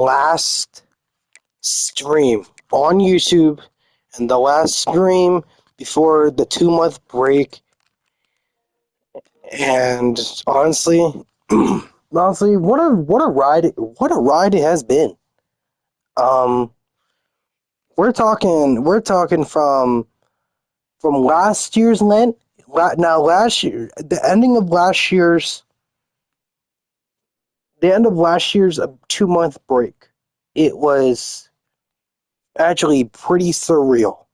last stream on YouTube and the last stream before the 2 month break. And honestly, honestly, what a ride it has been. Um, we're talking from last year's Lent. Now last year, the end of last year's 2 month break, it was actually pretty surreal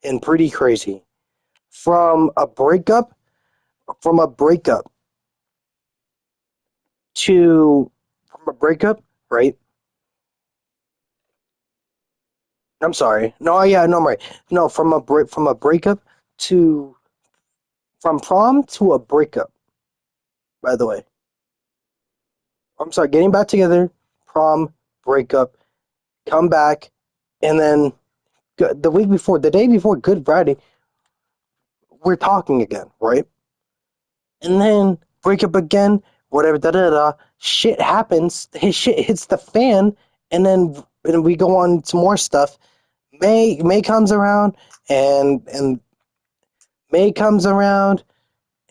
and pretty crazy. From a breakup, from a breakup to from a breakup, right? I'm sorry. No, yeah, no, I'm right. No, from a breakup to from prom to a breakup. By the way, I'm sorry. Getting back together, prom, breakup, come back, and then the week before, the day before Good Friday, we're talking again, right? And then break up again, whatever, da da da. Shit happens. His shit hits the fan, and we go on to more stuff. May comes around, and May comes around,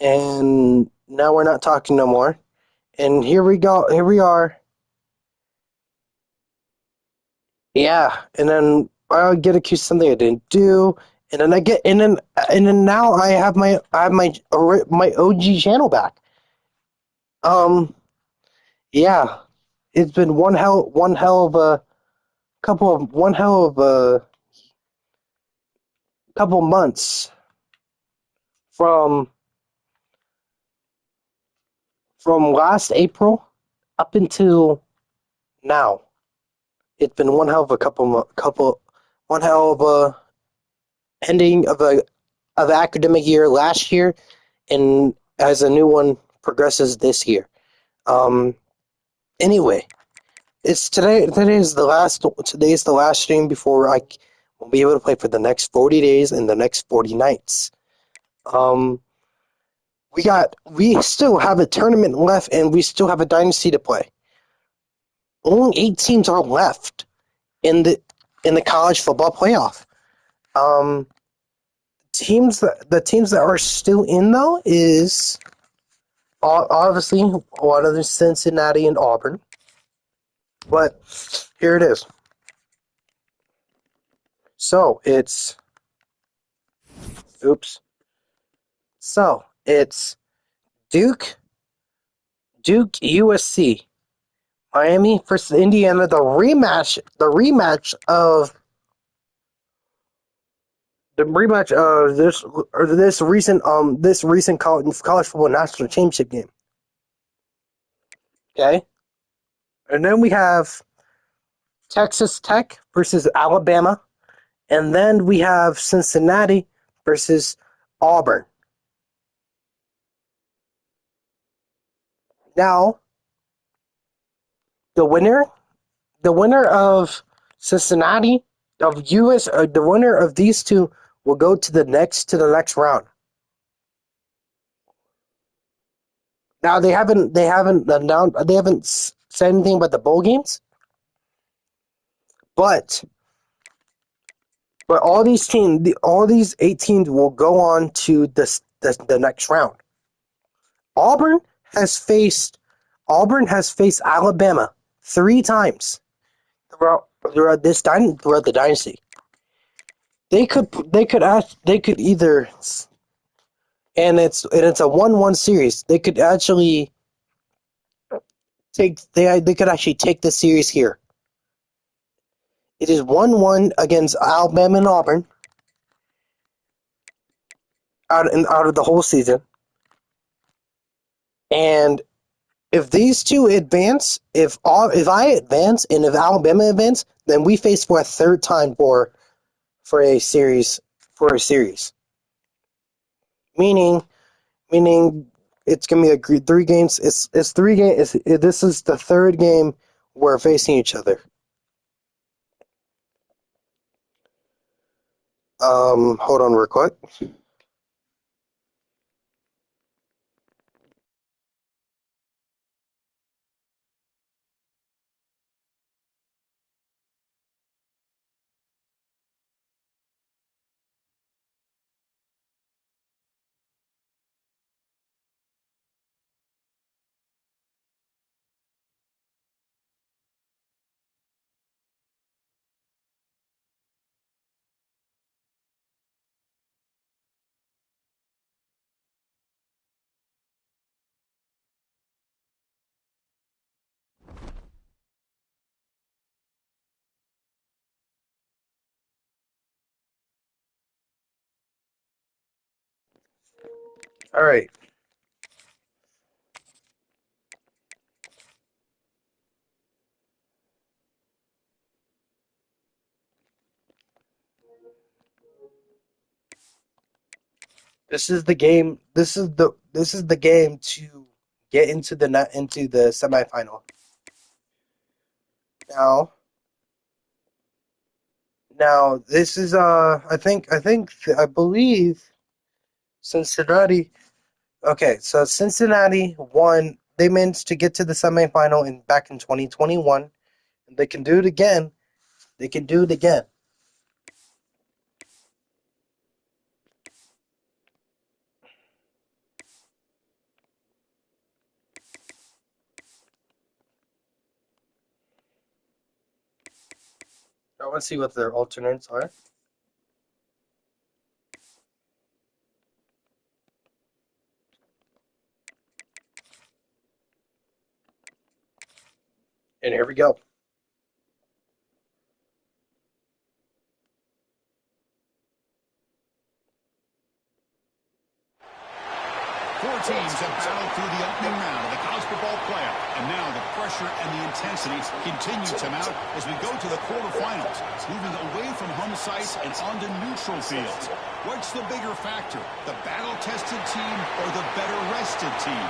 and now we're not talking no more. And here we go. Here we are. Yeah, and then I get accused of something I didn't do, and then I get, and then now I have my OG channel back. Um, yeah, it's been one hell of a one hell of a couple months from last April up until now. It's been one hell of a one hell of a ending of academic year last year, and as a new one progresses this year. Um. Anyway, it's today. Today's the last stream before I will be able to play for the next 40 days and the next 40 nights. Um. We still have a tournament left, and we still have a dynasty to play. Only 8 teams are left in the college football playoff. Um, the teams that are still in though is obviously one of the Cincinnati and Auburn. But here it is. So it's oops. So it's Duke, USC, Miami versus Indiana. The rematch of this recent college football national championship game. Okay, and then we have Texas Tech versus Alabama, and then we have Cincinnati versus Auburn. Now, the winner, the winner of Cincinnati of the winner of these two will go to the next round. Now they haven't said anything about the bowl games, but all these 8 teams will go on to the next round. Auburn has faced Auburn has faced Alabama 3 times throughout the dynasty. They could either, and it's a 1-1 series. They could actually they could actually take the series here. It is 1-1 against Alabama and Auburn out of the whole season. And if these two advance, if I advance and if Alabama advance, then we face for a third time for a series for a series. Meaning meaning it's gonna be 3 games. It's 3 games. This is the third game we're facing each other. Hold on real quick. All right. This is the game. This is the game to get into the semifinal. Now, this is I believe Cincinnati. Okay, so Cincinnati won. They managed to get to the semifinal back in 2021. And they can do it again. They can do it again. I want to see what their alternates are. And here we go. Four teams have battled through the opening round of the college football playoff, and now the pressure and the intensity continue to mount as we go to the quarterfinals, moving away from home sites and onto neutral fields. What's the bigger factor, the battle-tested team or the better-rested team?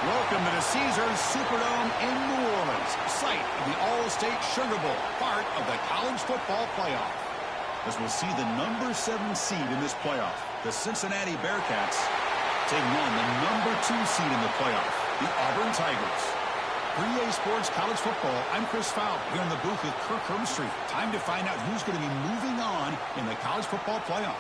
Welcome to the Caesars Superdome in New Orleans, site of the All-State Sugar Bowl, part of the college football playoff. As we'll see the number 7 seed in this playoff, the Cincinnati Bearcats, taking on the number 2 seed in the playoff, the Auburn Tigers. For EA Sports College Football, I'm Chris Fowler here in the booth with Kirk Hermstreet. Time to find out who's going to be moving on in the college football playoff.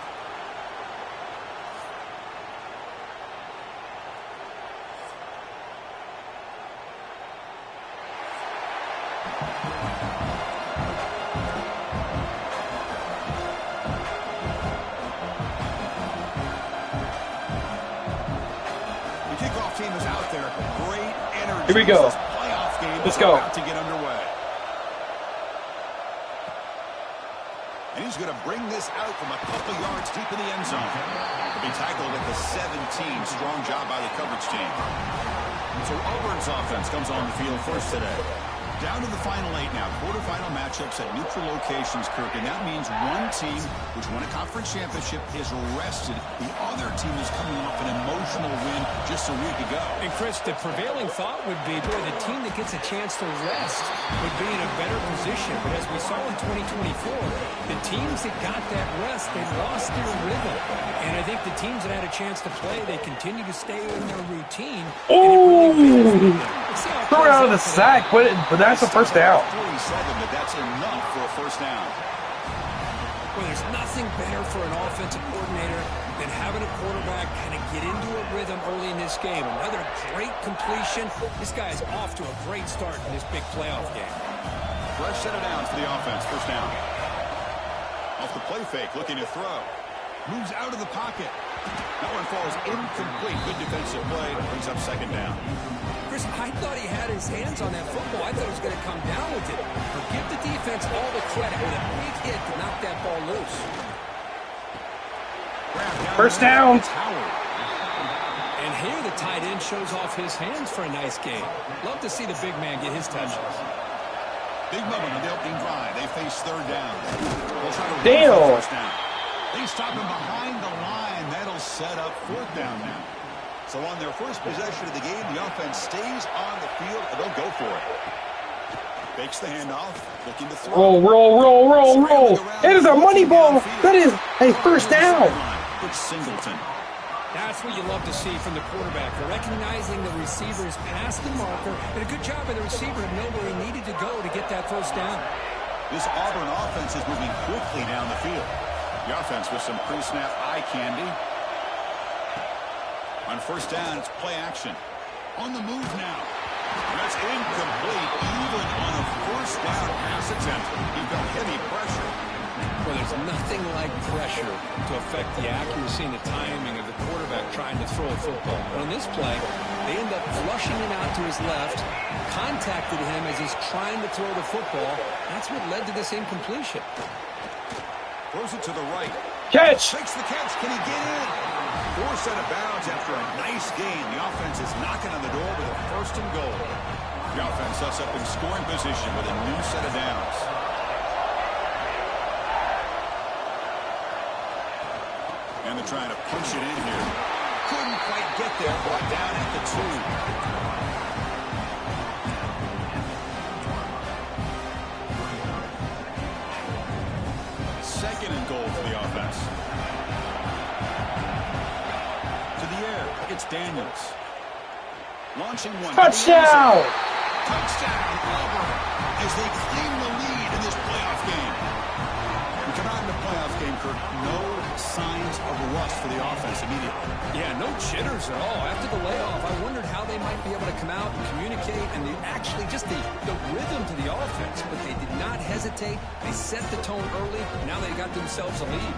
Team is out there. Great energy. Here we go. This playoff game Let's go. About to get underway. And he's going to bring this out from a couple yards deep in the end zone. He'll be tackled at the 17. Strong job by the coverage team. So Auburn's offense comes on the field first today. Down to the final 8 now. Quarterfinal matchups at neutral locations, Kirk. And that means one team, which won a conference championship, is rested. The other team is coming off an emotional win just a week ago. And, Chris, the prevailing thought would be, boy, the team that gets a chance to rest would be in a better position. But as we saw in 2024, the teams that got that rest, they lost their rhythm. And I think the teams that had a chance to play, they continue to stay in their routine. Oh! Throw it out of the sack, but that's a first down. 47, but that's enough for a first down. Well, there's nothing better for an offensive coordinator than having a quarterback kind of get into a rhythm early in this game. Another great completion. This guy is off to a great start in this big playoff game. Fresh set of downs for the offense. First down. Off the play fake, looking to throw. Moves out of the pocket. That one falls incomplete. Good defensive play. Brings up second down. Chris, I thought he had his hands on that football. I thought he was going to come down with it. But give the defense all the credit with a big hit to knock that ball loose. First down. And here the tight end shows off his hands for a nice game. Love to see the big man get his touches. Big moment on the opening drive. They face third down. They'll try to Damn. first down. They stop him behind the line. That'll set up fourth down now. So on their first possession of the game, the offense stays on the field, and they'll go for it. Fakes the handoff, looking to throw. Roll. It is a money ball. That is a first down. It's Singleton. That's what you love to see from the quarterback. Recognizing the receiver's past the marker, and a good job by the receiver to know where he needed to go to get that first down. This Auburn offense is moving quickly down the field. The offense with some pre-snap eye candy. On first down, it's play action. On the move now. That's incomplete, even on a first down pass attempt. He felt heavy pressure. Well, there's nothing like pressure to affect the accuracy and the timing of the quarterback trying to throw a football. But on this play, they end up flushing it out to his left, contacted him as he's trying to throw the football. That's what led to this incompletion. Throws it to the right. Catch. Takes the catch. Can he get in? Force out of bounds after a nice gain. The offense is knocking on the door with a 1st and goal. The offense sets up in scoring position with a new set of downs. And they're trying to punch it in here. Couldn't quite get there. Brought down at the 2. 2nd and goal for the offense. To the air, it's Daniels. Launching one. Touchdown! Touchdown, Auburn, as they claim the lead in this playoff game. We come out in the playoff game, Kirk. No signs of rust for the offense immediately. Yeah, no jitters at all. After the layoff, I wondered how they might be able to come out and communicate and actually just the rhythm to the offense. But they did not hesitate. They set the tone early. Now they got themselves a lead.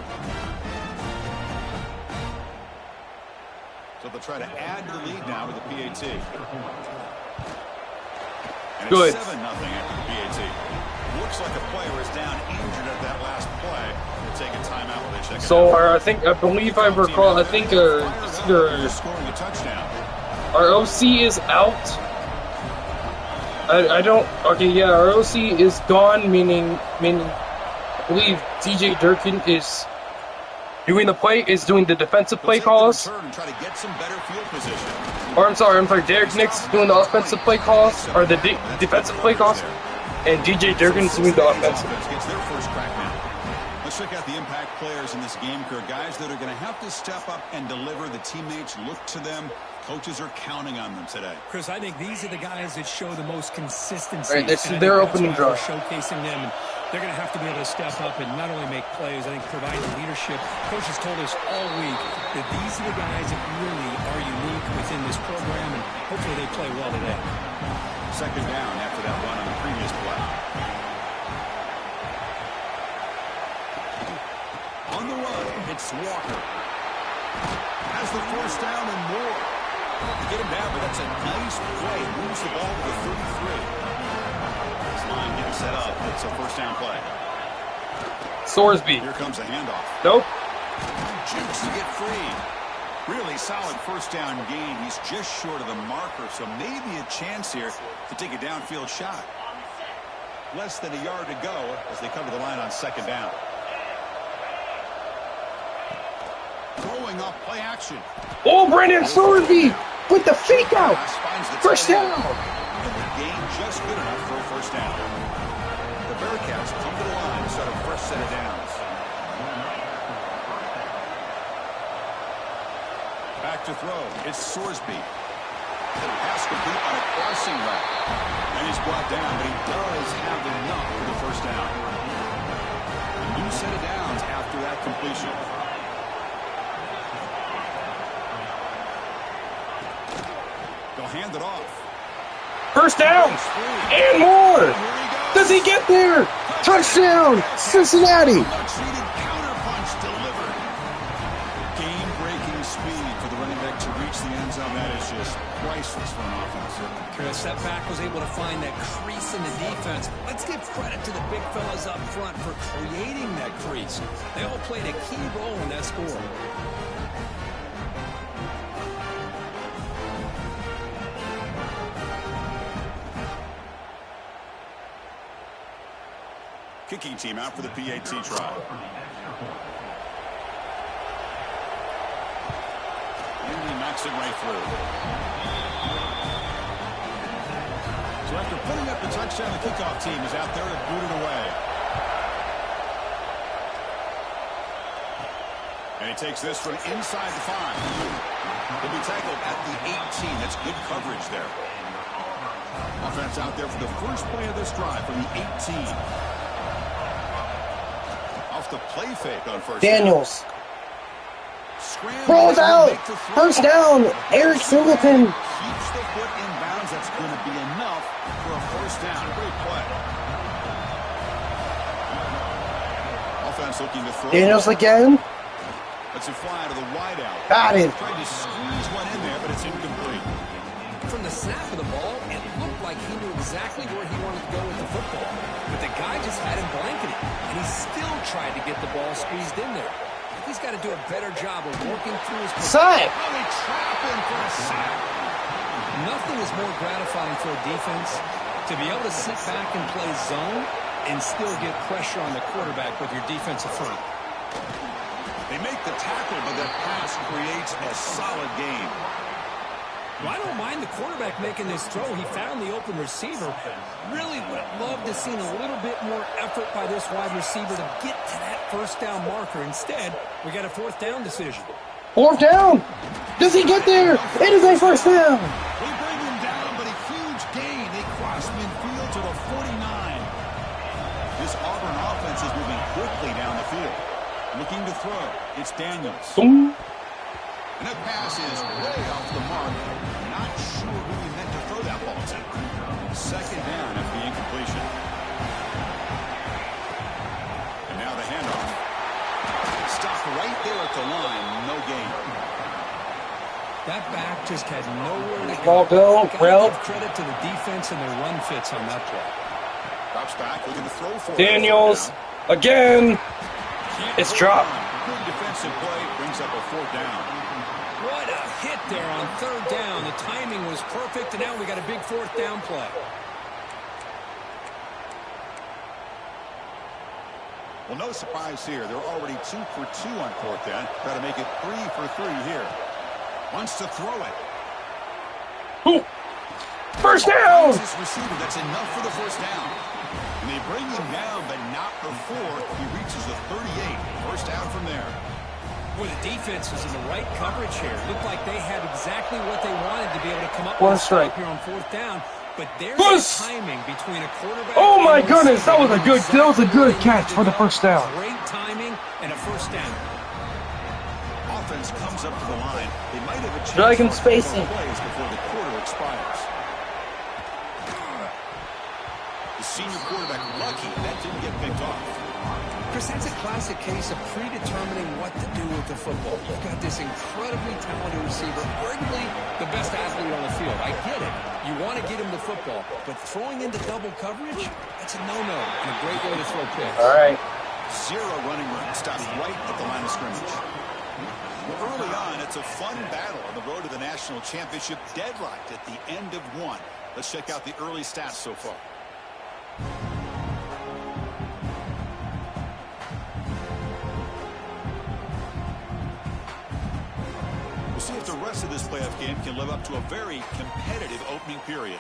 So they'll try to add to the lead now with the PAT. And Good. It's 7-0 after the PAT. Looks like a player is down injured at that last play. They'll take a timeout while they check it So out. I believe I recall. I think it's either Scoring a touchdown. our OC is out. I don't. Okay, yeah, our OC is gone. Meaning, I believe DJ Durkin is doing the defensive play calls. Try to get some better field position. Or I'm sorry, Derek Nix is doing the offensive play calls, or the defensive play calls, and DJ Durkin is doing the offensive. Gets their first crack now. Let's check out the impact players in this game, Kirk. Guys that are going to have to step up and deliver. The teammates look to them. Coaches are counting on them today. Chris, I think these are the guys that show the most consistency. Right, this is And I their think that's opening why we're drive. showcasing them, and they're going to have to be able to step up and not only make plays, I think provide the leadership. Coach has told us all week that these are the guys that really are unique within this program, and hopefully they play well today. 2nd down after that run on the previous play. On the run, it's Walker. Has the 1st down and more. To get him down, but that's a nice play. Moves the ball to the 33. This line getting set up. It's a 1st down play. Sorsby. Here comes a handoff. Nope. Jukes to get free. Really solid 1st down gain. He's just short of the marker, so maybe a chance here to take a downfield shot. Less than a yard to go as they come to the line on 2nd down. Throwing off play action. Oh, Brandon Sorsby with the fake out. First down. And the gain just good enough for a 1st down. The Bearcats come to the line to start a fresh set of downs. Back to throw. It's Sorsby. The pass complete on a crossing route. And he's brought down, but he does have enough for the 1st down. A new set of downs after that completion. They'll hand it off. First down and more. Does he get there? Touchdown, Cincinnati. Treated counterpunch delivered. Game-breaking speed for the running back to reach the end zone. That is just priceless for an offense. Chris, that back was able to find that crease in the defense. Let's give credit to the big fellas up front for creating that crease. They all played a key role in that score. Kicking team out for the PAT try. And he knocks it right through. So after putting up the touchdown, the kickoff team is out there to boot it away. And he takes this from inside the 5. He'll be tackled at the 18. That's good coverage there. Offense out there for the first play of this drive from the 18. Off the play fake on 1st Daniels. down. Rolls out. 1st down. Eric Singleton. Keeps the foot in bounds. That's going to be enough for a 1st down. Great play. Offense looking to throw. Daniels again. Let's it fly to the wideout. Got it. Tried to squeeze one in there, but it's incomplete. From the snap of the ball, it looked like he knew exactly where he wanted to go with the football. But the guy just had him blanketed, and he still tried to get the ball squeezed in there. he's got to do a better job of working through his... Sack! Oh, they trap him for a sack. Nothing is more gratifying for a defense to be able to sit back and play zone and still get pressure on the quarterback with your defensive front. They make the tackle, but that pass creates a solid gain. Well, I don't mind the quarterback making this throw. He found the open receiver. Really would have loved to have seen a little bit more effort by this wide receiver to get to that first down marker. Instead, we got a fourth down decision. Fourth down! Does he get there? It is a first down! They bring him down, but a huge gain. They cross midfield to the 49. This Auburn offense is moving quickly down the field. Looking to throw. It's Daniels. Boom. And that pass is way off the mark. Not sure who he meant to throw that ball to. Second down after the incompletion. And now the handoff. Stop right there at the line. No gain. That back just had nowhere to Ball go, Gotta give credit to the defense and their run fits on that play. Drops back, looking to throw for Daniels, again. It's dropped. Good defensive play, brings up a fourth down. What a hit there on third down. The timing was perfect, and now we got a big fourth down play. Well, no surprise here. They're already 2 for 2 on fourth down. Got to make it 3 for 3 here. Wants to throw it. Ooh. First down! This receiver, that's enough for the first down. And they bring him down, but not before he reaches the 38. First down from there. Well, the defense was in the right coverage here. Looked like they had exactly what they wanted to be able to come up with a stop here on fourth down. But there's the timing between a quarterback. Oh my goodness, that was a good catch for the first down. Great timing and a first down. Offense comes up to the line. They might have a chance Dragon for spacing plays before the quarter expires. The senior quarterback lucky that didn't get picked off. Chris, that's a classic case of predetermining what to do with the football. You've got this incredibly talented receiver, arguably the best athlete on the field. I get it. You want to get him the football, but throwing into double coverage, that's a no-no and a great way to throw picks. All right. 0 running room. Stops right at the line of scrimmage. Early on, it's a fun battle on the road to the national championship. Deadlocked at the end of 1. Let's check out the early stats so far. We'll see if the rest of this playoff game can live up to a very competitive opening period.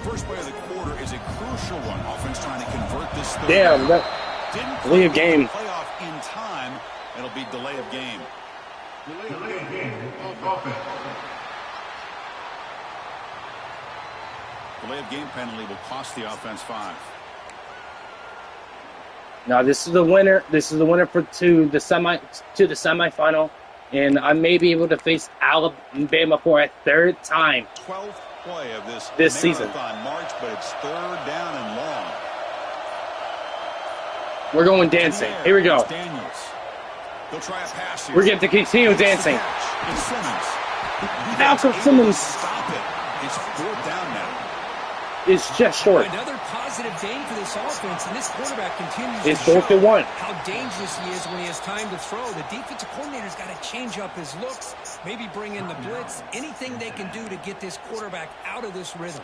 First play of the quarter is a crucial one. Offense trying to convert this third. Damn, that delay of game. Playoff in time. It'll be delay of game. Delay of game. Offense. Delay of game penalty will cost the offense 5. Now this is the winner. This is the winner to the semifinal, and I may be able to face Alabama for a third time. 12th play of this season. March, but it's third down and long. We're going dancing. Here we go. Daniels. They'll try a pass here. We're going to continue dancing. It's Simmons. Now for Simmons. Stop it. It's fourth down now. It's just short. Another positive game for this offense, and this quarterback continues It's to 4th and 1. how dangerous he is when he has time to throw. The defensive coordinator's got to change up his looks, maybe bring in the blitz, anything they can do to get this quarterback out of this rhythm.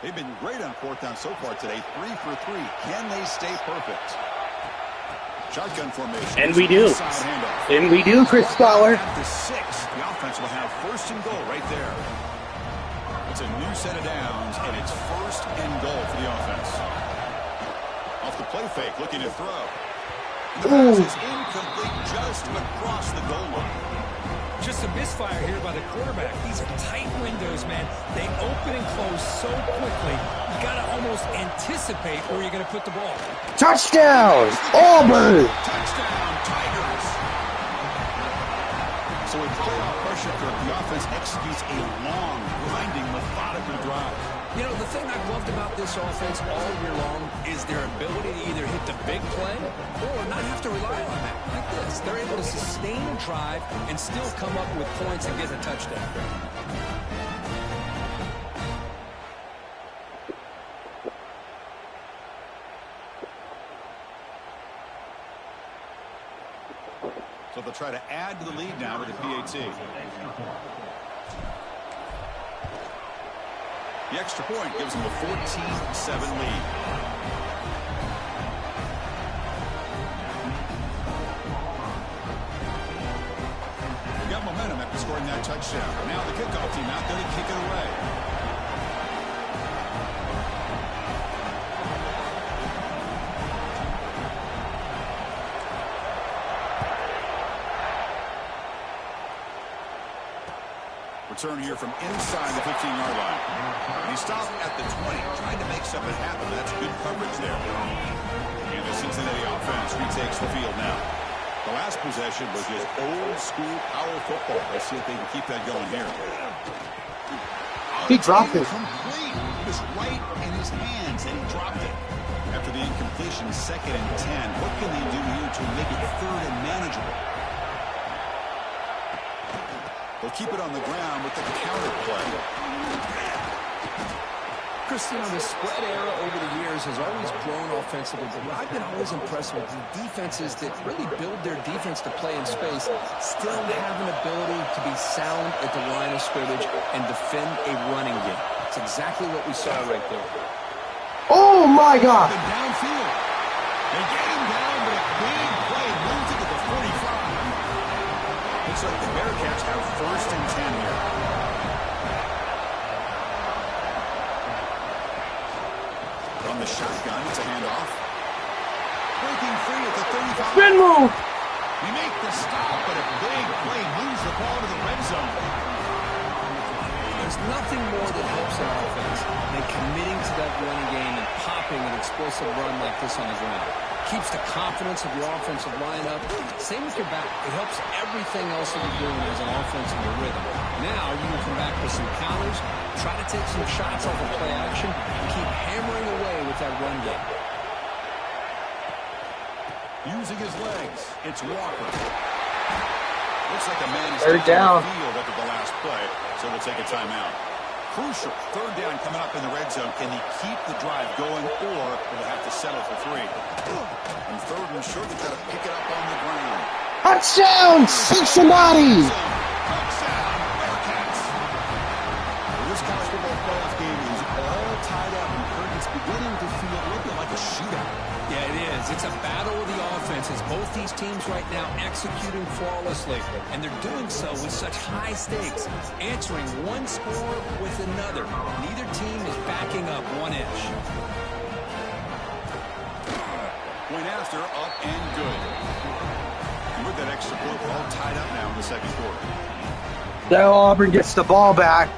They've been great on fourth down so far today. 3 for 3. Can they stay perfect? Shotgun formation. And we do. And we do, Chris Scholar. At the 6, the offense will have first and goal right there. It's a new set of downs, and it's first and goal for the offense. Off the play fake, looking to throw. The pass is incomplete just across the goal line. Just a misfire here by the quarterback. These are tight windows, man. They open and close so quickly. You got to almost anticipate where you're going to put the ball. Touchdown, Auburn! Touchdown, Tigers! So with playoff pressure, the offense executes a long, grinding, methodical drive. You know, the thing I've loved about this offense all year long is their ability to either hit the big play or not have to rely on that. Like this, they're able to sustain a drive and still come up with points and get a touchdown. So they'll try to add to the lead now with the PAT. The extra point gives them a 14-7 lead. They got momentum after scoring that touchdown. Now the kickoff team out there to kick it away. Return here from inside the 15-yard line. He stopped at the 20, trying to make something happen. That's good coverage there. And the Cincinnati offense retakes the field now. The last possession was just old-school power football. Let's see if they can keep that going here. He dropped it. Complete. It was right in his hands, and he dropped it. After the incompletion, 2nd and 10. What can they do here to make it 3rd and manageable? They'll keep it on the ground with the counter play. Christian, the spread era over the years has always grown offensively, but what I've been always impressed with the defenses that really build their defense to play in space still have an ability to be sound at the line of scrimmage and defend a running game. It's exactly what we saw right there. Oh, my God. Downfield. They get him down, but a big play moves it to the 45. Looks like the Bearcats have 1st and 10 here. On the shotgun, it's a handoff. Breaking free at the 35. Spin move. They make the stop, but a big play moves the ball to the red zone. There's nothing more that helps an offense than committing to that running game and popping an explosive run like this on the ground. Keeps the confidence of your offensive line up. Same with your back. It helps everything else that you're doing as an offense in your rhythm. Now you can come back with some counters, try to take some shots off of play action, and keep hammering away with that run game. Using his legs, it's Walker. Looks like a man is Third down. on the field after the last play, so we'll take a timeout. Crucial 3rd down coming up in the red zone. Can he keep the drive going, or will they have to settle for 3? And 3rd and short, they've got to pick it up on the ground. Touchdown, Cincinnati! Touchdown, Bearcats. Well, this college football playoff game is all tied up. It's beginning to feel a little bit like a shootout. Yeah, it is. It's a battle of the offenses. Both these teams right now executing flawlessly, and they're doing so with such high stakes, answering one score with another. Neither team is backing up 1 inch. Point after, up and good. And with that extra point, we're all tied up now in the 2nd quarter. Now Auburn gets the ball back.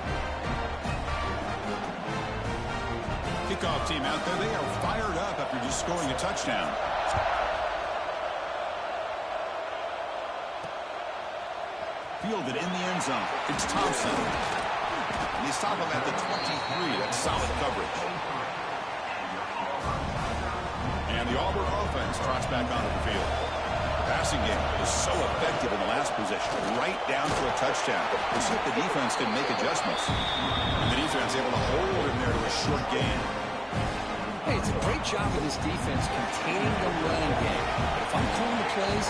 Kickoff team out there, they are fired up after just scoring a touchdown. Fielded in the end zone. It's Thompson. And they stop him at the 23. That's solid coverage. And the Auburn offense trots back onto the field. The passing game was so effective in the last possession, right down for a touchdown. We'll see if the defense can make adjustments. And the defense able to hold him there to a short gain. Hey, it's a great job of this defense containing the running game. If I'm calling the plays,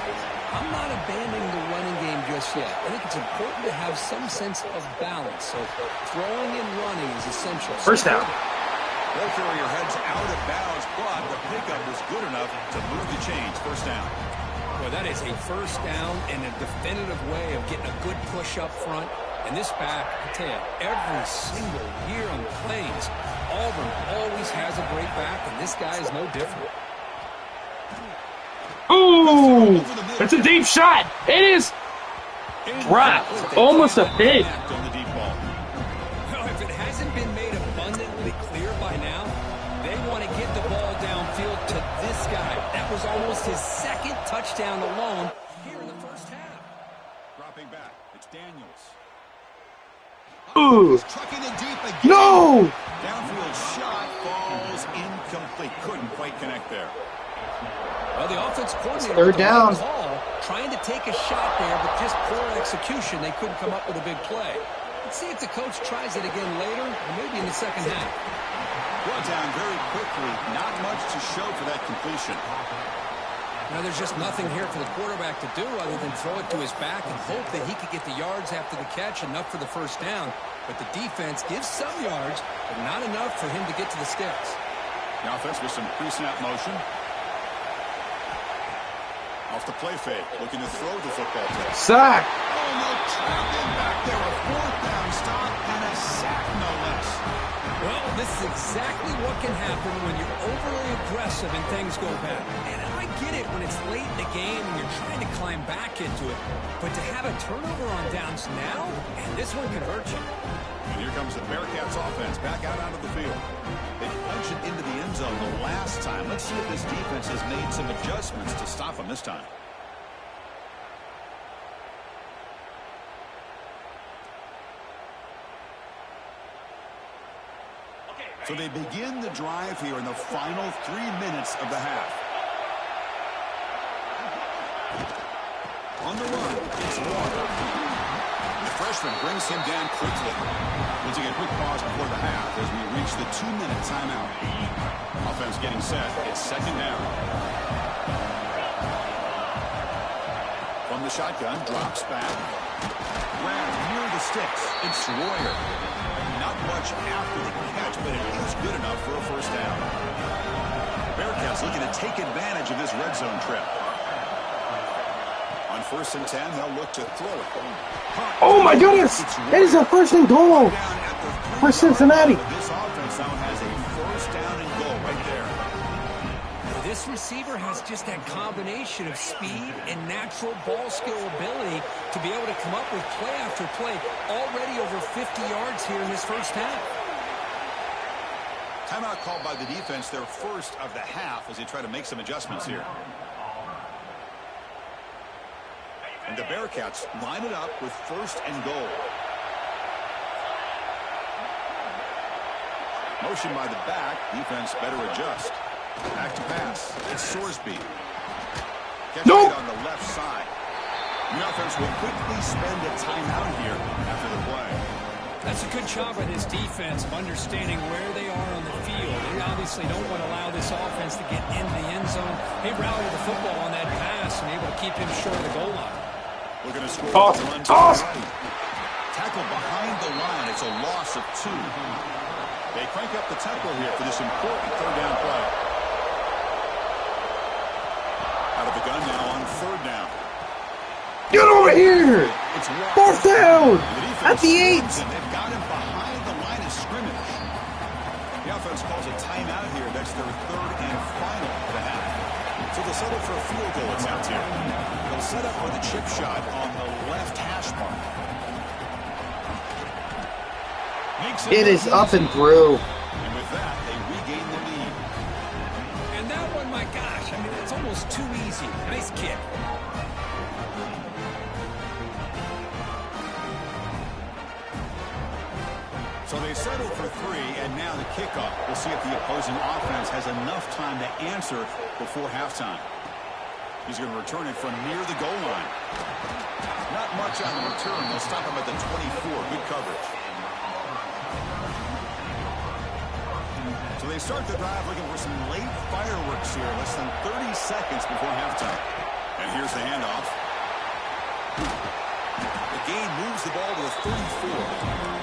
I'm not abandoning the running game just yet. I think it's important to have some sense of balance. So throwing and running is essential. 1st down. Ball carrier heads out of bounds, but the pickup was good enough to move the chains. 1st down. Well, that is a 1st down and a definitive way of getting a good push up front. And this back, I tell you, every single year on plays, Auburn always has a great back, and this guy is no different. Ooh, it's a deep shot. It is dropped. Almost a pick. Well, if it hasn't been made abundantly clear by now, they want to get the ball downfield to this guy. That was almost his 2nd touchdown alone here in the 1st half. Dropping back, it's Daniels. Ooh. Trucking it deep again. No! Downfield shot falls incomplete. Couldn't quite connect there. Well, the offense coordinator Third with the right down. call, trying to take a shot there, but just poor execution. They couldn't come up with a big play. Let's see if the coach tries it again later, or maybe in the second half. Brought down very quickly. Not much to show for that completion. Now, there's just nothing here for the quarterback to do other than throw it to his back and hope that he could get the yards after the catch, enough for the first down. But the defense gives some yards, but not enough for him to get to the sticks. The offense with some pre-snap motion. Off the play fake, looking to throw the football to. Sack. Oh, no, trapped in back there. A fourth down stop and a sack, no less. Well, this is exactly what can happen when you're overly aggressive and things go bad. And I get it when it's late in the game and you're trying to climb back into it. But to have a turnover on downs now, and this one can hurt you. And here comes the Bearcats offense back out onto the field. They punched it into the end zone the last time. Let's see if this defense has made some adjustments to stop them this time. So they begin the drive here in the final 3 minutes of the half. On the run, it's Walker. The freshman brings him down quickly. We'll take a quick pause before the half as we reach the 2-minute timeout. Offense getting set. It's second down. From the shotgun, drops back. Grabbed near the sticks. It's Royer. Not much after the catch, but it is good enough for a first down. Bearcats looking to take advantage of this red zone trip. On 1st and 10, they'll look to throw it. Oh my goodness! It is a first and goal for Cincinnati. This offense now has a first down and goal right there. This receiver has just that combination of speed and natural ball skill ability to be able to come up with play after play. Already over 50 yards here in this first half. Timeout called by the defense, their first of the half, as they try to make some adjustments here. And the Bearcats line it up with 1st and goal. Motion by the back. Defense better adjust. Back to pass. It's Sorsby. Catching it on the left side. The offense will quickly spend a timeout here after the play. That's a good job by this defense of understanding where they are on the field. They obviously don't want to allow this offense to get into the end zone. They rallied the football on that pass and able to keep him short of the goal line. We're going to score. Toss. Tackle behind the line. It's a loss of 2. They crank up the tempo here for this important third down play. Out of the gun now on 3rd down. Get over here! It's 4th down! At the 8! They've got him behind the line of scrimmage. The offense calls a timeout here. That's their 3rd and final of the half. So they'll settle for a field goal attempt here. They'll set up for the chip shot on the left hash mark. It is up and through. And with that, they regain the lead. And that one, my gosh, I mean, that's almost too easy. Nice kick. So they settle for 3, and now the kickoff. We'll see if the opposing offense has enough time to answer before halftime. He's going to return it from near the goal line. Not much on the return. They'll stop him at the 24. Good coverage. So they start the drive looking for some late fireworks here. Less than 30 seconds before halftime. And here's the handoff. The game moves the ball to the 34.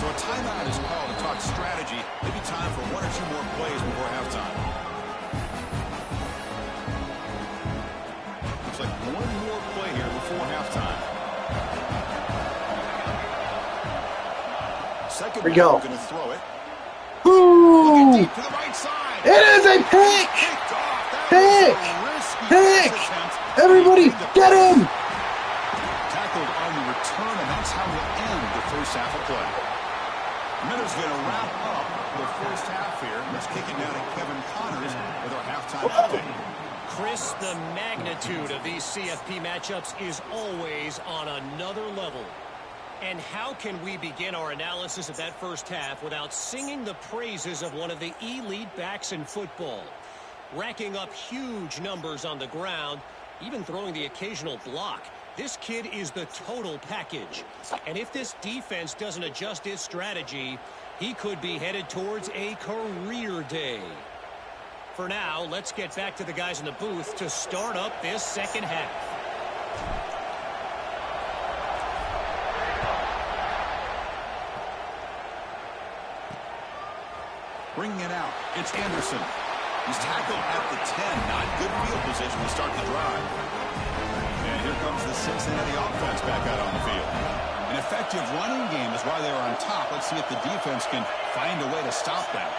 So a timeout is called to talk strategy. Maybe time for 1 or 2 more plays before halftime. Looks like 1 more play here before halftime. Second Here we go. Going to throw it. Ooh! Deep to the right side. It is a pick! Picked off. That Pick! was a risky Pick! pass attempt. Everybody, get him! Tackled on the return, and that's how we'll end the first half of play. Miller's going to wrap up the first half here. Let's kick it down to Kevin Connors with our halftime update. Chris, the magnitude of these CFP matchups is always on another level. And how can we begin our analysis of that first half without singing the praises of one of the elite backs in football? Racking up huge numbers on the ground, even throwing the occasional block. This kid is the total package. And if this defense doesn't adjust its strategy, he could be headed towards a career day. For now, let's get back to the guys in the booth to start up this second half. Bringing it out, it's Anderson. He's tackled at the 10. Not good field position to start the drive. And here comes the Cincinnati offense back out on the field. An effective running game is why they're on top. Let's see if the defense can find a way to stop that.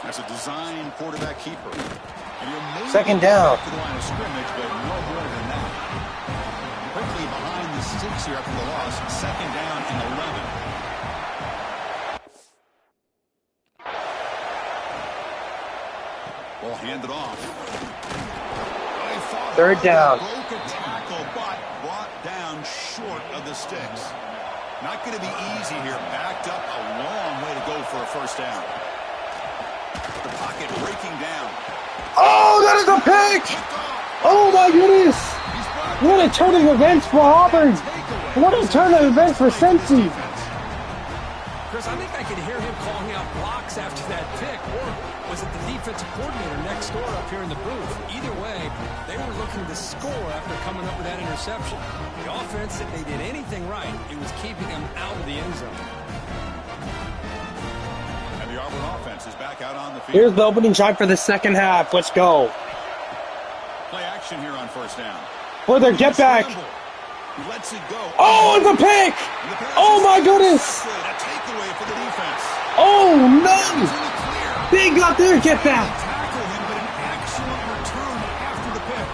That's a design quarterback keeper. And you're maybe Second down. to the line of scrimmage, but no more than that. Quickly behind the sticks here after the loss. Second down and 11. Ball handed off. Third down. Broke a tackle, but brought down short of the sticks. Not going to be easy here. Backed up a long way to go for a first down. The pocket breaking down. Oh, that is a pick! Oh my goodness! What a turn of events for Auburn! What a turn of events for Cincy! Chris, I think I could hear him calling out blocks after that pick, or was it the defensive coordinator next door up here in the booth? Either way, they were looking to score after coming up with that interception. The offense, if they did anything right, it was keeping them out of the end zone. And the Auburn offense is back out on the field. Here's the opening shot for the second half. Let's go. Play action here on first down. For their get back. Lets it go. Oh, the pick! Oh my goodness! A takeaway for the defense. Oh no! Clear. They got their get back. Tackle him, but an excellent return after the pick.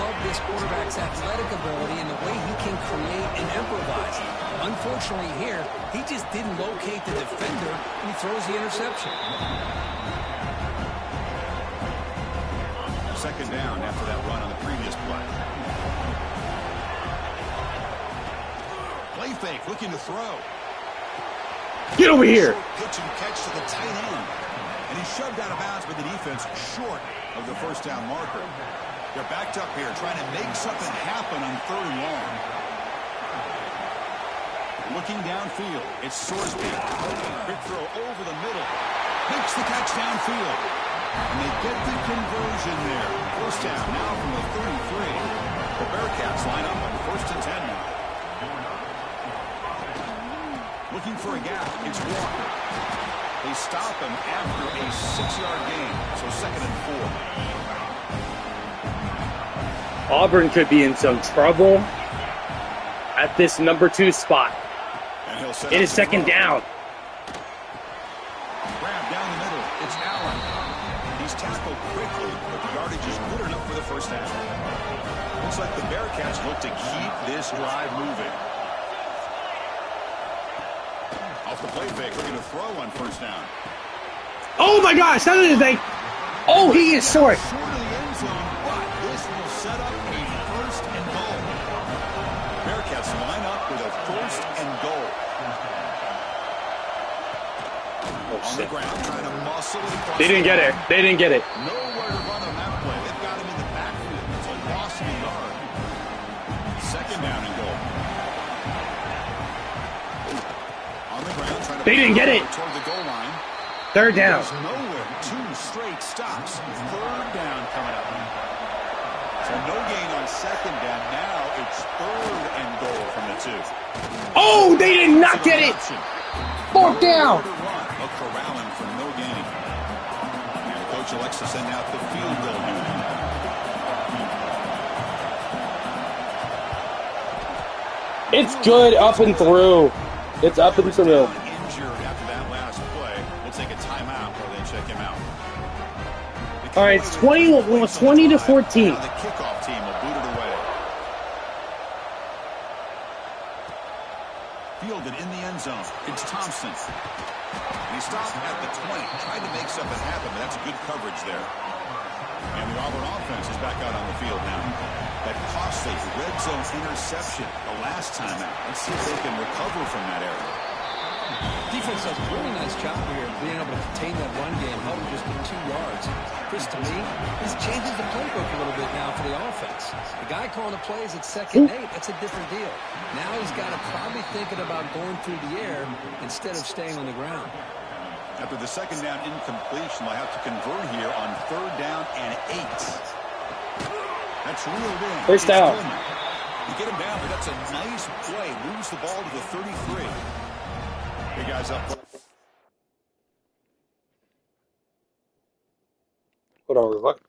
Love this quarterback's athletic ability and the way he can create and improvise. Unfortunately here, he just didn't locate the defender and he throws the interception. Second down after that run on the previous play. Play fake, looking to throw. Get over here. Pitch and catch to the tight end. And he shoved out of bounds with the defense short of the first down marker. They're backed up here trying to make something happen on third and long. Looking downfield, it's Sorsby. Quick throw over the middle. Makes the catch downfield. And they get the conversion there. First down now from the 33. The Bearcats line up on first and 10 now. Looking for a gap. It's Walker. They stop him after a 6-yard gain. So second and 4. Auburn could be in some trouble at this number 2 spot. And he'll set It up is the second throw. down. Grab down the middle. It's Allen. He's tackled quickly, but the yardage is good enough for the first half. Looks like the Bearcats look to keep this drive moving. Off the play fake, looking to throw on first down. Oh my gosh, that is a... Oh, he is short. Short of the end zone, but this will set up a first and goal. Bearcats line up with a first and goal. On the ground, trying to muscle it across. They didn't get it. They didn't get it. Nowhere to run on that play. They've got him in the backfield. It's a loss of a yard. Second down and goal. On the ground, trying to... They didn't get it. Toward the goal line. Third down. There's nowhere. 2 straight stops. Third down coming up. So no gain on second down. Now it's third and goal from the 2. Oh, they did not get it. Fourth down. A corralling for no gain. And coach elects to send out the field goal unit. It's good up and through. It's up and through. Injured after that last play. We'll take a timeout while they check him out. All right, it's 20 to 14. Now the kickoff team will boot it away. Fielded in the end zone. It's Thompson. And he stopped at the 20. Tried to make something happen, but that's good coverage there. And the Auburn offense is back out on the field now. The that costly red zone interception the last time out. Let's see if they can recover from that error. Defense does a really nice job here being able to contain that run game, held just to 2 yards. Chris, to me, this changes the playbook a little bit now for the offense. The guy calling the plays at 2nd and 8, that's a different deal. Now he's got to probably thinking about going through the air instead of staying on the ground. After the 2nd down incompletion, they'll have to convert here on 3rd down and 8. That's reeled in. First down. You get him down, but that's a nice play. Moves the ball to the 33. Big guys up. Hold on, what?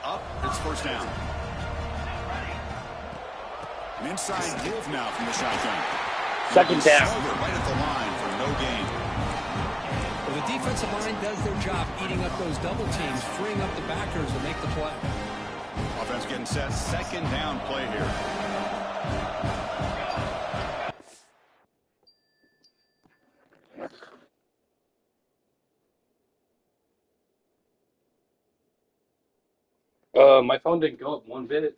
Up, it's 1st down. An inside give now from the shotgun. 2nd down. Right at the line for no gain. Well, the defensive line does their job eating up those double teams, freeing up the backers to make the play. Offense getting set. 2nd down play here. My phone didn't go up one bit.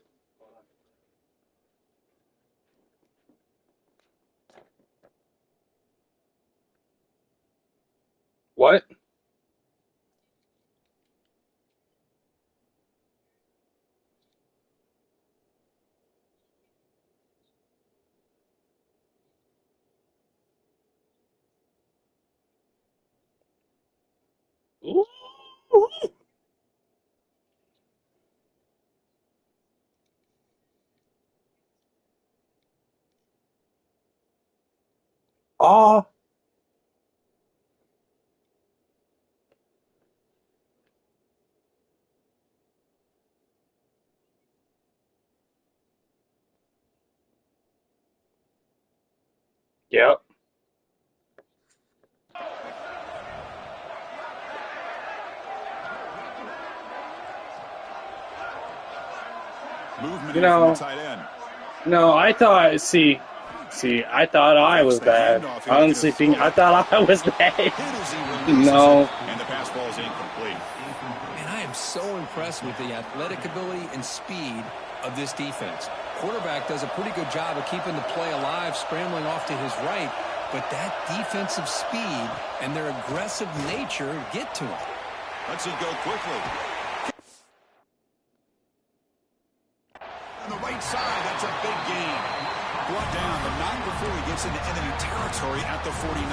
What? Ooh. Ah, yep. Movement You here from the know, tight end. no, I thought, I thought I was bad. Honestly speaking, I thought I was bad. No. And the pass ball is incomplete. And I am so impressed with the athletic ability and speed of this defense. Quarterback does a pretty good job of keeping the play alive, scrambling off to his right, but that defensive speed and their aggressive nature get to him. Lets it go quickly. On the right side, that's a big gain. Brought down, but not before he gets into enemy territory at the 49.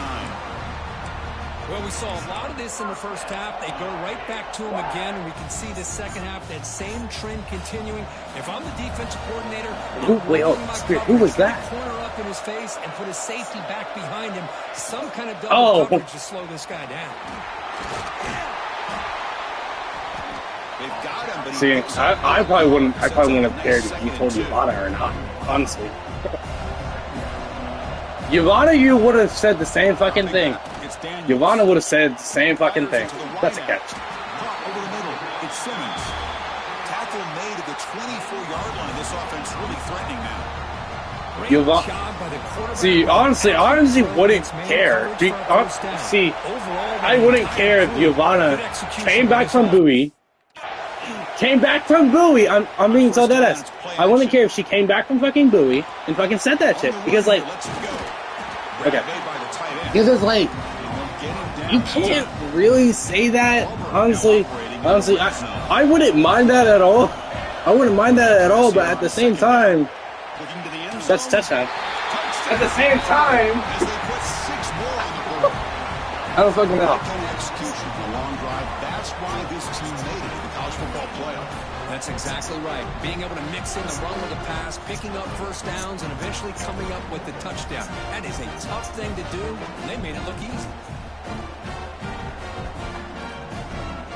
Well, we saw a lot of this in the first half. They go right back to him again, and we can see the second half, that same trend continuing. If I'm the defensive coordinator, Who was that? Corner up in his face and put his safety back behind him. Some kind of double coverage to slow this guy down. They've got him, but See, I probably wouldn't have cared if you told Giovanna or not, honestly. Giovanna, you would have said the same fucking thing. Giovanna would have said the same fucking thing. That's a catch. Over the middle, it's Simmons. Tackle made at the 24-yard line. This offense really threatening now. See, honestly, I honestly wouldn't care. See, I wouldn't care if Giovanna came back from Bowie. I'm being so deadass. I wouldn't care if she came back from fucking Bowie and fucking said that shit. Because, like, okay. Because it's like, you can't really say that, honestly. Honestly, I wouldn't mind that at all. I wouldn't mind that at all, but at the same time, that's touchdown. At the same time, As they put 6 more on the board. I don't fucking know. Execution for a long drive. That's why this team made it in the college football playoff. That's exactly right. Being able to mix in the run with the pass, picking up first downs, and eventually coming up with the touchdown. That is a tough thing to do, and they made it look easy.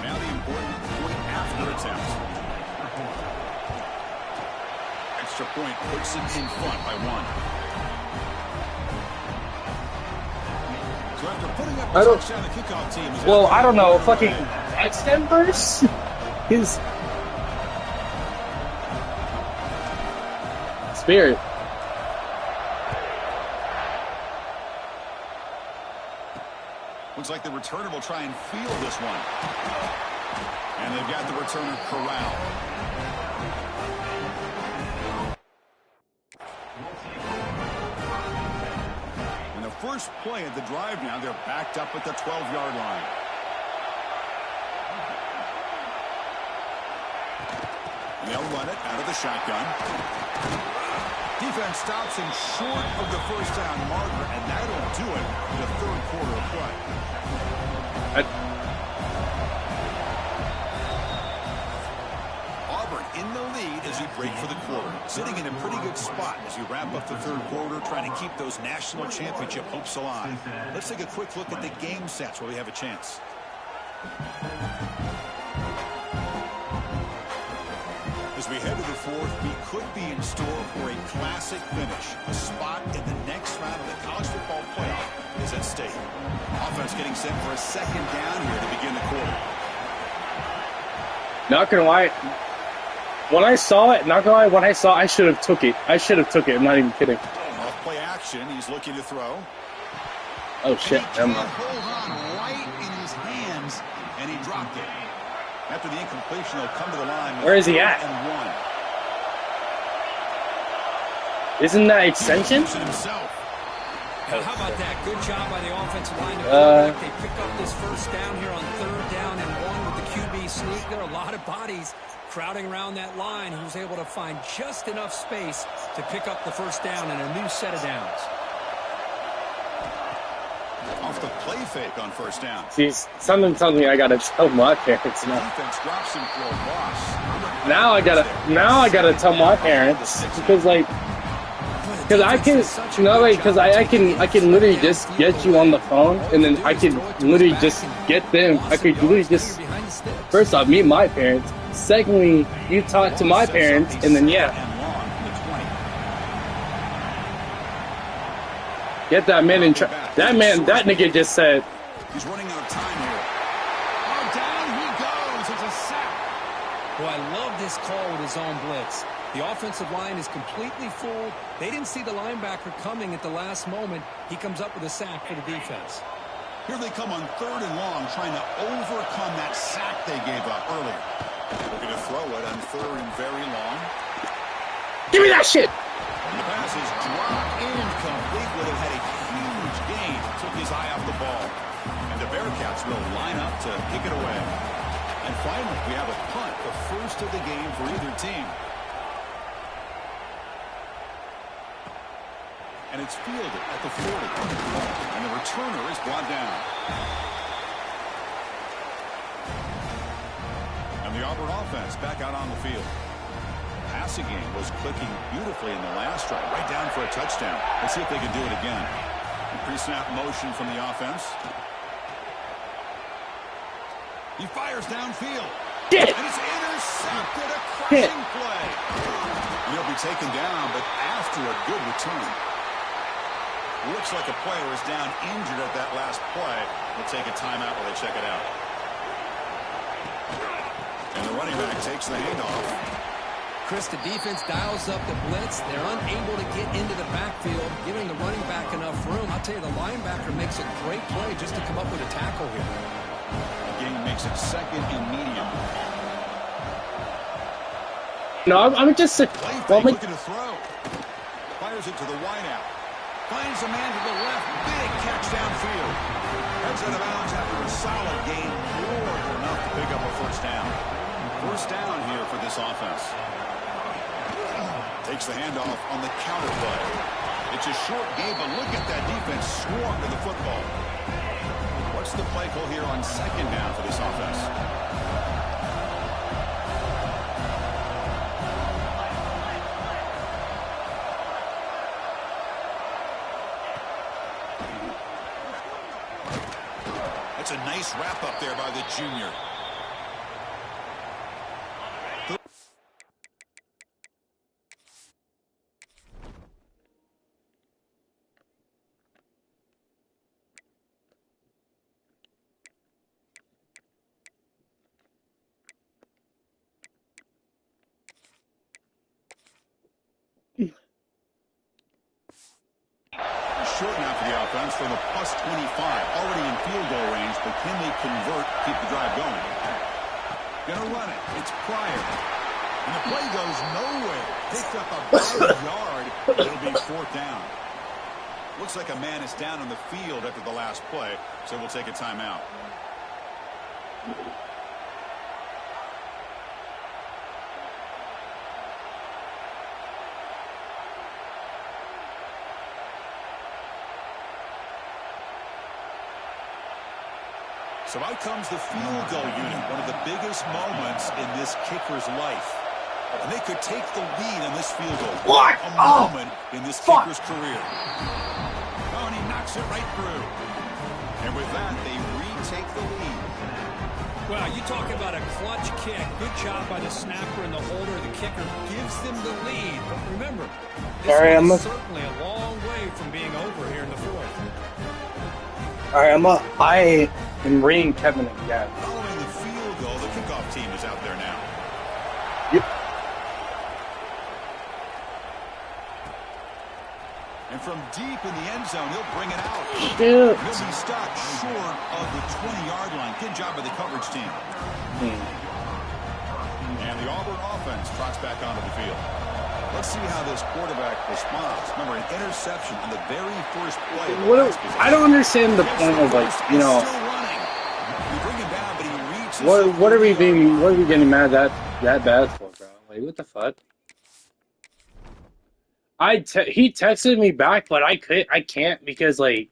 Now the important point after attempt. Extra point puts it in front by 1. So after putting up a touchdown, the kickoff team is Well, I don't know. Fucking Extenders? His spirit. Looks like the returner will try and field this one. And they've got the returner corralled. And the first play of the drive now, they're backed up at the 12-yard line. And they'll run it out of the shotgun. Defense stops him short of the first down marker, and that'll do it in the third quarter of play. Auburn in the lead as you break for the quarter. Sitting in a pretty good spot as you wrap up the third quarter, trying to keep those national championship hopes alive. Let's take a quick look at the game sets where we have a chance. As we head to the fourth, we could be in store for a classic finish. A spot in the next round of the college football playoff is at stake. Offense getting set for a second down here to begin the quarter. Not gonna lie. When I saw it, I should have took it. I should have took it. I'm not even kidding. Off play action, he's looking to throw. Oh shit! And he can't hold on right in his hands, and he dropped it. After the incompletion, they'll come to the line. Where is he at? Isn't that extension? How about that? Good job by the offensive line. They pick up this first down here on 3rd down and 1 with the QB sneak. There are a lot of bodies crowding around that line. He was able to find just enough space to pick up the first down and a new set of downs. Off the play fake on first down. See, something tells me I gotta tell my parents now. Defense drops him for a loss. Now I gotta tell my parents because I can literally just get you on the phone and then I can literally just get them. I could literally just first off meet my parents. Secondly, you talk to my parents and then get that man in that nigga just said. He's running out of time here. Oh, down he goes. It's a sack. Boy, I love this call with his own blitz. The offensive line is completely full. They didn't see the linebacker coming at the last moment. He comes up with a sack for the defense. Here they come on 3rd and long, trying to overcome that sack they gave up earlier. Looking to throw it on 3rd and very long. Give me that shit! And the pass is dropped incomplete. Would have had a huge gain. Took his eye off the ball. And the Bearcats will line up to kick it away. And finally, we have a punt, the first of the game for either team. And it's fielded at the 40. And the returner is brought down. And the Auburn offense back out on the field. Passing game was clicking beautifully in the last drive, right down for a touchdown. Let's see if they can do it again. Pre-snap motion from the offense. He fires downfield. Get it. And it's intercepted. A crushing play. And he'll be taken down, but after a good return. Looks like a player is down injured at that last play. They'll take a timeout while they check it out. And the running back takes the handoff. Chris, the defense dials up the blitz. They're unable to get into the backfield, giving the running back enough room. I'll tell you, the linebacker makes a great play just to come up with a tackle here. The game makes it 2nd and medium. No, I'm just looking to throw. Fires it to the wideout. Finds a man to the left. Big catch downfield. Heads out of bounds after a solid game. 4-0. pick up a first down. First down here for this offense. Takes the handoff on the counter play. It's a short game, but look at that defense swarm to the football. What's the play call here on second down for this offense? That's a nice wrap up there by the junior. Short now for the offense from a plus 25. Already in field goal range, but can they convert, keep the drive going? Gonna run it. It's Pryor. And the play goes nowhere. Picked up about a yard. It'll be fourth down. Looks like a man is down on the field after the last play, so we'll take a timeout. So out comes the field goal unit, one of the biggest moments in this kicker's life. And they could take the lead in this field goal. What? A moment in this kicker's career. Oh, and he knocks it right through. And with that, they retake the lead. Well, you talk about a clutch kick. Good job by the snapper and the holder. The kicker gives them the lead. But remember, this is certainly a long way from being over here in the fourth. All right, I am reading Kevin again. Following the field goal, the kickoff team is out there now. Yep. And from deep in the end zone, he'll bring it out. Shoot. He'll be stopped short of the 20-yard line. Good job by the coverage team. And the Auburn offense trots back onto the field. Let's see how this quarterback responds. Remember, an interception on the very first play. I don't understand the point of, like, you know, what are we getting mad that bad for, bro? Like, what the fuck? He texted me back, but I can't because, like,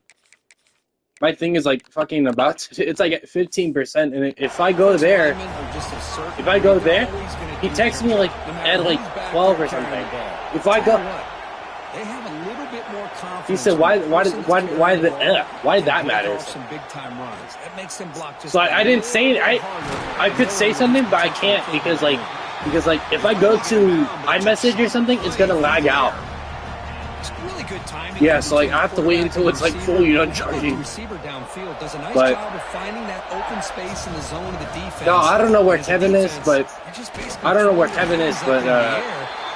my thing is, like, fucking about to, it's like at 15%, and if I go there, he texts me, like, at, like, 12 or something. If I go, they have a little bit more confidence. He said, why did that matter? Some big time runs. That makes them block just so I didn't say it. I could say something, but I can't because like if I go to iMessage or something, it's gonna lag out. Really good timing. Yeah, so like I have to wait until it's like fully uncharging. Receiver downfield does a nice job of finding that open space in the zone of the defense. No, I don't know where Kevin is, but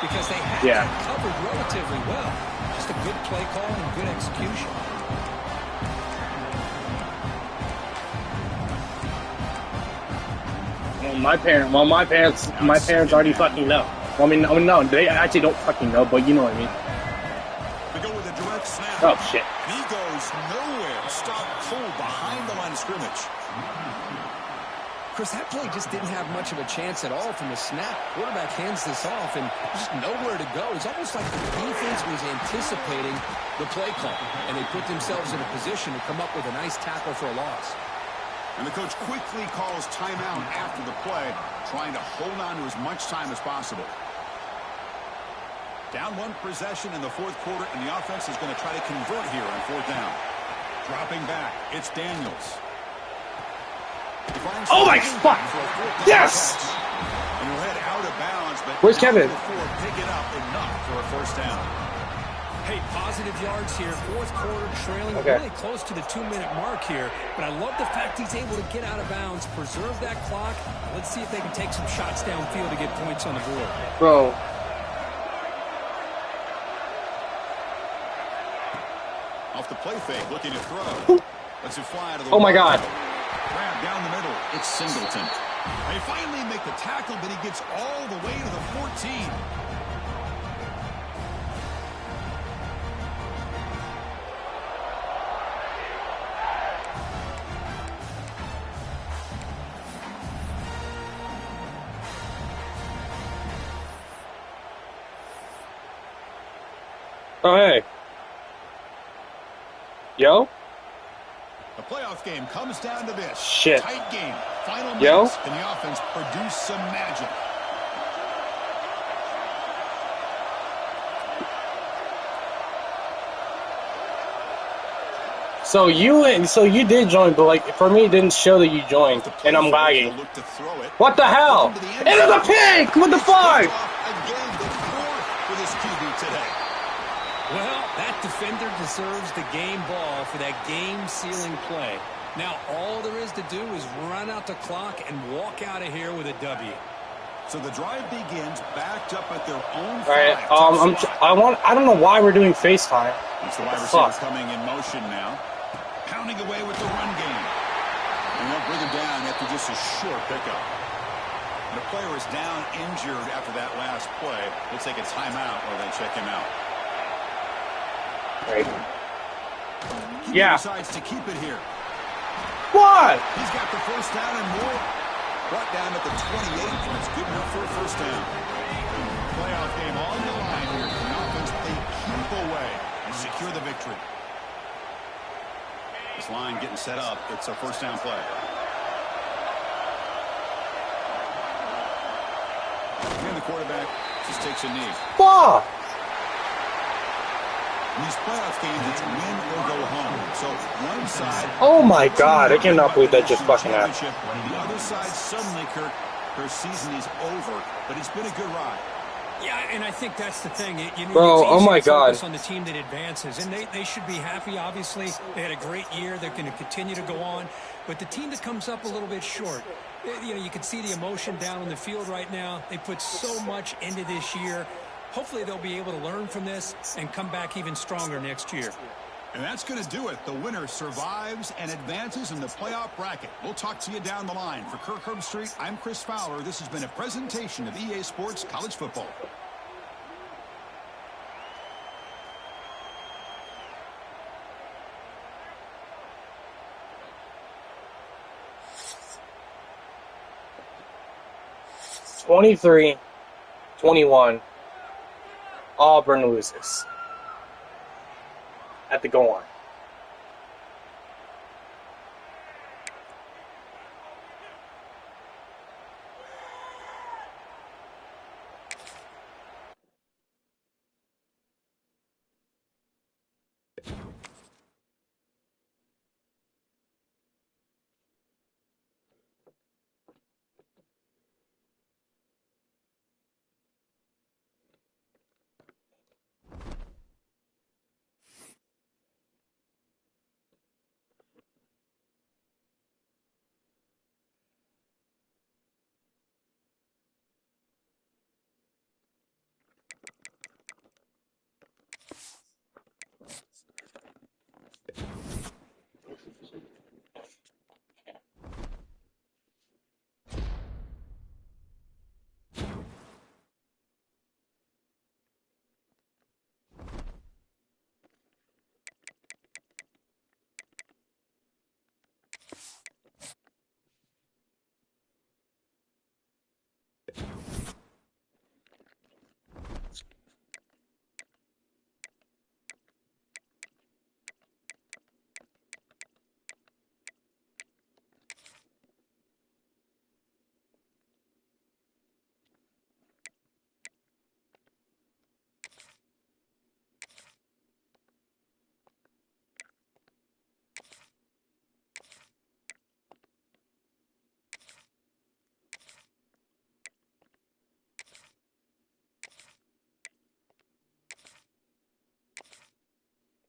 because they had that covered relatively well. Just a good play call and good execution. Well, my parents already fucking know. Well, I mean, no, they actually don't fucking know, but you know what I mean. They go with a direct snap. Oh shit! He goes nowhere. Stopped cold behind the line of scrimmage. Chris, that play just didn't have much of a chance at all from the snap. Quarterback hands this off, and just nowhere to go. It's almost like the defense was anticipating the play call, and they put themselves in a position to come up with a nice tackle for a loss. And the coach quickly calls timeout after the play, trying to hold on to as much time as possible. Down one possession in the fourth quarter, and the offense is going to try to convert here on fourth down. Dropping back, it's Daniels. Oh my fuck! Yes! And he'll head out of bounds, but where's Kevin? Pick it up enough for a first down. Hey, positive yards here. Fourth quarter trailing really close to the 2-minute mark here. But I love the fact he's able to get out of bounds, preserve that clock. Let's see if they can take some shots downfield to get points on the board. Bro. Off the play fake, looking to throw. Lets it fly out of the Oh my god. Grab down the middle. It's Singleton. They finally make the tackle, but he gets all the way to the 14. Oh, hey. Yo? The playoff game comes down to this. Shit. Tight game. Final Yo? minutes, and the offense produced some magic. So you did join, but like for me, it didn't show that you joined, and I'm lagging. Look to throw it. What the hell? Into the pig! What the fuck? Again, the fourth for this QB today. Well, that defender deserves the game ball for that game-sealing play. Now, all there is to do is run out the clock and walk out of here with a W. So the drive begins backed up at their own All right. 5. I don't know why we're doing FaceTime. It's the wide receiver coming in motion now. Pounding away with the run game. And they'll bring him down after just a short pickup. And the player is down injured after that last play. They'll take a timeout or they check him out. Right. He decides to keep it here. What? He's got the first down and more. Brought down at the 28. That's good enough for a first down. Playoff game on the line here for the offense. They keep away and secure the victory. This line getting set up. It's a first down play. And the quarterback just takes a knee. Fuck! In these playoff games, it's win or go home. So one side. Oh my god, I cannot believe that just fucking happened. The other side suddenly, Kirk, her season is over, but it's been a good ride. Yeah, and I think that's the thing. Bro, it's oh my to focus God. on the team that advances, and they should be happy, obviously. They had a great year. They're going to continue to go on. But the team that comes up a little bit short, you can see the emotion down on the field right now. They put so much into this year. Hopefully they'll be able to learn from this and come back even stronger next year. And that's going to do it. The winner survives and advances in the playoff bracket. We'll talk to you down the line. For Kirk Herbstreit, I'm Chris Fowler. This has been a presentation of EA Sports College Football. $23-21. Auburn loses at the goal line.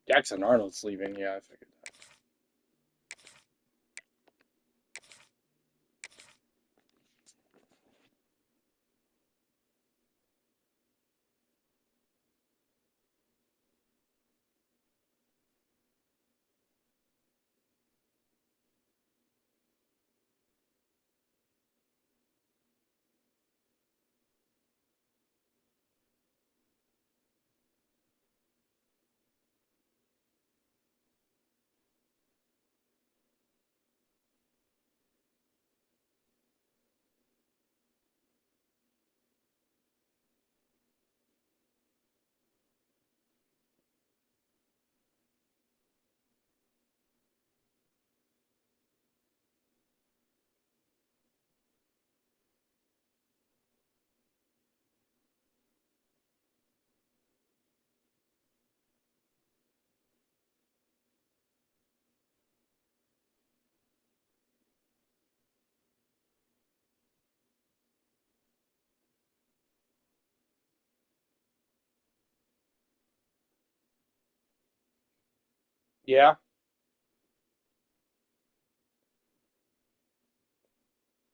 Jackson Arnold's leaving. Yeah, I figured that. Yeah.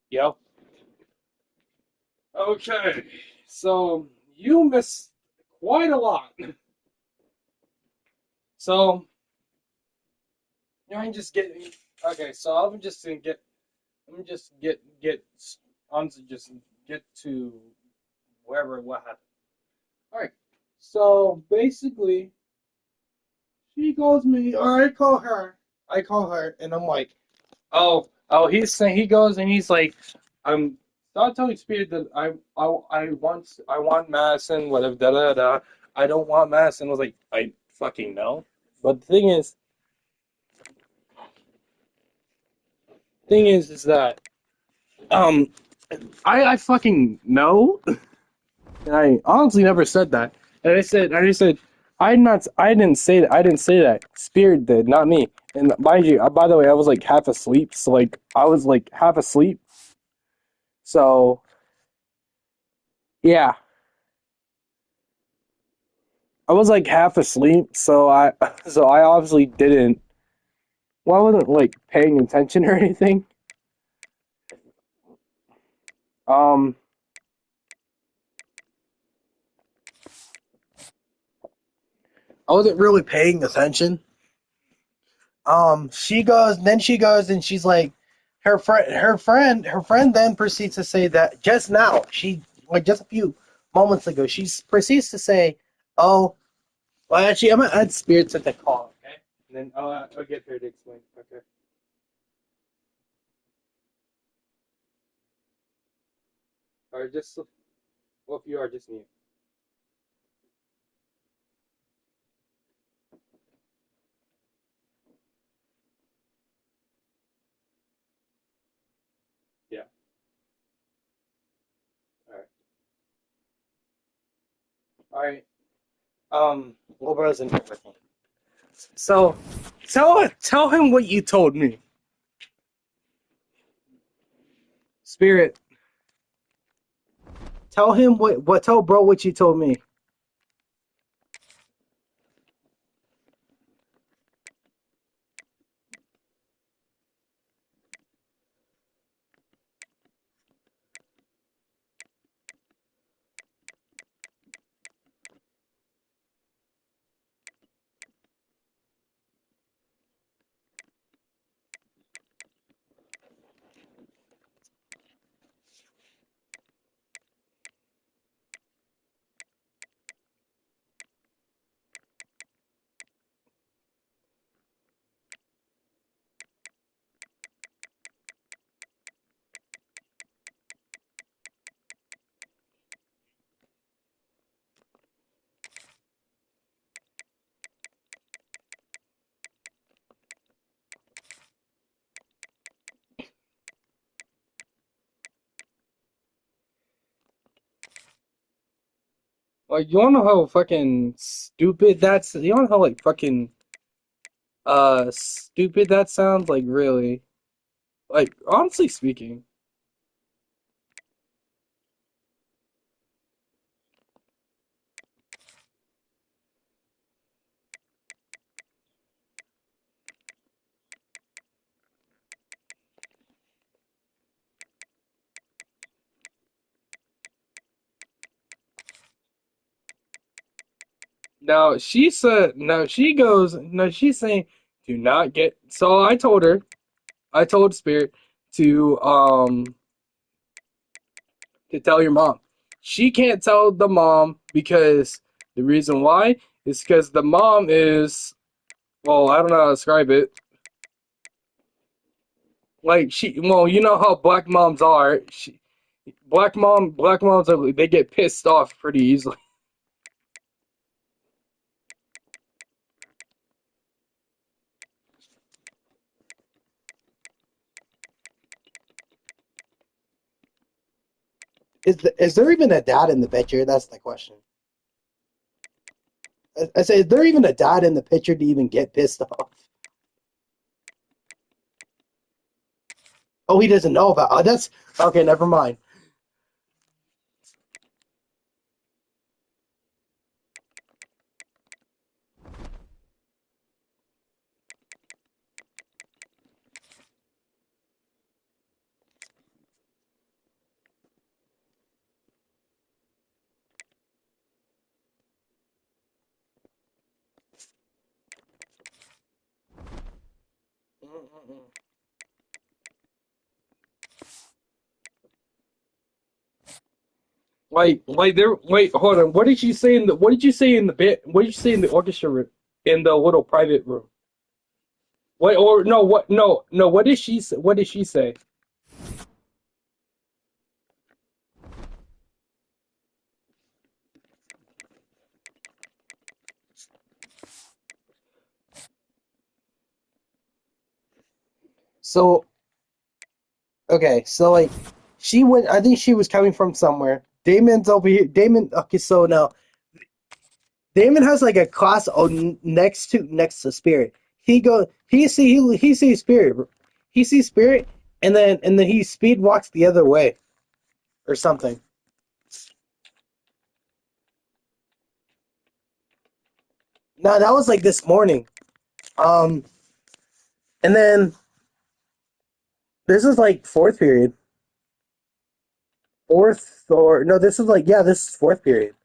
Yep. Okay. So you missed quite a lot. So I'm just getting. Okay. So I'm just gonna get. Let me just get on to just get to wherever what happened. All right. So basically, she calls me, or I call her. I call her, and I'm like, oh, he's saying he goes and he's like, I'm not telling Spirit that I want Madison, whatever, da da da. I don't want Madison. I was like, I fucking know. But the thing is that um, I fucking know, and I honestly never said that. And I just said, I didn't say that. Spirit did, not me. And mind you, by the way, I was like half asleep. So like, I was like half asleep. So yeah, I was like half asleep. So I obviously didn't. Well, I wasn't like paying attention or anything. Um, I wasn't really paying attention. She goes, and she's like, her friend then proceeds to say that just now, like just a few moments ago, she proceeds to say, oh, well, actually, I'm gonna add spirits at the call, okay? And then I'll get her to explain, okay? Or just, well, if you are, just mute. Yeah, all right. All right. Well, brothers and everything. So, tell him what you told me. Spirit, tell him tell bro what you told me. Like, you wanna know how fucking stupid that's? You wanna know how like fucking stupid that sounds? Like, really? Like, honestly speaking. Now she said, now she goes, no, she's saying, do not get. So I told Spirit to to tell your mom. She can't tell the mom because the reason why is because the mom is, well, I don't know how to describe it. Like, well, you know how black moms are. Black moms are, they get pissed off pretty easily. Is there even a dad in the picture? That's the question. I say, is there even a dad in the picture to even get pissed off? Oh, he doesn't know about. Oh, that's okay. Never mind. Like there. Wait, hold on. What did you say in the? What did you say in the bit? What did you say in the orchestra room? In the little private room? What or no? What no no? What did she say? What did she say? So okay, so like she went. I think she was coming from somewhere. Damon's over here. Damon. Okay, so now Damon has like a class next to Spirit. He sees Spirit. He sees Spirit, and then he speed walks the other way or something. No, that was like this morning. Um, and then this is like fourth period. Fourth or no, this is like yeah, this is fourth period.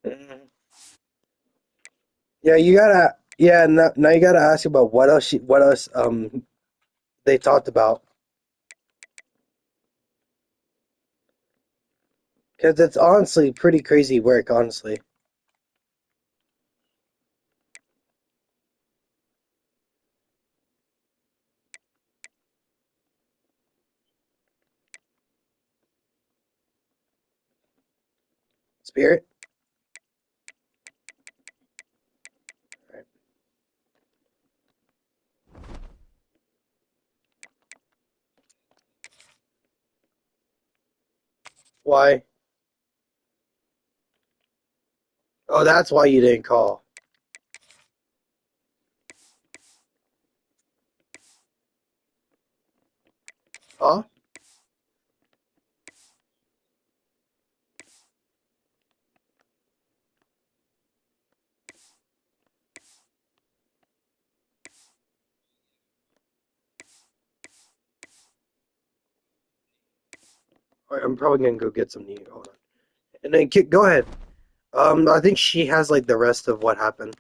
Mhm. Yeah, you gotta yeah. Now you gotta ask about what else they talked about because it's honestly pretty crazy work. Honestly, Spirit. Why? Oh, that's why you didn't call. Huh? All right, I'm probably gonna go get some new. Hold on. And then go ahead. I think she has like the rest of what happened.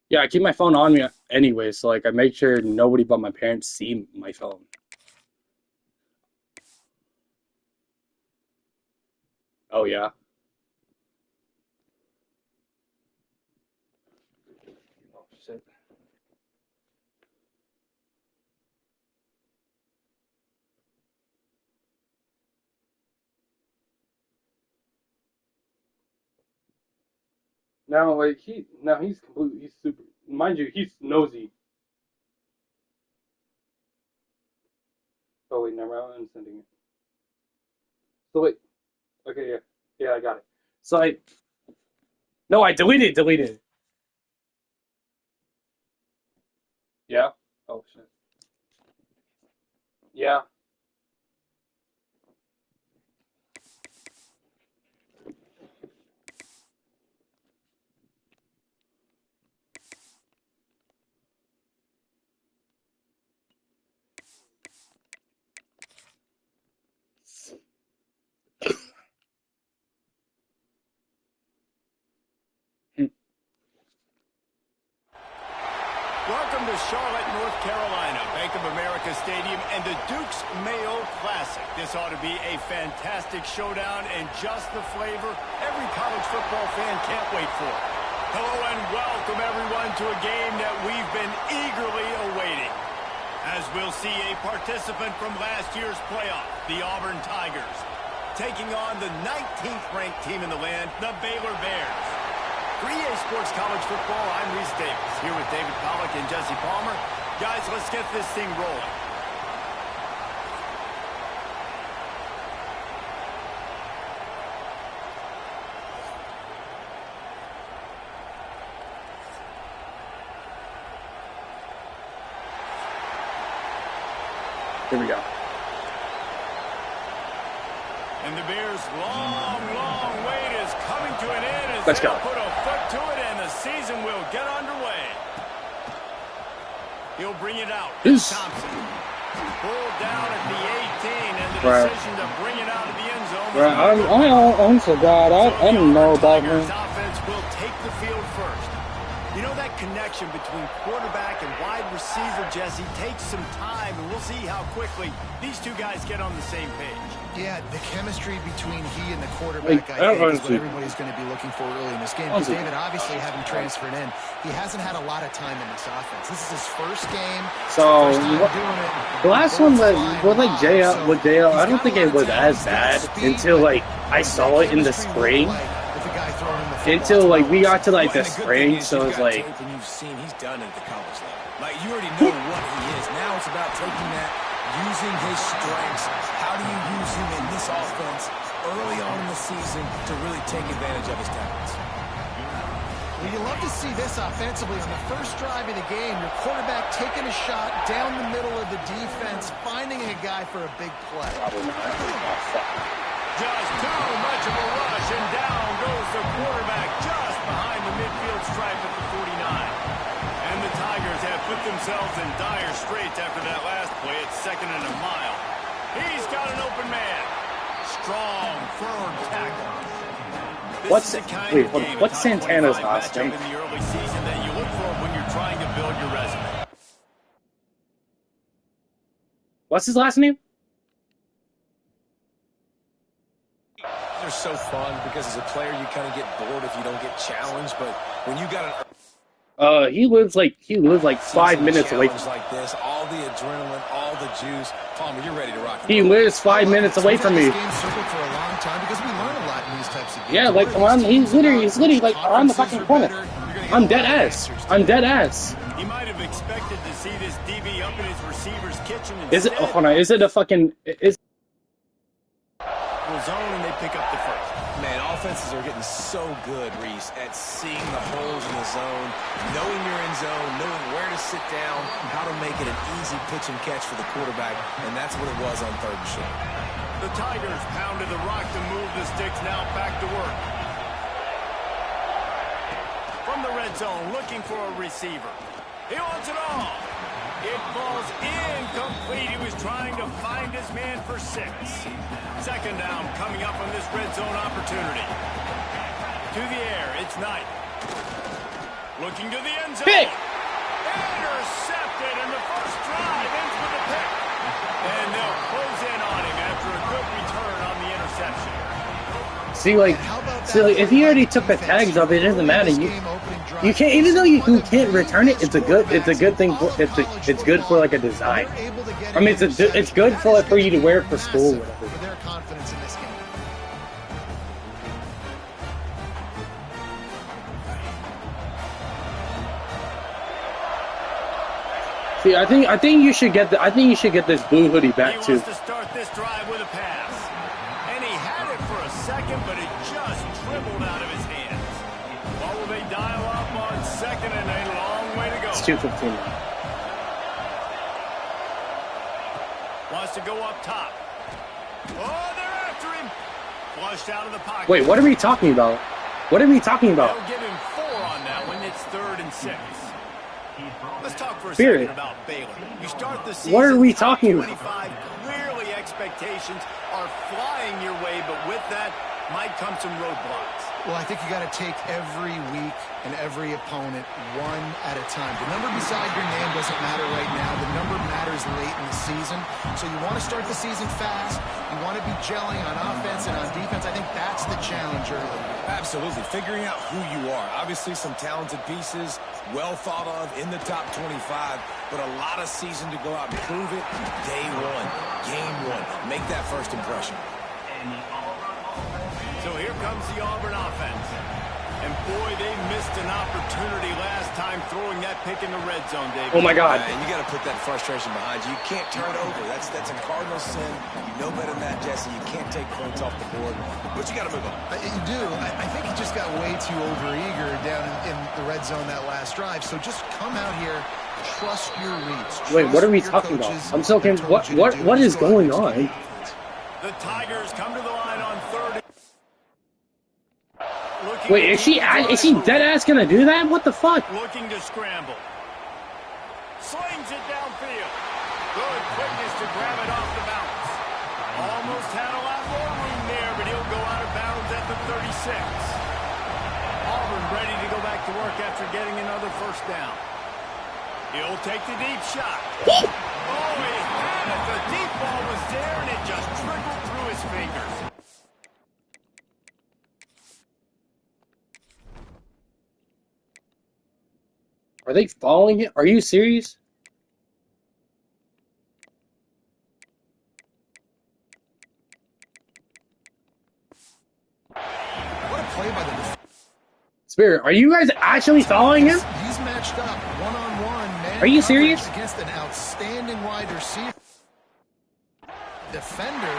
Yeah, I keep my phone on me anyway, so like I make sure nobody but my parents see my phone. Oh yeah. Oh shit. Now like he's completely he's super mind you, he's nosy. Oh wait, never mind, I'm sending it. So wait, okay, yeah. Yeah, I got it. So I no, I deleted it. Yeah. Oh shit. Yeah. Welcome to Charlotte, North Carolina, Bank of America Stadium, and the Duke's Mayo Classic. This ought to be a fantastic showdown and just the flavor every college football fan can't wait for. Hello and welcome everyone to a game that we've been eagerly awaiting. As we'll see a participant from last year's playoff, the Auburn Tigers, taking on the 19th ranked team in the land, the Baylor Bears. For EA Sports College Football, I'm Reese Davis, here with David Pollack and Jesse Palmer. Guys, let's get this thing rolling. Here we go. And the Bears' long wait is coming to an end as Let's they'll go. put a foot to it and the season will get underway. He'll bring it out. Yes. Thompson pulled down at the 18 and the Right. decision to bring it out of the end zone. Right, I honestly, God, I don't know about him. Tigers offense will take the field first. You know, that connection between quarterback and wide receiver, Jesse, takes some time, and we'll see how quickly these two guys get on the same page. Yeah, the chemistry between he and the quarterback, Like, I think, is what everybody's going to be looking for early in this game. Because David, obviously, having transferred in, he hasn't had a lot of time in this offense. This is his first game. So First time doing it. the last one that was like JL, I don't think it was as bad until like I saw it in the spring. Until like we got to like the spring, so it's like. And you've seen he's done it at the college level. Like you already know what he is. Now it's about taking that, using his strengths. How do you use him in this offense early on in the season to really take advantage of his talents? Well, you love to see this offensively on the first drive of the game. Your quarterback taking a shot down the middle of the defense, finding a guy for a big play. Just too much of a rush, and down goes the quarterback just behind the midfield stripe at the 49. And the Tigers have put themselves in dire straits after that last play. It's 2nd and a mile. He's got an open man. Strong, firm tackle. What's Santana's last name? In the early season that you look for when you're trying to build your resume. What's his last name? They're so fun because as a player you kind of get bored if you don't get challenged. But when you got an He lives like 5 minutes away from me. like this, all the adrenaline, all the juice, Palmer, you're ready to rock. He lives 5 minutes away from me. This game circled for a long time because we learn a lot in these types of games. Yeah, like he's literally like around the fucking corner. I'm dead ass. He might have expected to see this DB up in his receiver's kitchen. Is it? Hold on. Is it a fucking? Is Zone and they pick up the first. Man, offenses are getting so good, Reese, at seeing the holes in the zone, knowing you're in zone, knowing where to sit down, how to make it an easy pitch and catch for the quarterback, and that's what it was on 3rd and short. The Tigers pounded the rock to move the sticks, now back to work. From the red zone, looking for a receiver. He wants it all. It falls incomplete. He was trying to find his man for 6. 2nd down coming up on this red zone opportunity. To the air, it's Knight. Looking to the end zone. Pick! Intercepted, and the first drive ends with a pick. And they'll close in on him after a good return on the interception. See, like, if he already took the tags off, it doesn't matter. You can't, even though you can't return it. It's a good thing. It's good for like a design. I mean, it's good for you to wear it for school. Or whatever. For their confidence in this game. See, I think you should get this blue hoodie back He too. wants to start this drive with a pass. And he had it for a second, but it just dribbled out of his hands. What will they dial up on second and a long way to go? It's 2:15. Wants to go up top. Oh, they're after him. Flushed out of the pocket. Wait, what are we talking about? What are we talking about? They'll give him 4 on that one. It's 3rd and 6. Let's talk for a Spirit. second about Baylor. You start the season What are we top talking about? 25. Clearly expectations are flying your way, but with that might come some roadblocks. Well, I think you got to take every week and every opponent one at a time. The number beside your name doesn't matter right now. The number matters late in the season. So you want to start the season fast. You want to be gelling on offense and on defense. I think that's the challenge early. Absolutely. Figuring out who you are. Obviously some talented pieces, well thought of in the top 25, but a lot of season to go out and prove it. Day one, game one. Make that first impression. So here comes the Auburn offense. And boy, they missed an opportunity last time throwing that pick in the red zone, David. Oh my God! And you got to put that frustration behind you. You can't turn it over. That's a cardinal sin. You know better than that, Jesse. You can't take points off the board, but you got to move on. You do. I think he just got way too overeager down in the red zone that last drive. So just come out here, trust your reads. Wait, what are we talking about? I'm so confused. What is going on? The Tigers come to the line on 3rd. Wait, is she dead ass gonna do that? What the fuck? Looking to scramble. Slings it downfield. Good quickness to grab it off the bounce. Almost had a lot more room there, but he'll go out of bounds at the 36. Auburn ready to go back to work after getting another first down. He'll take the deep shot. Oh, he had it. The deep ball was there, and it just trickled through his fingers. Are they following it? Are you serious? What a play by the Spirit, are you guys actually following him? He's matched up one-on-one, man. Are you serious? Against an outstanding wide receiver. Defender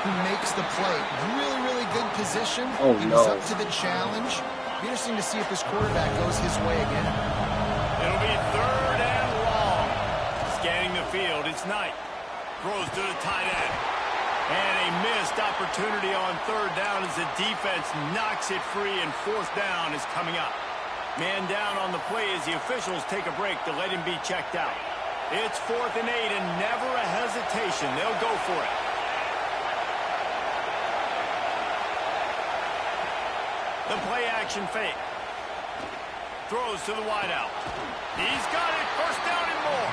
who makes the play. Really, really good position. Oh, he no. was up to the challenge. Be interesting to see if this quarterback goes his way again. It'll be 3rd and long. Scanning the field, it's Knight. Throws to the tight end. And a missed opportunity on 3rd down as the defense knocks it free, and 4th down is coming up. Man down on the play as the officials take a break to let him be checked out. It's 4th and 8 and never a hesitation. They'll go for it. The play action fake. Throws to the wideout. He's got it. First down and more.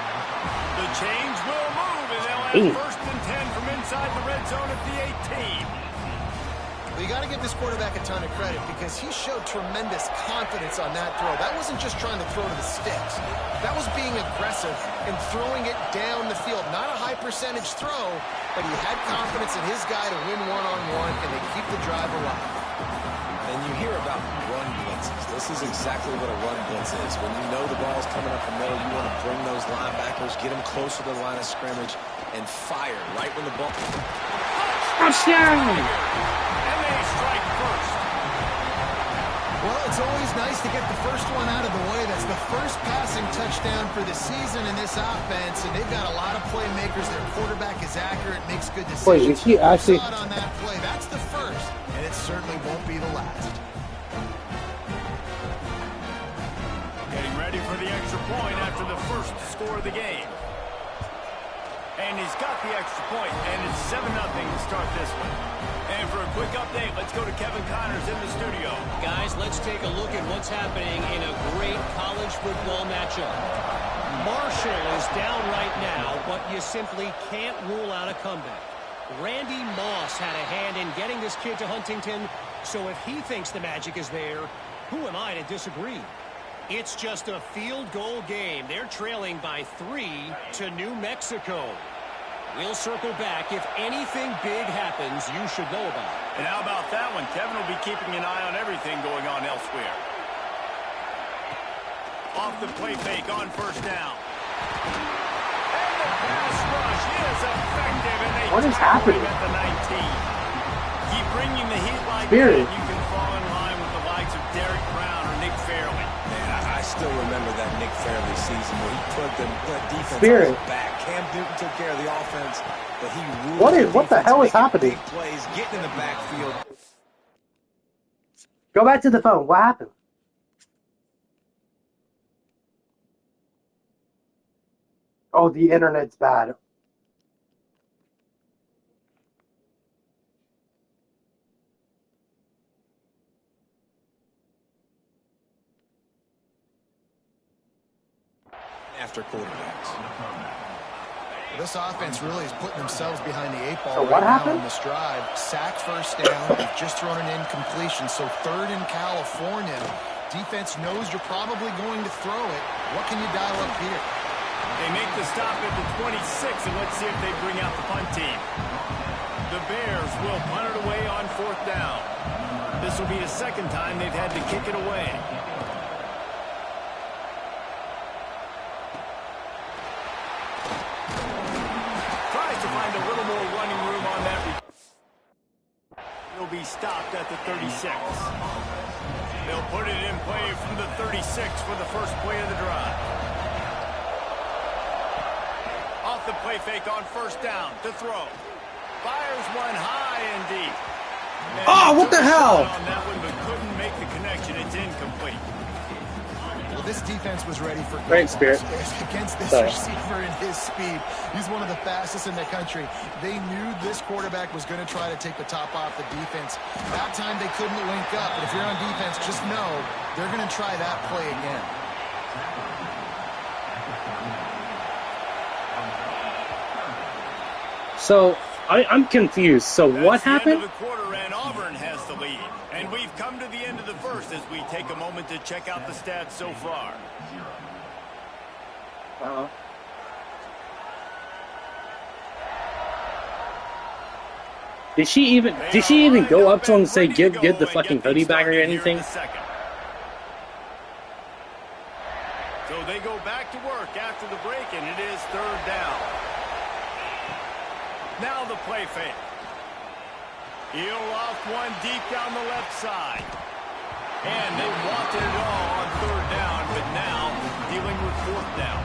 The change will move, and they'll have 1st and 10 from inside the red zone at the 18. Well, you got to give this quarterback a ton of credit because he showed tremendous confidence on that throw. That wasn't just trying to throw to the sticks. That was being aggressive and throwing it down the field. Not a high percentage throw, but he had confidence in his guy to win one-on-one, and they keep the drive alive. And you hear about run blitzes. This is exactly what a run blitz is. When you know the ball's coming up the middle, you want to bring those linebackers, get them closer to the line of scrimmage, and fire right when the ball... Touchdown! And they strike first. Well, it's always nice to get the first one out of the way. That's the first passing touchdown for the season in this offense, and they've got a lot of playmakers. Their quarterback is accurate, makes good decisions. Wait, is he actually... On that play, that's the first, and it certainly won't be the last. Getting ready for the extra point after the first score of the game. And he's got the extra point, and it's 7-0 to start this one. And for a quick update, let's go to Kevin Connors in the studio. Guys, let's take a look at what's happening in a great college football matchup. Marshall is down right now, but you simply can't rule out a comeback. Randy Moss had a hand in getting this kid to Huntington, so if he thinks the magic is there, who am I to disagree? It's just a field goal game. They're trailing by 3 to New Mexico. We'll circle back. If anything big happens, you should know about it. And how about that one? Kevin will be keeping an eye on everything going on elsewhere. Off the play fake on first down. And the pass rush is effective, and they What is tackle happening? him at the 19. Keep bringing the heat like Spirit. that, you can fall in line with the likes of Derek Brown or Nick Fairley. Man, I still remember that Nick Fairley season where he put the defense Spirit. on his back. Cam Newton took care of the offense, but he ruled What the hell is happening? big plays, getting in the backfield. Go back to the phone. What happened? Oh, the internet's bad. After quarterbacks. This offense really is putting themselves behind the 8 ball So right what now happened? in this drive. Sack first down. They've just thrown an incompletion. So 3rd in California. Defense knows you're probably going to throw it. What can you dial up here? They make the stop at the 26, and let's see if they bring out the punt team. The Bears will punt it away on 4th down. This will be the 2nd time they've had to kick it away. Tries to find a little more running room on that. He'll be stopped at the 36. They'll put it in play from the 36 for the first play of the drive. Off the play fake on 1st down to throw. Fires one high and deep. And Oh, what the hell? on that one, but couldn't make the connection. It's incomplete. Well, this defense was ready for Great Spirit. against this Sorry. receiver and his speed. He's one of the fastest in the country. They knew this quarterback was going to try to take the top off the defense. That time they couldn't link up. But if you're on defense, just know they're going to try that play again. So I'm confused. So what That's the end happened? of the quarter, and Auburn has the lead. And we've come to the end of the first as we take a moment to check out the stats so far. Did she even go up to him and say give the fucking hoodie back or anything? So they go back to work after the break, and it is 3rd down. Now the play fake. Heel off one deep down the left side. And they wanted it all on 3rd down, but now dealing with 4th down.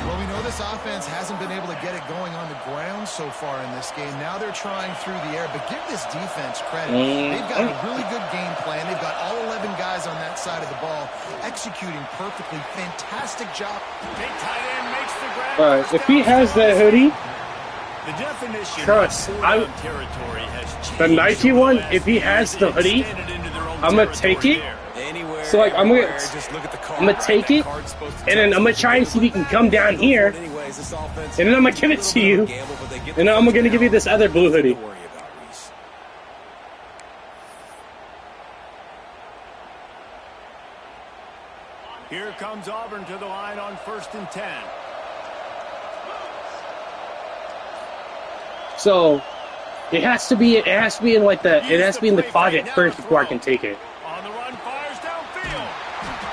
Well, we know this offense hasn't been able to get it going on the ground so far in this game. Now they're trying through the air, but give this defense credit. They've got a really good game plan. They've got all 11 guys on that side of the ball executing perfectly. Fantastic job. Big tight end makes the grab. All right, if he has that hoodie, The definition Trust, of I- fourth down territory has changed the Nike over one, last if he few has years. the It hoodie, extended into their own I'm gonna take territory it. there. Anywhere, So, like, I'm gonna- everywhere, just look at the card, I'm gonna right? take That it, card's supposed to and then tell I'm gonna you try and see if he can come down here, anyways, this offense, and then I'm gonna give it to you, gamble, but they get and then I'm gonna give you this other blue hoodie. Don't worry about Reese. Here comes Auburn to the line on 1st and 10. So it has to be in the closet first before I can take it. On the run, fires downfield.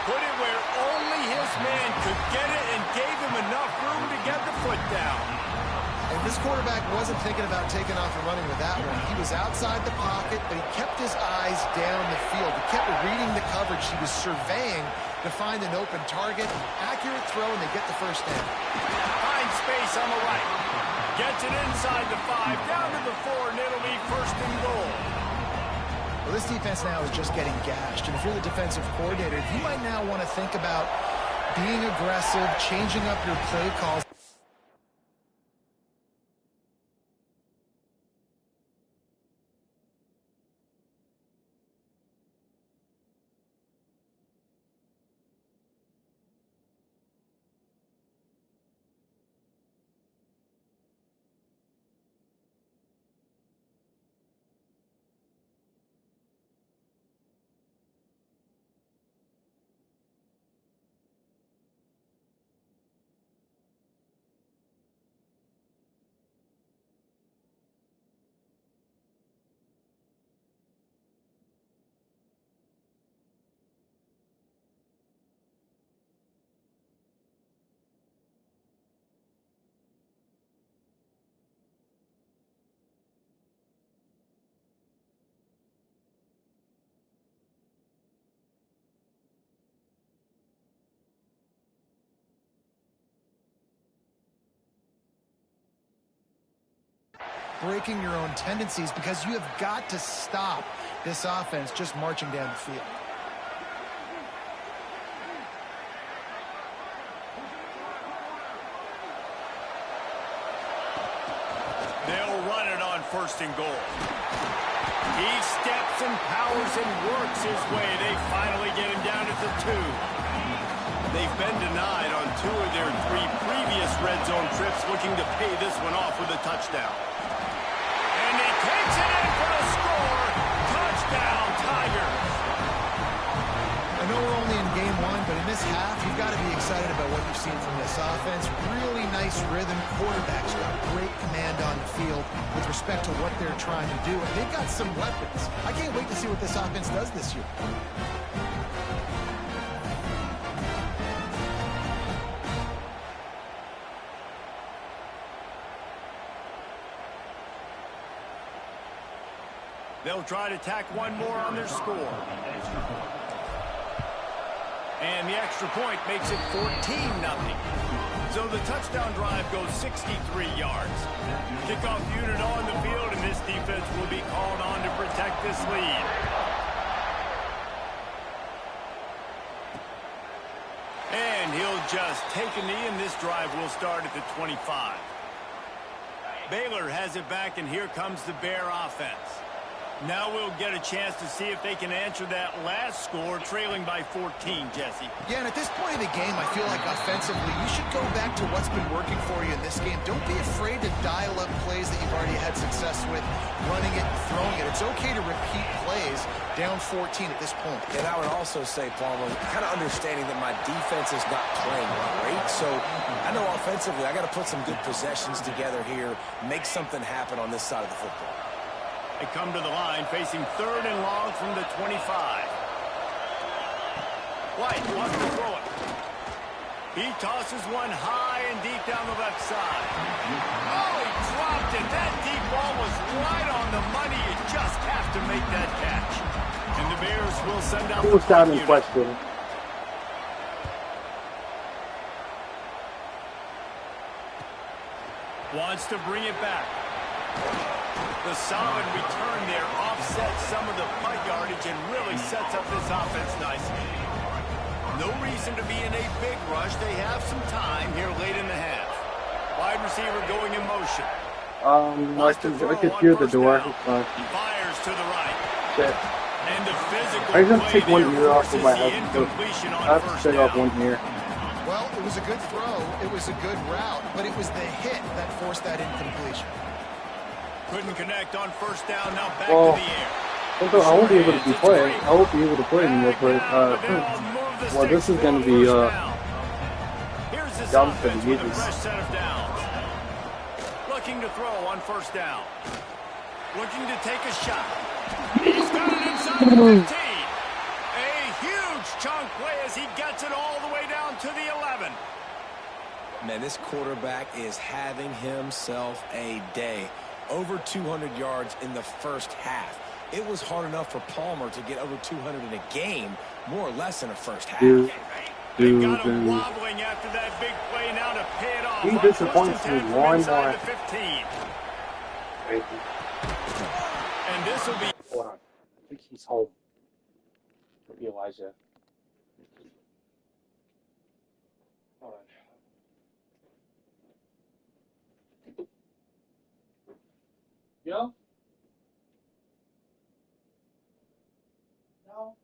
Put it where only his man could get it and gave him enough room to get the foot down. And this quarterback wasn't thinking about taking off and running with that one. He was outside the pocket, but he kept his eyes down the field. He kept reading the coverage. He was surveying to find an open target. Accurate throw, and they get the first down. Finds space on the right. Gets it inside the 5, down to the 4, and it'll be 1st and goal. Well, this defense now is just getting gashed. And if you're the defensive coordinator, you might now want to think about being aggressive, changing up your play calls. breaking your own tendencies because you have got to stop this offense just marching down the field. They'll run it on 1st and goal. He steps and powers and works his way. They finally get him down at the 2. They've been denied on 2 of their 3 previous red zone trips, looking to pay this one off with a touchdown. And he takes it in for the score. Touchdown, Tigers. I know we're only in game 1, but in this half, you've got to be excited about what you've seen from this offense. Really nice rhythm. Quarterbacks got great command on the field with respect to what they're trying to do. And they've got some weapons. I can't wait to see what this offense does this year. They'll try to tack one more on their score. And the extra point makes it 14-0. So the touchdown drive goes 63 yards. Kickoff unit on the field, and this defense will be called on to protect this lead. And he'll just take a knee, and this drive will start at the 25. Baylor has it back, and here comes the Bear offense. Now we'll get a chance to see if they can answer that last score, trailing by 14, Jesse. Yeah, and at this point in the game, I feel like offensively, you should go back to what's been working for you in this game. Don't be afraid to dial up plays that you've already had success with, running it and throwing it. It's okay to repeat plays down 14 at this point. And I would also say, Palmer, kind of understanding that my defense is not playing great. So I know offensively, I got to put some good possessions together here, make something happen on this side of the football. They come to the line, facing 3rd and long from the 25. White wants to throw it. He tosses one high and deep down the left side. Oh, he dropped it. That deep ball was right on the money. You just have to make that catch. And the Bears will send out Who was down in question? Wants to bring it back. The solid return there offsets some of the punt yardage and really sets up this offense nicely. No reason to be in a big rush. They have some time here late in the half. Wide receiver going in motion. I can hear the door. Fires to the right. Shit. And the physical I just take one ear off of my the head. incompletion on I have to first take off down. one ear. Well, it was a good throw. It was a good route, but it was the hit that forced that incompletion. Couldn't connect on first down. Now back Well, to the air. I won't be able to play. I won't be able to play anymore. But well, this is going to be Here's this dumb for offense the with a ages. fresh set of downs. Looking to throw on first down. Looking to take a shot. He's got it inside the 15. A huge chunk play as he gets it all the way down to the 11. Man, this quarterback is having himself a day. Over 200 yards in the first half. It was hard enough for Palmer to get over 200 in a game, more or less in a first half. They got him wobbling after that big play now to pay it off. He disappoints me more and more. The 15. And this will be. Hold on. I think he's home. Could be Elijah. Hold on. Yo? No,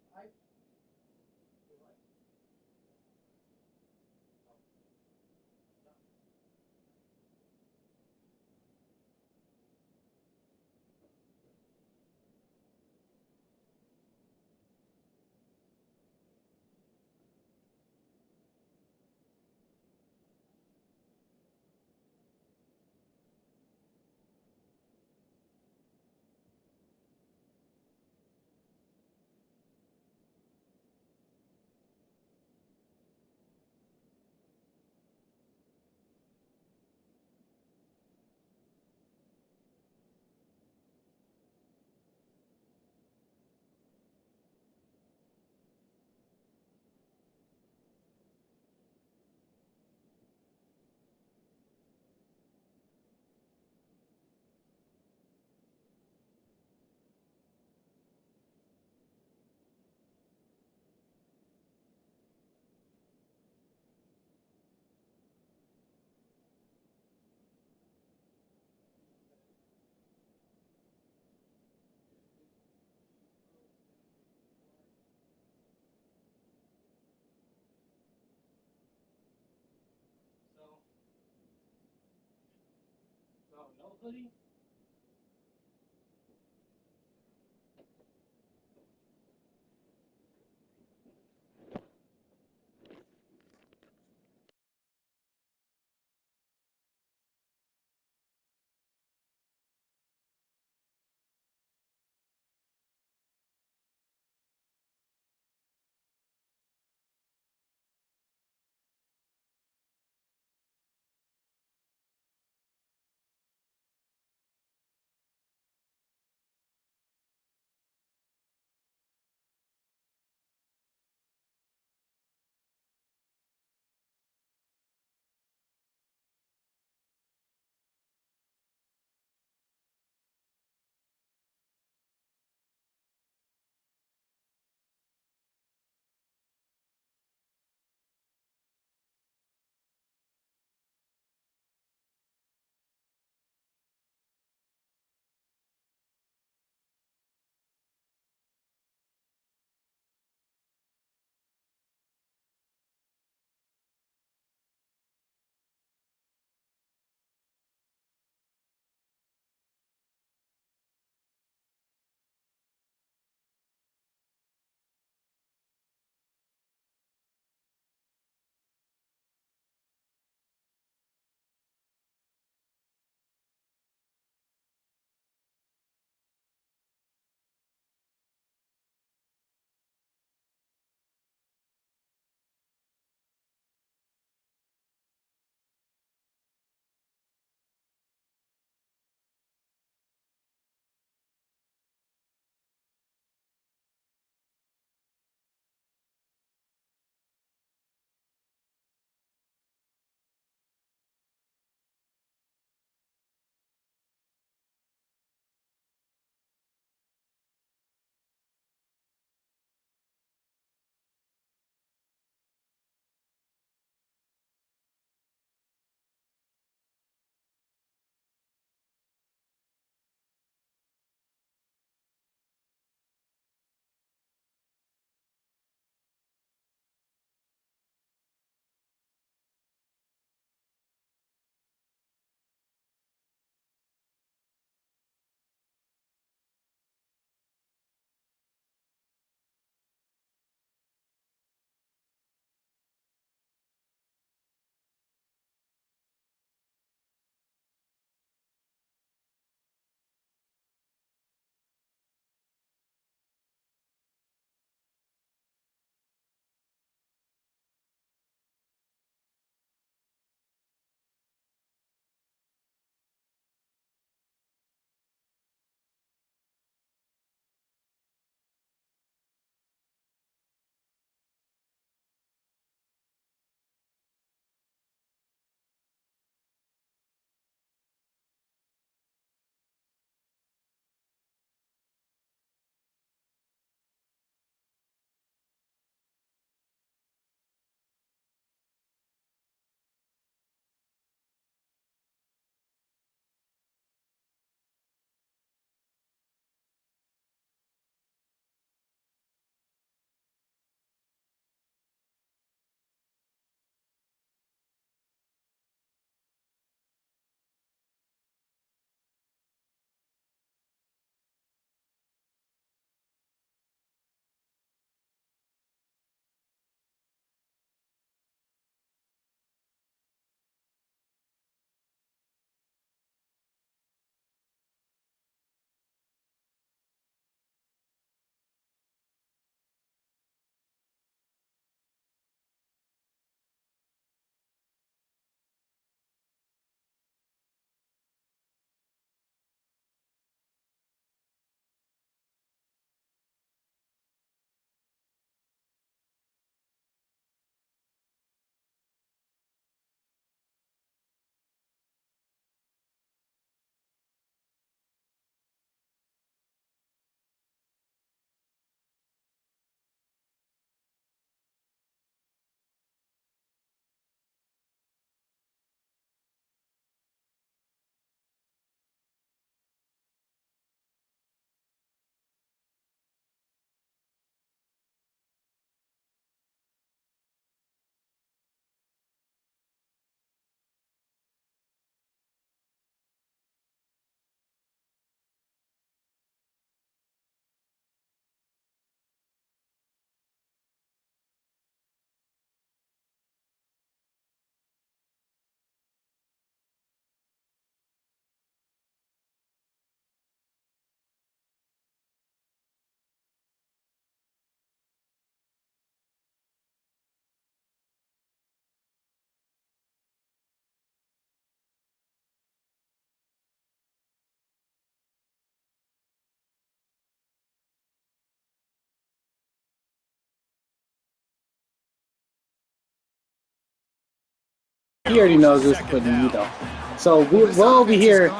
he already knows this, but you don't. So we'll be here.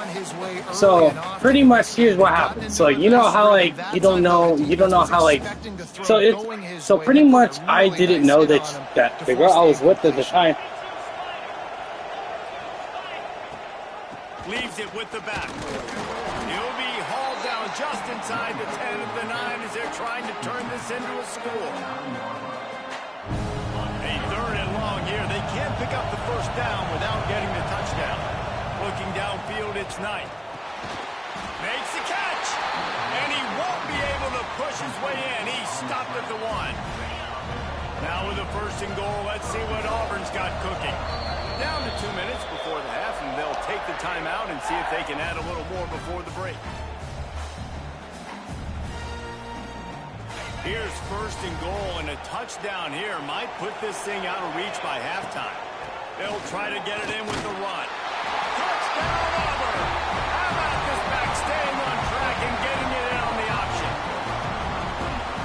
So pretty much here's what happens. So you know how like you don't know how like so pretty much I didn't know that the girl I was with at the time. Leaves it with the back. He'll be hauled down just inside the 10 of the 9 as they're trying to turn this into a score. A third and long here. They can't pick up the first down without getting the touchdown. Looking downfield, it's Knight. Makes the catch. And he won't be able to push his way in. He stopped at the 1. Now with a first and goal, let's see what Auburn's got cooking. Down to 2 minutes before the half, and they'll take the timeout and see if they can add a little more before the break. Here's first and goal, and a touchdown here might put this thing out of reach by halftime. They'll try to get it in with the run. Touchdown, Auburn! How about this back staying on track and getting it in on the option?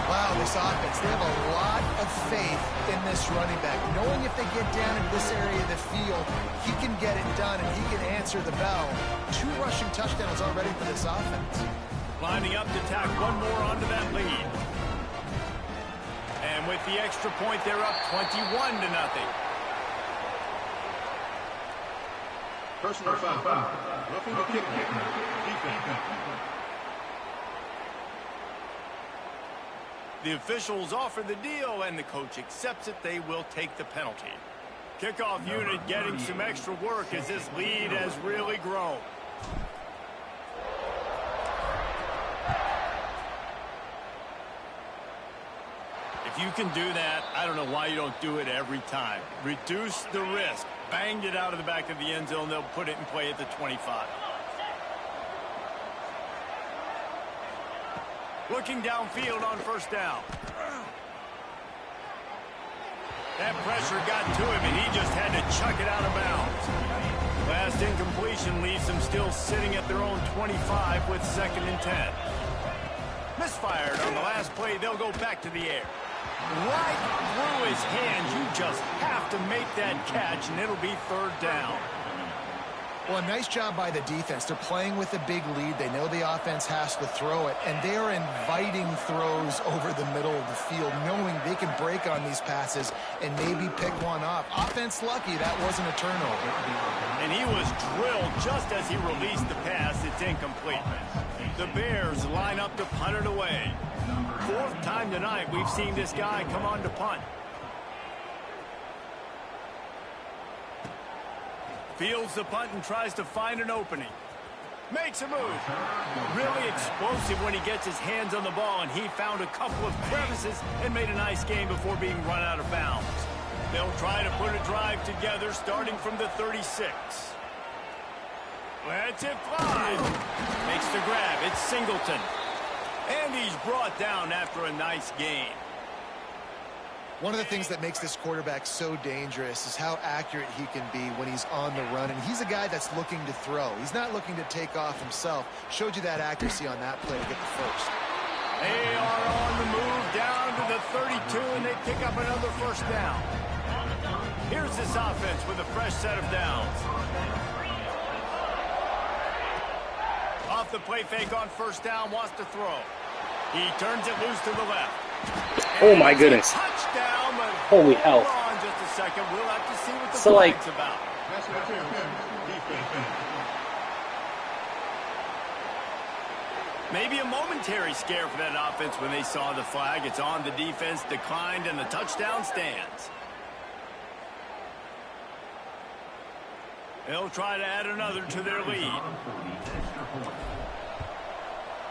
Wow, this offense, they have a lot of faith in this running back, knowing if they get down into this area of the field, he can get it done and he can answer the bell. 2 rushing touchdowns already for this offense. Lining up to tack one more onto that lead. And with the extra point, they're up 21-0. Personal foul. Roughing the kick. Defense. The officials offer the deal, and the coach accepts it. They will take the penalty. Kickoff unit getting some extra work as this lead has really grown. If you can do that, I don't know why you don't do it every time. Reduce the risk. Banged it out of the back of the end zone. They'll put it in play at the 25. Looking downfield on first down. That pressure got to him, and he just had to chuck it out of bounds. Last incompletion leaves them still sitting at their own 25 with 2nd and 10. Misfired on the last play. They'll go back to the air. Right through his hands. You just have to make that catch, and it'll be 3rd down. Well, a nice job by the defense. They're playing with a big lead. They know the offense has to throw it, and they are inviting throws over the middle of the field, knowing they can break on these passes and maybe pick one off. Offense lucky that wasn't a turnover. And he was drilled just as he released the pass. It's incomplete. The Bears line up to punt it away. 4th time tonight we've seen this guy come on to punt. Fields the punt and tries to find an opening. Makes a move. Really explosive when he gets his hands on the ball, and he found a couple of crevices and made a nice game before being run out of bounds. They'll try to put a drive together starting from the 36. Lets it fly. Makes the grab. It's Singleton. And he's brought down after a nice game. One of the things that makes this quarterback so dangerous is how accurate he can be when he's on the run. And he's a guy that's looking to throw. He's not looking to take off himself. Showed you that accuracy on that play to get the first. They are on the move down to the 32, and they pick up another first down. Here's this offense with a fresh set of downs. Off the play fake on first down, wants to throw. He turns it loose to the left. Oh my goodness. Touchdown, but holy hell. hold on just a second. We'll have to see what the So, like, flag's about. Maybe a momentary scare for that offense when they saw the flag. It's on, the defense declined, and the touchdown stands. They'll try to add another to their lead.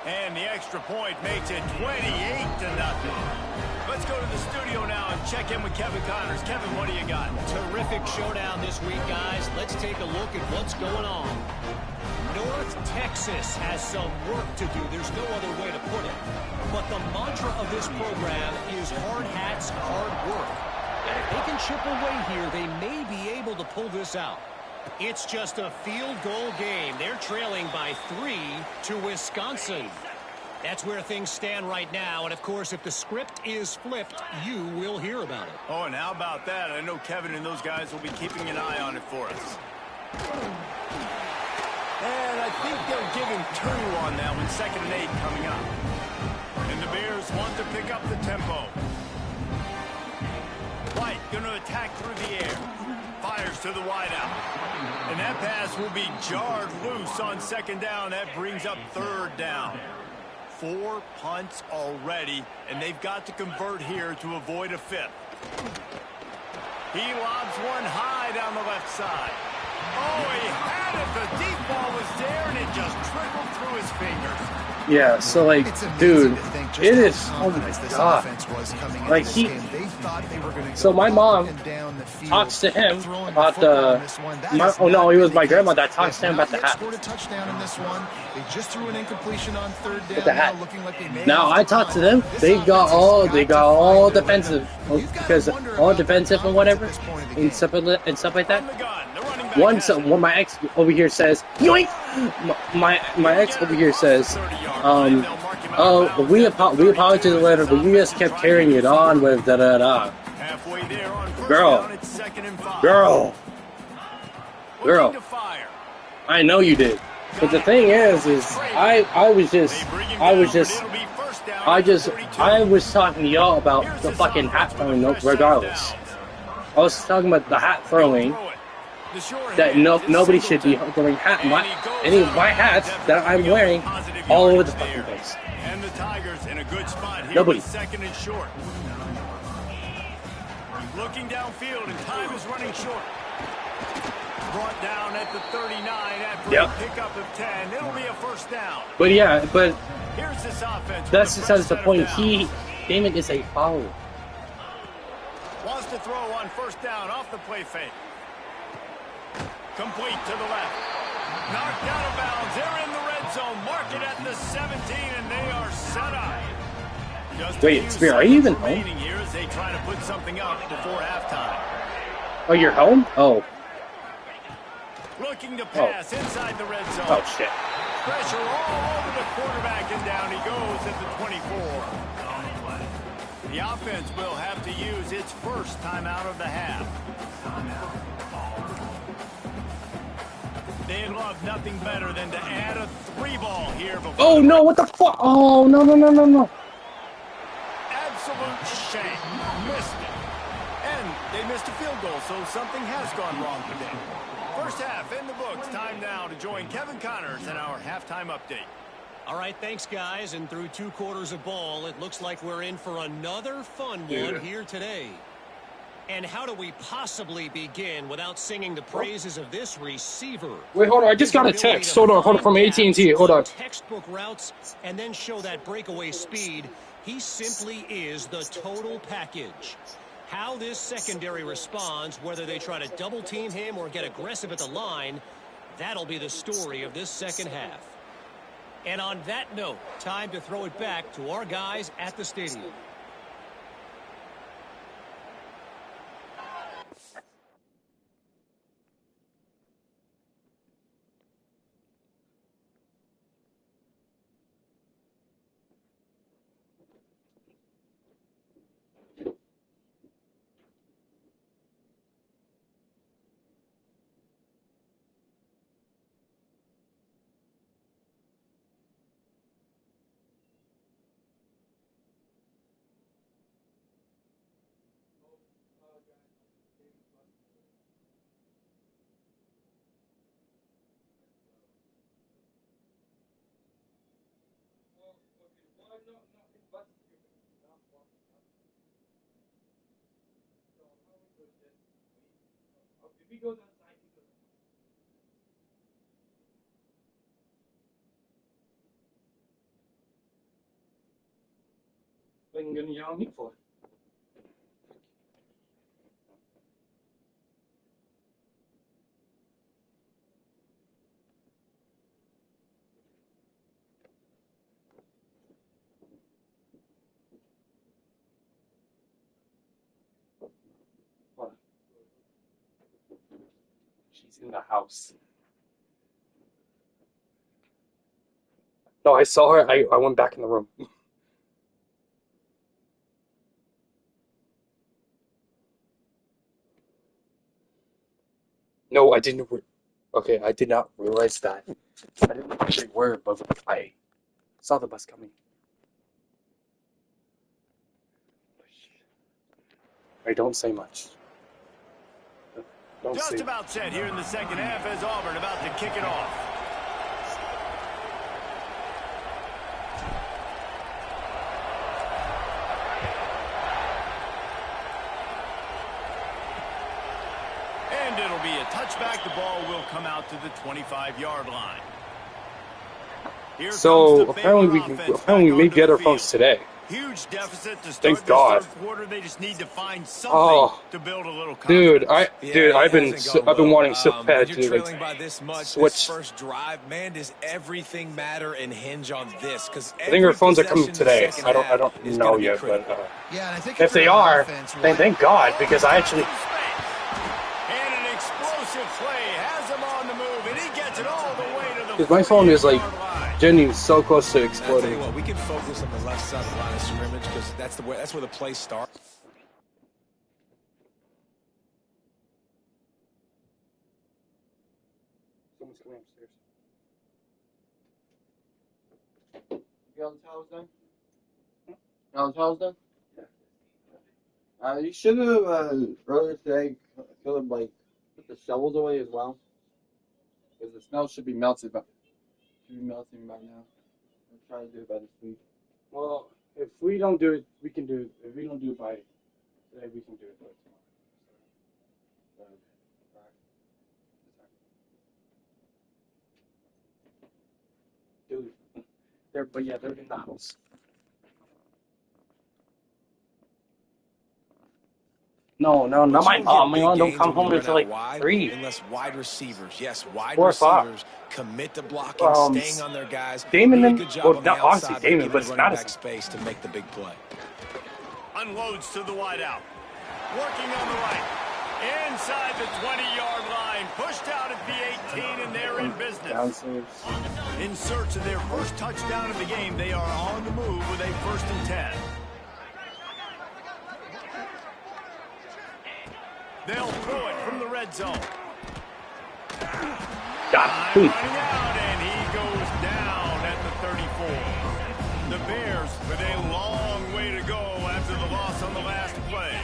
And the extra point makes it 28-0. Let's go to the studio now and check in with Kevin Connors. Kevin, what do you got? Terrific showdown this week, guys. Let's take a look at what's going on. North Texas has some work to do. There's no other way to put it. But the mantra of this program is hard hats, hard work. And if they can chip away here, they may be able to pull this out. It's just a field goal game. They're trailing by 3 to Wisconsin. That's where things stand right now, and of course, if the script is flipped, you will hear about it. Oh, and how about that? I know Kevin and those guys will be keeping an eye on it for us. And I think they'll give him 2 on that one, 2nd and 8 coming up. And the Bears want to pick up the tempo. White going to attack through the air. Fires to the wideout. And that pass will be jarred loose on 2nd down. That brings up 3rd down. 4 punts already, and they've got to convert here to avoid a 5th. He lobs one high down the left side. Oh, he had it. The deep ball was there, and it just trickled through his fingers. Yeah, so like, dude, it is, oh my god. Like, so my mom talks to him about oh no, it was my grandma that talks to him about the hat. With the hat. Now I talked to them, they got all defensive, because all defensive and whatever, and stuff like that. One my ex over here says, yoink! My ex over here says, oh, we apologize a little, but you just kept carrying it on with da-da-da. Girl. I know you did. But the thing is I was talking to y'all about the fucking hat throwing regardless. I was talking about the hat throwing. That nobody should be throwing any of my hats that I'm wearing all over the fucking place. And the Tigers in a good spot here. Nobody. 2nd and short. Looking downfield, and time is running short. Brought down at the 39 after a pickup of 10. It'll be a 1st down. But yeah, here's this offense. That's just the point. Damon is a follower. Wants to throw on 1st down off the play fake. Complete to the left. Knocked out of bounds. They're in the red zone. Mark it at the 17, and they are set up. Wait, Spear, are you even home? Here as they try to put something up before halftime. Oh, you're home? Oh. Looking to pass inside the red zone. Oh, shit. Pressure all over the quarterback, and down he goes at the 24. The offense will have to use its 1st timeout of the half. They'd love nothing better than to add a 3-ball here before. Oh, no, what the fuck? Oh, no. Absolute shame. Missed it. And they missed a field goal, so something has gone wrong today. 1st half in the books. Time now to join Kevin Connors in our halftime update. All right, thanks, guys. And through 2 quarters of ball, it looks like we're in for another fun one here today. And how do we possibly begin without singing the praises of this receiver? Wait, hold on. I just got a text. Hold on, from AT&T. Hold on. Textbook routes and then show that breakaway speed. He simply is the total package. How this secondary responds, whether they try to double team him or get aggressive at the line, that'll be the story of this 2nd half. And on that note, time to throw it back to our guys at the stadium. What are you going to yell at me for? What? She's in the house. No, I saw her. I went back in the room. No, I didn't. Okay, I did not realize that. I didn't know what they were, but I saw the bus coming. I don't say much. Don't Just say. about set here in the second half as Auburn about to kick it off. And it'll be a touchback. The ball will come out to the 25-yard line. Here So apparently we may get our phones today. Huge deficit to start Thank this God. third quarter. They just need to find something to build a little confidence. I've been wanting so bad When you're to trailing by this much, switch. this first drive, man, does everything matter and hinge on this? Because I think our phones are coming today. I don't know yet, but Yeah, and I think if they you're on are, offense, then thank God, because I actually. And an explosive play has him on the move, and he gets it all the way to the Because my phone is like 48-yard line. genuinely so close to I'll tell you exploding. what, we can focus on the left side of the line of scrimmage because that's where the play starts. Someone's coming upstairs. You got the towels done? Got the towels done? You should have earlier today could have like put the shovels away as well, because the snow should be melted by now. I'll try to do it by this week. Well, if we don't do it, we can do it. If we don't do it by today, we can do it by tomorrow. Dude, they're in the house. No, not But my you mom. don't My get mom big don't gains come when home you until run out like wide 3. unless wide receivers, yes, wide 4 o'clock. receivers commit to blocking, staying on their guys. Damon Really and good job well, on the not honestly outside by Damon, giving but the it's running Madison. back space to make the big play. Unloads to the wideout. Working on the right. Inside the 20-yard line. Pushed out at the 18, and they're in business. Downstairs. In search of their first touchdown of the game, they are on the move with a 1st and 10. They'll throw it from the red zone. Got Running it. out, and he goes down at the 34. The Bears with a long way to go after the loss on the last play.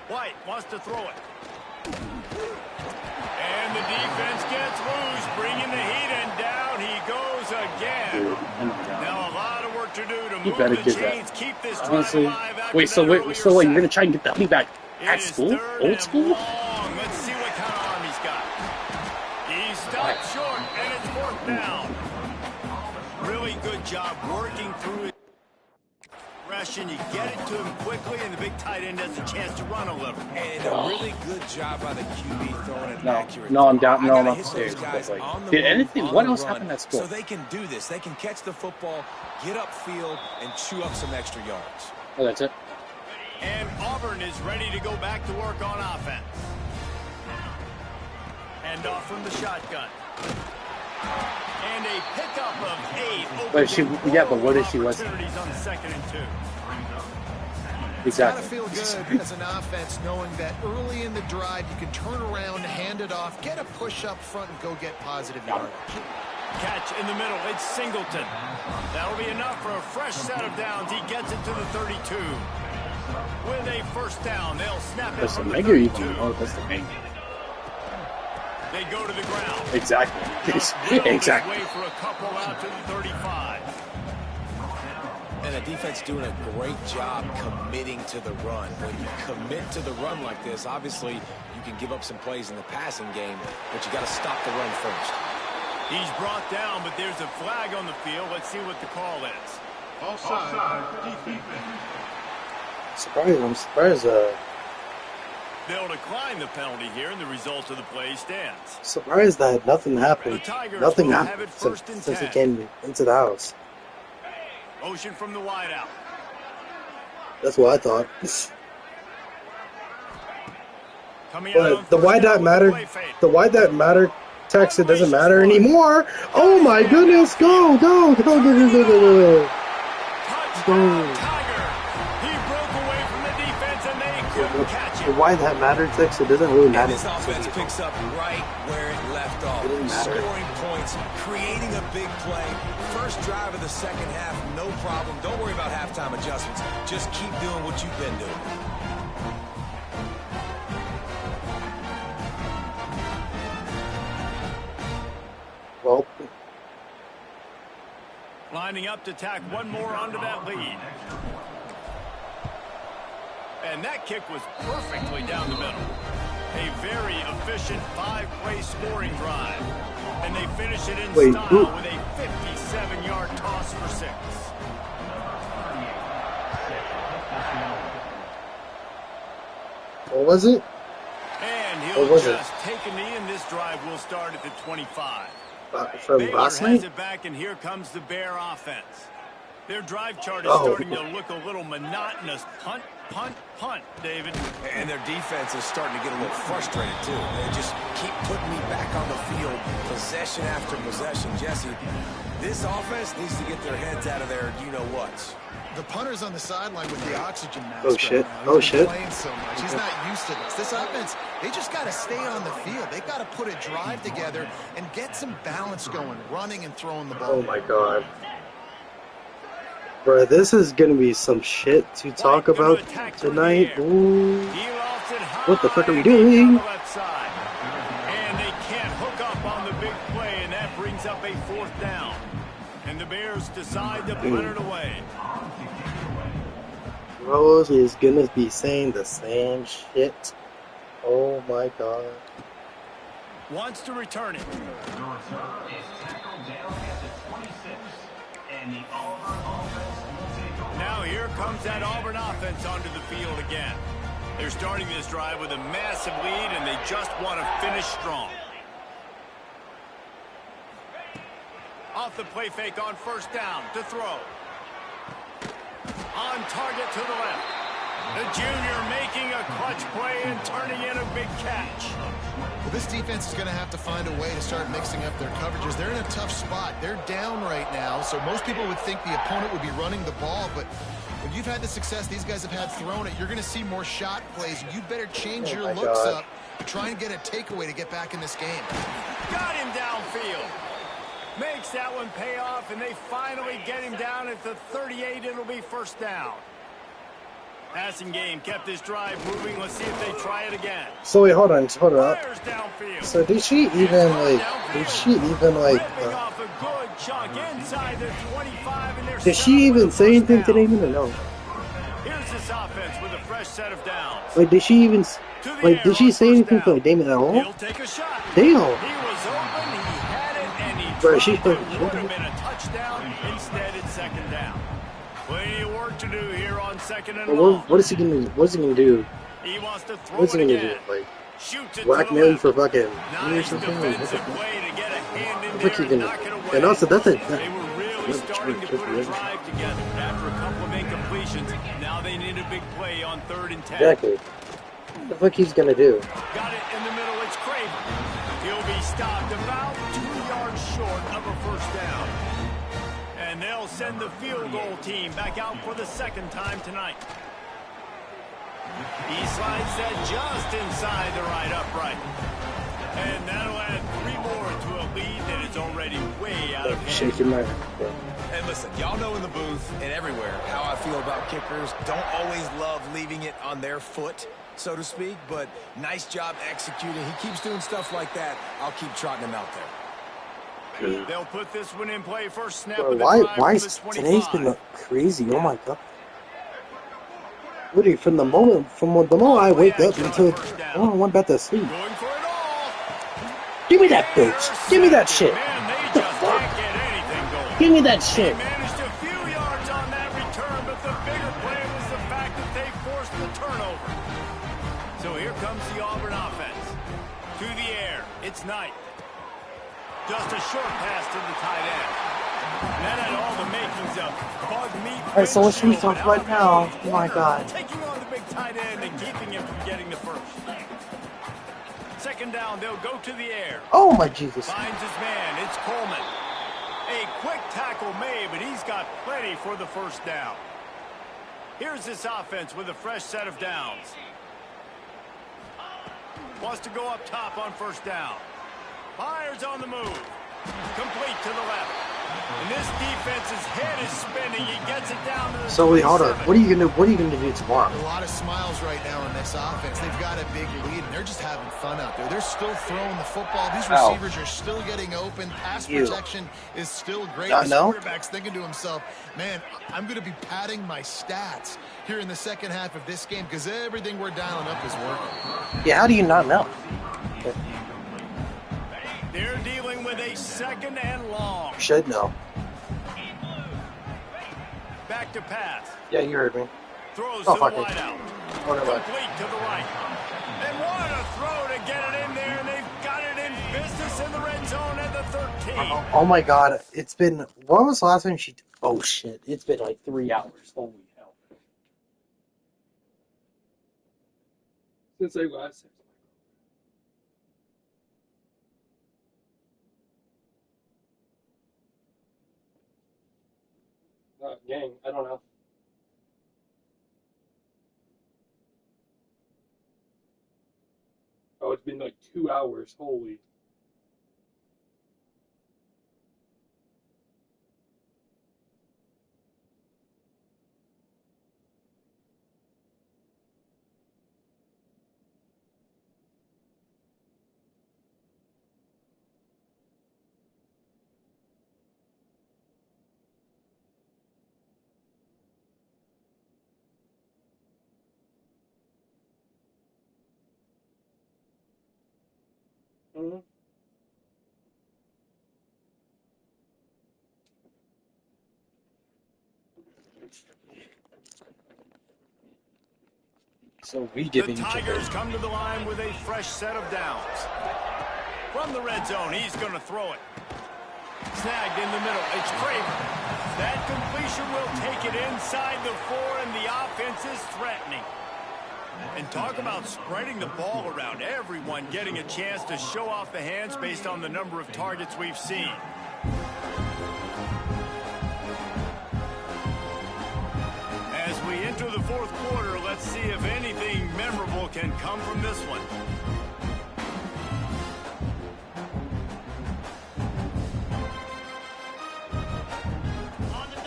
White wants to throw it. And the defense gets loose, bringing the heat, and down he goes again. Dude, oh my God. Now a lot of work to do to You move better the get that. chains, keep this drive Honestly, alive after wait, so that wait, earlier so like you're sack. gonna try and get the honey back at It is school? 3rd Old and school? long. Let's see what kind of arm he's got. He's stopped short, and it's 4th down. Really good job working through it. You get it to him quickly, and the big tight end has a chance to run a little. And a really good job by the QB throwing it No, accurate. no, I'm down. No, I I'm gotta hit those upstairs. guys But, like, on the did move, anything? on What the else run, happened at school? so they can do this. They can catch the football, get upfield, and chew up some extra yards. Oh, that's it. And Auburn is ready to go back to work on offense. And off from the shotgun. And a pickup of 8. But what if she was? Opportunities on 2nd and 2. It's got to Exactly. feel good as an offense knowing that early in the drive you can turn around, hand it off, get a push up front, and go get positive yardage. Catch in the middle. It's Singleton. That'll be enough for a fresh set of downs. He gets it to the 32. With a 1st down, they'll snap it That's the from the mega 32. even. Oh, that's the main. They go to the ground. Exactly. Just willed his Exactly. way for a couple out to the 35. And the defense doing a great job committing to the run. When you commit to the run like this, obviously you can give up some plays in the passing game, but you got to stop the run first. He's brought down, but there's a flag on the field. Let's see what the call is. Offside. Defense. I'm surprised. They'll decline the penalty here, and the result of the play stands. Surprised that nothing happened. The Tigers Nothing will have happened it 1st and since he 10. came into the house. Motion from the wideout. That's what I thought. Coming out on But the 1st why down that with mattered. play fake. The why that mattered Text, it doesn't matter anymore. Oh my goodness, go, go, go, go, go, go, go, go. Touchdown, Tiger. He broke away from the defense and they couldn't catch it. Why that matters, Text, it doesn't really matter. And this offense picks up right where it left off. Scoring points, creating a big play. First drive of the second half, no problem. Don't worry about halftime adjustments. Just keep doing what you've been doing. Well, Lining up to tack one more onto that lead. And that kick was perfectly down the middle. A very efficient 5-play scoring drive. And they finish it in style with a 57-yard toss for 6. what was it? And he'll just take a knee, and this drive will start at the 25. From Baylor last has night? it back, and here comes the Bear offense. Their drive chart is starting to look a little monotonous. Punt, punt, punt, David. And their defense is starting to get a little frustrated, too. They just keep putting me back on the field, possession after possession. Jesse, this offense needs to get their heads out of their you-know-whats. The punter's on the sideline with the oxygen mask. Oh, shit. Right now. Oh, He's shit. playing so much. He's not used to this. This offense, they just got to stay on the field. They got to put a drive together and get some balance going, running and throwing the ball. Oh my god. Bruh, this is gonna be some shit to talk about tonight. Ooh. What the fuck are we doing? And they can't hook up on the big play, and that brings up a 4th down. And the Bears decide to punt it away. Rose is gonna be saying the same shit. Oh my god. Wants to return it. Now here comes that Auburn offense onto the field again. They're starting this drive with a massive lead, and they just want to finish strong. Off the play fake on 1st down to throw. On target to the left. The junior making a clutch play and turning in a big catch. Well, this defense is going to have to find a way to start mixing up their coverages. They're in a tough spot. They're down right now, so most people would think the opponent would be running the ball, but when you've had the success these guys have had throwing it, you're going to see more shot plays. You better change your looks up, try and get a takeaway to get back in this game. Got him downfield. Makes that one pay off, and they finally get him down at the 38. It'll be 1st down. Passing game kept this drive moving. Let's see if they try it again. So wait, hold on. Fires downfield. So did she even like? Ripping off a good chunk inside the 25, and they're Did she even say anything today? Or no? Here's this offense with a fresh set of downs. Like, did she even like? Did she say anything to like Damon at all? He'll take a shot. Damn. He was open. He had it, and he Bro, dropped she it. Would have been a touchdown. Instead, it's 2nd down. Plenty of work to do here on 2nd and long. What is he gonna? What's he gonna do? He wants to throw What's he it gonna again. do? Like Shoots it whack to the Millie left. for fucking Nice or something? Like, what the defensive fuck? play to get a hand in What there he and gonna? knock it away. And also, that's a. They were really starting to put a drive together after a couple of incompletions. Now they need a big play on 3rd and 10. Exactly. What the fuck he's gonna do? Got it in the middle. It's Craven. He'll be stopped about 2 yards short of a 1st down. And they'll send the field goal team back out for the 2nd time tonight. He slides that just inside the right upright. And that'll add 3 more to a lead that is already way out of hand. Shaking my. And listen, y'all know in the booth and everywhere how I feel about kickers. Don't always love leaving it on their foot, so to speak, but nice job executing. He keeps doing stuff like that. I'll keep trotting him out there. They'll put this one in play first snap Bro, of the why drive is from the today's 25. been crazy? Oh my god. Literally from the moment I wake up until I went back to sleep. Going for it all. Give me that bitch. Give me that shit. Man, they What the just fuck? can't get anything going. Give me that shit. Managed a few yards on that return, but the bigger play was the fact that they forced the turnover. So here comes the Auburn offense. To the air. It's Knight. Just a short pass to the tight end. And that had all the makings of bug meat. Alright, so let's windshield. restart right now. Oh my god. Taking on the big tight end and keeping him from getting the first. Second down, they'll go to the air. Oh, my Jesus. Finds his man. It's Coleman. A quick tackle made, but he's got plenty for the first down. Here's this offense with a fresh set of downs. Wants to go up top on first down. Fires on the move. Complete to the left. And this defense's head is spinning. He gets it down to the So wait, hold on. What are you gonna do tomorrow? A lot of smiles right now in this offense. They've got a big lead, and they're just having fun out there. They're still throwing the football. These receivers are still getting open. Pass protection is still great. This quarterback's thinking to himself, man, I'm going to be padding my stats here in the second half of this game because everything we're dialing up is working. Yeah, how do you not know? They're dealing with a second and long. Should know. Back to pass. Yeah, you heard me. Throws to the fuck wide it. out. Whatever. Complete to the right. And what a throw to get it in there. And they've got it in business in the red zone at the 13. Oh my God! It's been. When was the last time she? Oh shit! It's been like 3 hours. Holy hell! Since I last. Gang, I don't know. Oh, it's been like 2 hours. Holy. Mm-hmm. So we The giving each Tigers other. come to the line with a fresh set of downs. From the red zone, he's going to throw it. Snagged in the middle. It's Kramer. That completion will take it inside the 4, and the offense is threatening. And talk about spreading the ball around. Everyone getting a chance to show off the hands based on the number of targets we've seen. As we enter the fourth quarter, let's see if anything memorable can come from this one.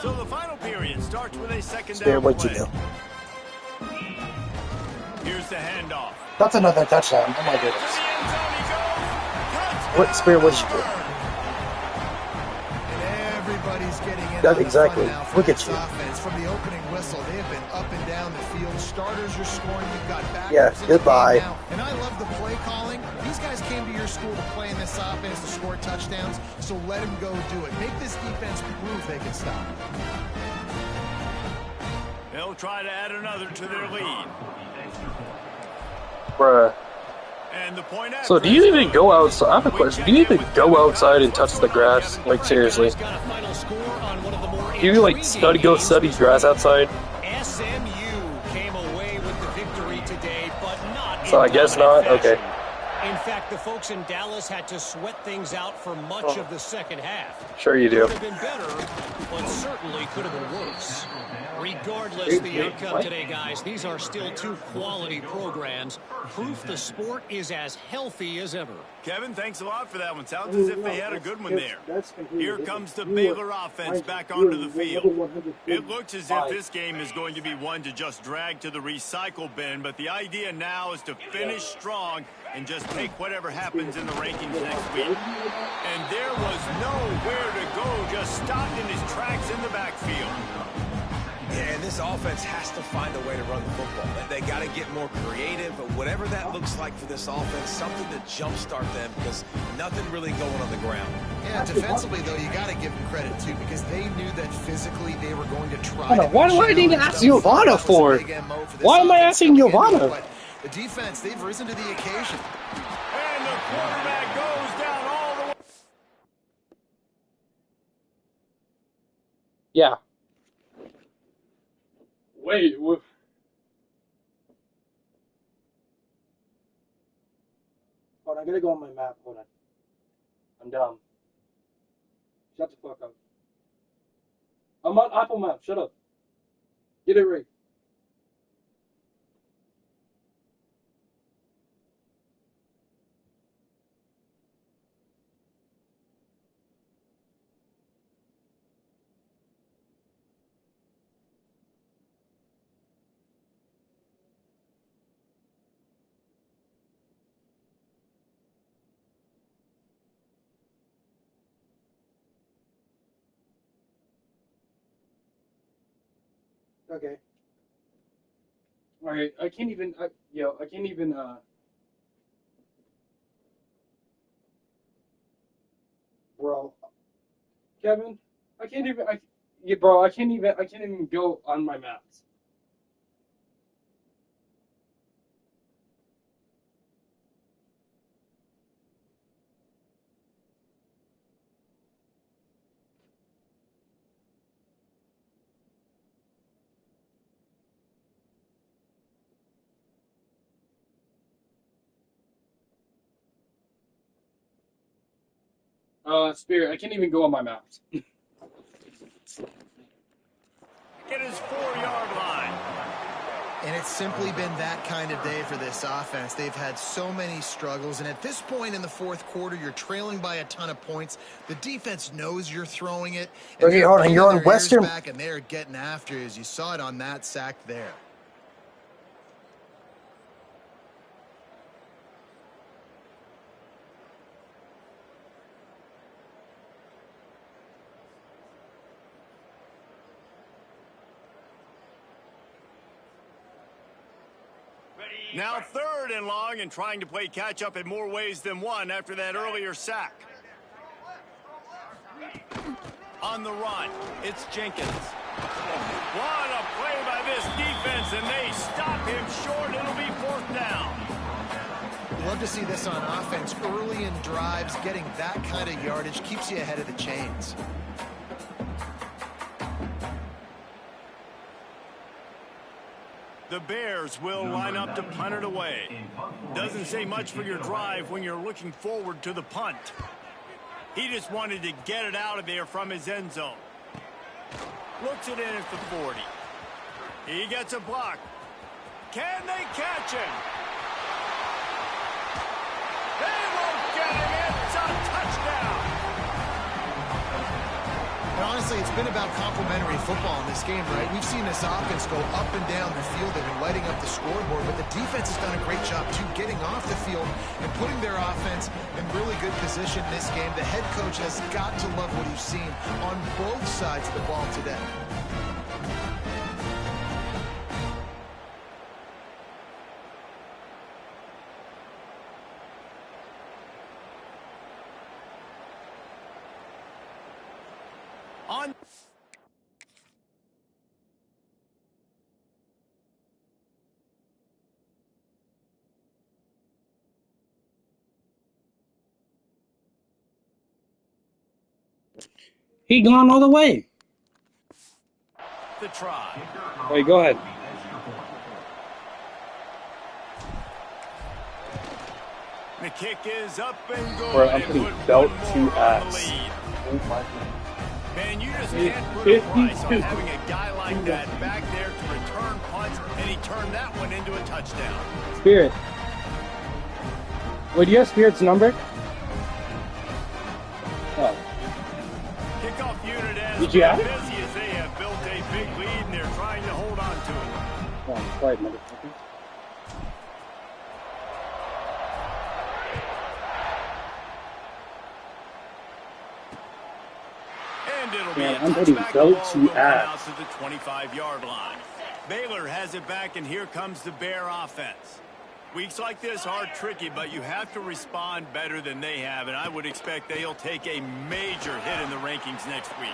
So the final period starts with a second down What'd play. you do? Here's the handoff. That's another touchdown. Oh my To the goodness. end zone he goes. Touchdown, What Spirit? What'd you do? And everybody's getting in. That exactly. Now for Look at this you. offense. From the opening whistle, they have been up and down the field. Starters are scoring. You've got backups. Yeah, in the goodbye. game now. And I love the play calling. These guys came to your school to play in this offense to score touchdowns, so let them go do it. Make this defense prove they can stop. They'll try to add another to their lead. Bruh. And the point So do you even go outside? I have a question. Do you even go outside and touch the grass? Like seriously? Do you like go study grass outside? SMU came away with the victory today, but not. So I guess not. Okay. In fact, the folks in Dallas had to sweat things out for much of the second half. Sure you do. Could have been better, but certainly could have been worse. Regardless of the outcome today, guys, these are still two quality programs. Proof the sport is as healthy as ever. Kevin, thanks a lot for that one. Sounds as if they had a good one there. Here comes the Baylor offense back onto the field. It looks as if this game is going to be one to just drag to the recycle bin, but the idea now is to finish strong and just take whatever happens in the rankings next week. And there was nowhere to go, just stopped in his tracks in the backfield. Yeah, and this offense has to find a way to run the football. They got to get more creative, but whatever that looks like for this offense, something to jumpstart them because nothing really going on the ground. Yeah, defensively, though, you got to give them credit, too, because they knew that physically they were going to try. Hold on, why do I need to ask Giovanna for? Why am I asking Giovanna? The defense, they've risen to the occasion. And the quarterback goes down all the way. Yeah. Wait. Hold on, I gotta go on my map. Hold on. I'm dumb. Shut the fuck up. I'm on Apple Maps. Shut up. Get it right. Okay. All right. I can't even. I can't even. Bro, Kevin, I can't even. Yeah, bro, I can't even. I can't even go on my maps. Spirit, I can't even go on my maps. At his 4-yard line. And it's simply been that kind of day for this offense. They've had so many struggles, and at this point in the fourth quarter, you're trailing by a ton of points. The defense knows you're throwing it. And Okay, hold on. You're on Western. back, and they're getting after you, as you saw it on that sack there. Now 3rd and long and trying to play catch-up in more ways than one after that earlier sack. On the run, it's Jenkins. What a play by this defense, and they stop him short. It'll be 4th down. Love to see this on offense. Early in drives, getting that kind of yardage keeps you ahead of the chains. The Bears will line up to punt it away. Doesn't say much for your drive when you're looking forward to the punt. He just wanted to get it out of there from his end zone. Looks it in at the 40. He gets a block. Can they catch him? They won't get him. It's a touchdown. And honestly, it's been about complementary football in this game, right? We've seen this offense go up and down the field. They've been lighting up the scoreboard, but the defense has done a great job, too, getting off the field and putting their offense in really good position in this game. The head coach has got to love what he's seen on both sides of the ball today. On. He gone all the way. The try. Wait, go ahead. The kick is up and going. Bro, I'm putting belt to ass. Man, you just can't put a price on having a guy like that back there to return punts, and he turned that one into a touchdown. Spirit. Wait, do you have Spirit's number? Oh. Kickoff unit as Did you have it? busy as they have built a big lead, and they're trying to hold on to it. Come on, quiet, motherfucker. And it'll be Man, a I'm putting touchback belt ball to going out ass. to the 25-yard line. Baylor has it back, and here comes the Bear offense. Weeks like this are tricky, but you have to respond better than they have, and I would expect they'll take a major hit in the rankings next week.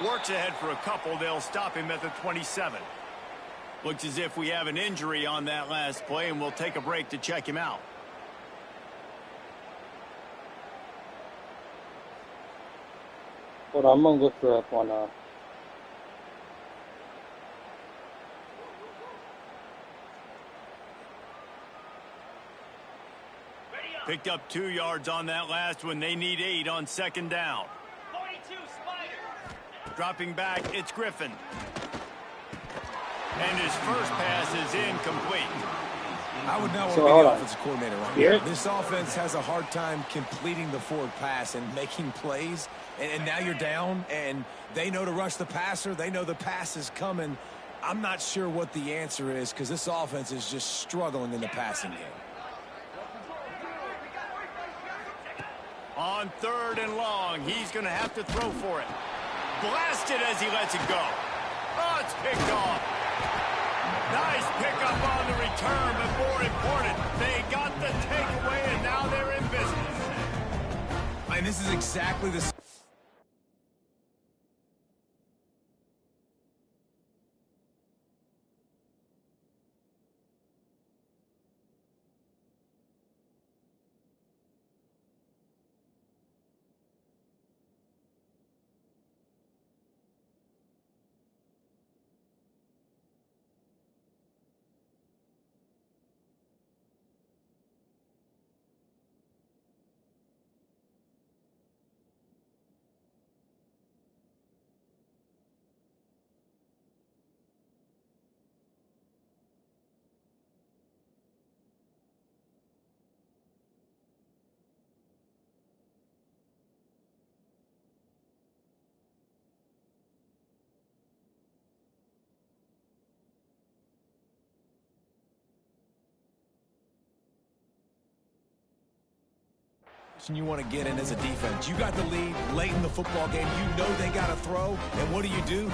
Works ahead for a couple. They'll stop him at the 27. Looks as if we have an injury on that last play, and we'll take a break to check him out. Hold on, I'm gonna look her up on Picked up 2 yards on that last one. They need 8 on second down. 42, Spider. Dropping back, it's Griffin. And his first pass is incomplete. I would not want So, to be hold the on. offensive coordinator right Here? now. This offense has a hard time completing the forward pass and making plays. And now you're down, and they know to rush the passer. They know the pass is coming. I'm not sure what the answer is because this offense is just struggling in the passing game. On 3rd and long, he's going to have to throw for it. Blasted as he lets it go. Oh, it's picked off. Nice pickup on the return, but more important, they got the takeaway, and now they're in business. And this is exactly the... You want to get in as a defense. You got the lead late in the football game. You know they got to throw. And what do? You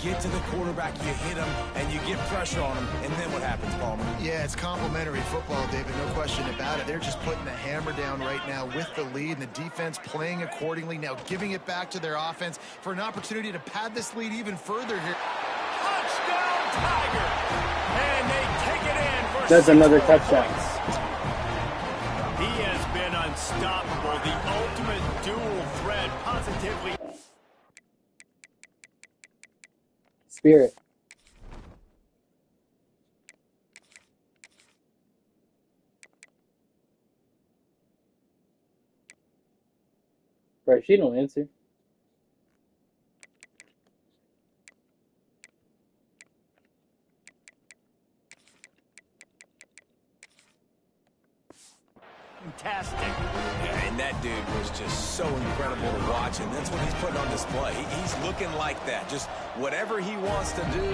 get to the quarterback, you hit him, and you get pressure on him. And then what happens, Palmer? Yeah, it's complimentary football, David, no question about it. They're just putting the hammer down right now with the lead, and the defense playing accordingly, now giving it back to their offense for an opportunity to pad this lead even further here. Touchdown, Tiger! And they take it in for That's 6 another more touchdown. points. He has been unstoppable, the ultimate dual threat, positively. Spirit. Right, she don't answer. Fantastic. Yeah, and that dude was just so incredible to watch, and that's what he's putting on display. He's looking like that. Just whatever he wants to do,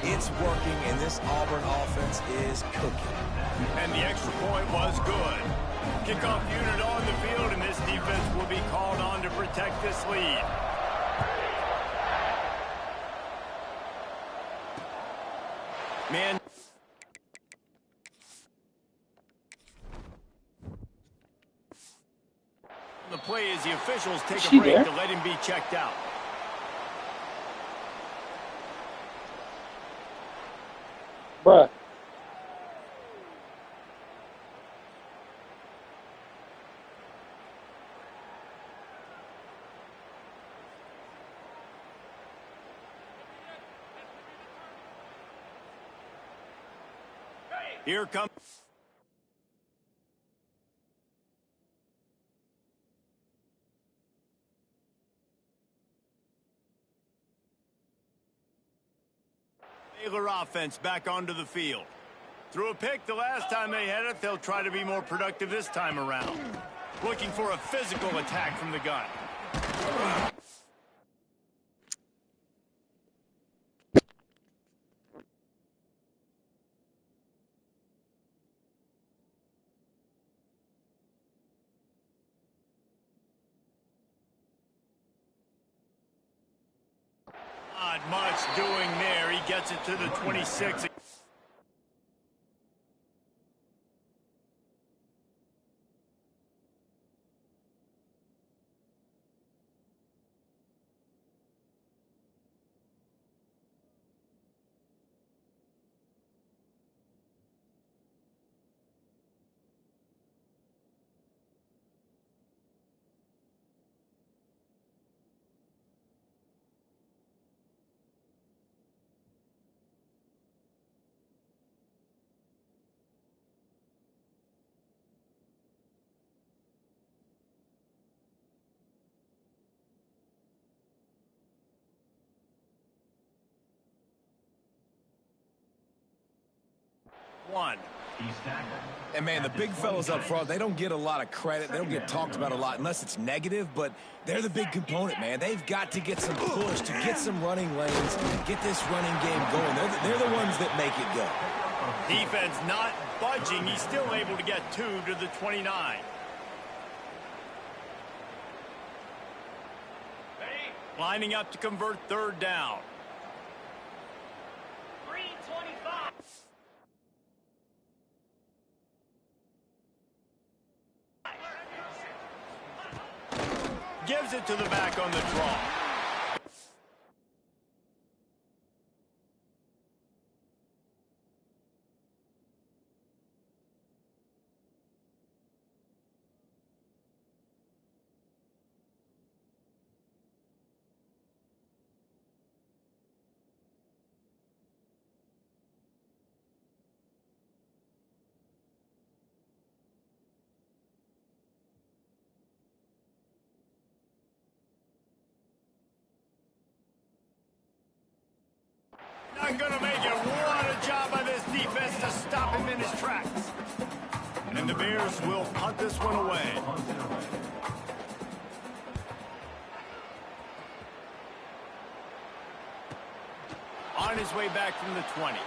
it's working, and this Auburn offense is cooking. And the extra point was good. Kickoff unit on the field, and this defense will be called on to protect this lead. Man. The play is the officials take a break to let him be checked out. Bruh. Here comes. Baylor offense back onto the field. Threw a pick the last time they had it. They'll try to be more productive this time around. Looking for a physical attack from the gun. Not much doing there. He gets it to the 26. one. And, man, the big fellas up front, they don't get a lot of credit. They don't get talked about a lot unless it's negative, but they're the big component, man. They've got to get some push, to get some running lanes, get this running game going. They're the ones that make it go. Defense not budging. He's still able to get 2 to the 29. Lining up to convert third down. 3:25. Gives it to the back on the draw. Not going to make it. What a job by this defense to stop him in his tracks. And the Bears will punt this one away. On his way back from the 20.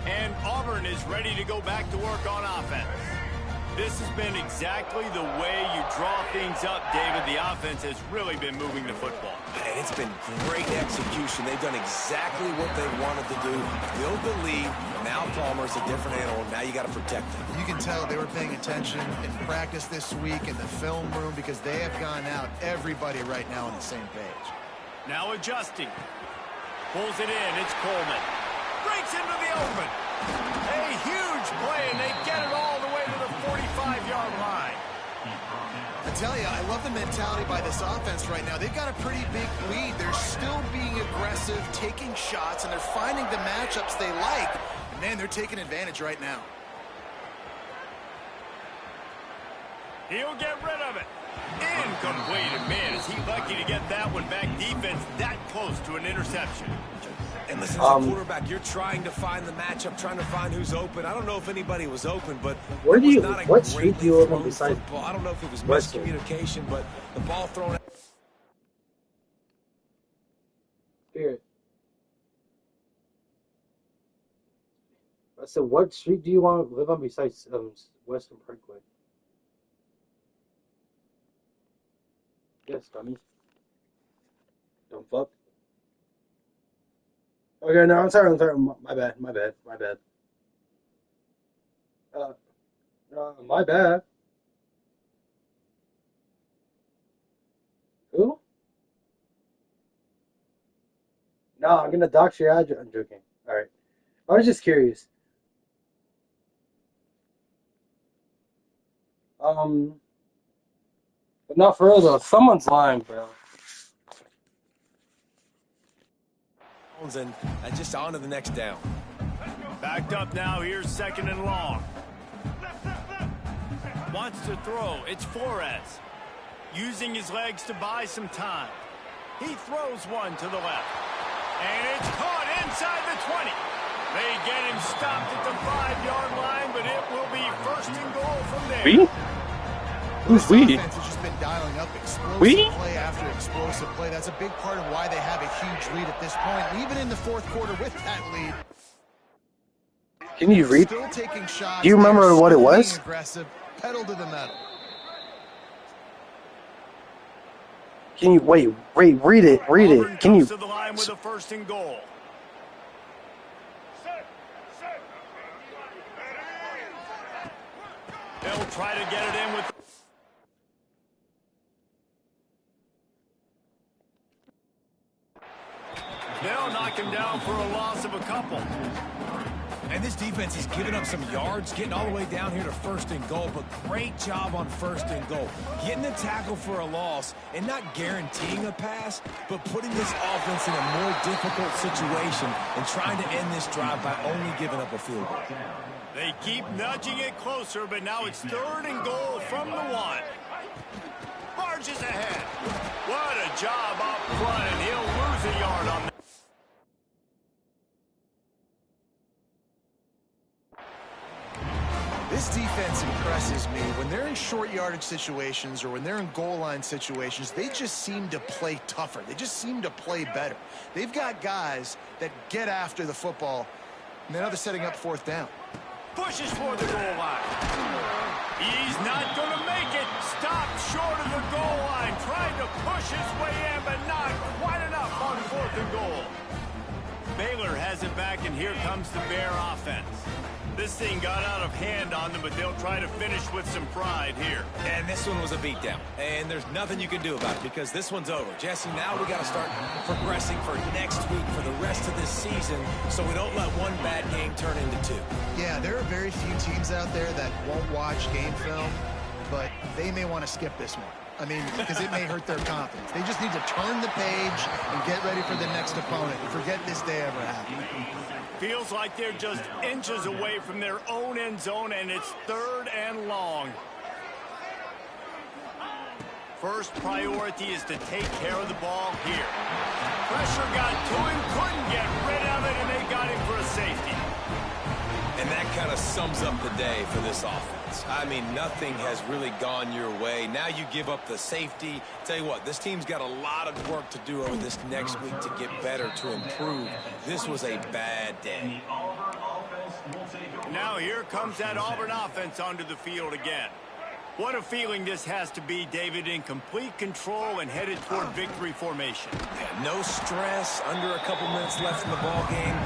And Auburn is ready to go back to work on offense. This has been exactly the way you draw things up, David. The offense has really been moving the football. And it's been great execution. They've done exactly what they wanted to do. Build the lead. Now Palmer's a different animal. Now you got to protect him. You can tell they were paying attention in practice this week in the film room because they have gone out, everybody right now on the same page. Now adjusting. Pulls it in. It's Coleman. Breaks into the open. A huge play, and they get it all the way to the 45-yard line. I tell you, I love the mentality by this offense right now. They've got a pretty big lead. They're still being aggressive, taking shots, and they're finding the matchups they like. And, man, they're taking advantage right now. He'll get rid of it. Incomplete. And, man, is he lucky to get that one back. Defense that close to an interception. And listen, as a quarterback, you're trying to find the matchup, trying to find who's open. I don't know if anybody was open, but Where do you? not a What street do you live on greatly thrown besides? football. I don't know if it was Western? miscommunication, but the ball thrown out. Spirit. I said, what street do you want to live on besides Western Parkway? Yes, dummy. Dumb fuck. Okay, no, I'm sorry. My bad. My bad. My bad. Who? No, I'm gonna dox your address. I'm joking. All right. I was just curious. But not for real though. Someone's lying, bro. And just on to the next down. Backed up now. Here's 2nd and long. Wants to throw. It's Flores. Using his legs to buy some time. He throws one to the left. And it's caught inside the 20. They get him stopped at the 5-yard line, but it will be 1st and goal from there. We? Who's we? Offense has just been dialing up explosive We? play after explosive play. That's a big part of why they have a huge lead at this point. Even in the 4th quarter with that lead. Can you read? Still taking shots. Do you remember what it was? Being aggressive, pedal to the metal. Can you wait? Read it. Auburn Can you? comes to the line with a 1st and goal. They'll try to get it in with. They'll knock him down for a loss of a couple. And this defense has given up some yards, getting all the way down here to 1st and goal, but great job on 1st and goal. Getting the tackle for a loss and not guaranteeing a pass, but putting this offense in a more difficult situation and trying to end this drive by only giving up a field goal. They keep nudging it closer, but now it's 3rd and goal from the 1. Barges ahead. What a job up front, and he'll lose a yard on that. This defense impresses me. When they're in short yardage situations or when they're in goal line situations, they just seem to play tougher. They just seem to play better. They've got guys that get after the football, and now they're setting up 4th down. Pushes for the goal line. He's not going to make it. Stopped short of the goal line. Trying to push his way in, but not quite enough on 4th and goal. Baylor has it back, and here comes the Bear offense. This thing got out of hand on them, but they'll try to finish with some pride here. And this one was a beatdown. And there's nothing you can do about it because this one's over. Jesse, now we got to start progressing for next week for the rest of this season so we don't let one bad game turn into 2. Yeah, there are very few teams out there that won't watch game film, but they may want to skip this one. I mean, because it may hurt their confidence. They just need to turn the page and get ready for the next opponent and forget this day ever happened. Feels like they're just inches away from their own end zone, and it's 3rd and long. First priority is to take care of the ball here. Pressure got to him, couldn't get rid of it, and they got him for a safety. And that kind of sums up the day for this offense. I mean, nothing has really gone your way. Now you give up the safety. Tell you what, this team's got a lot of work to do over this next week to get better, to improve. This was a bad day. Now here comes that Auburn offense onto the field again. What a feeling this has to be, David, in complete control and headed toward victory formation. Yeah, no stress, under a couple minutes left in the ball game.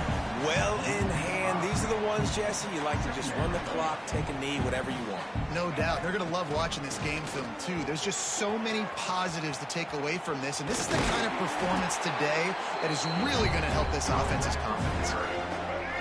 Well in hand. These are the ones, Jesse, you like to just run the clock, take a knee, whatever you want. No doubt. They're going to love watching this game film, too. There's just so many positives to take away from this, and this is the kind of performance today that is really going to help this offense's confidence.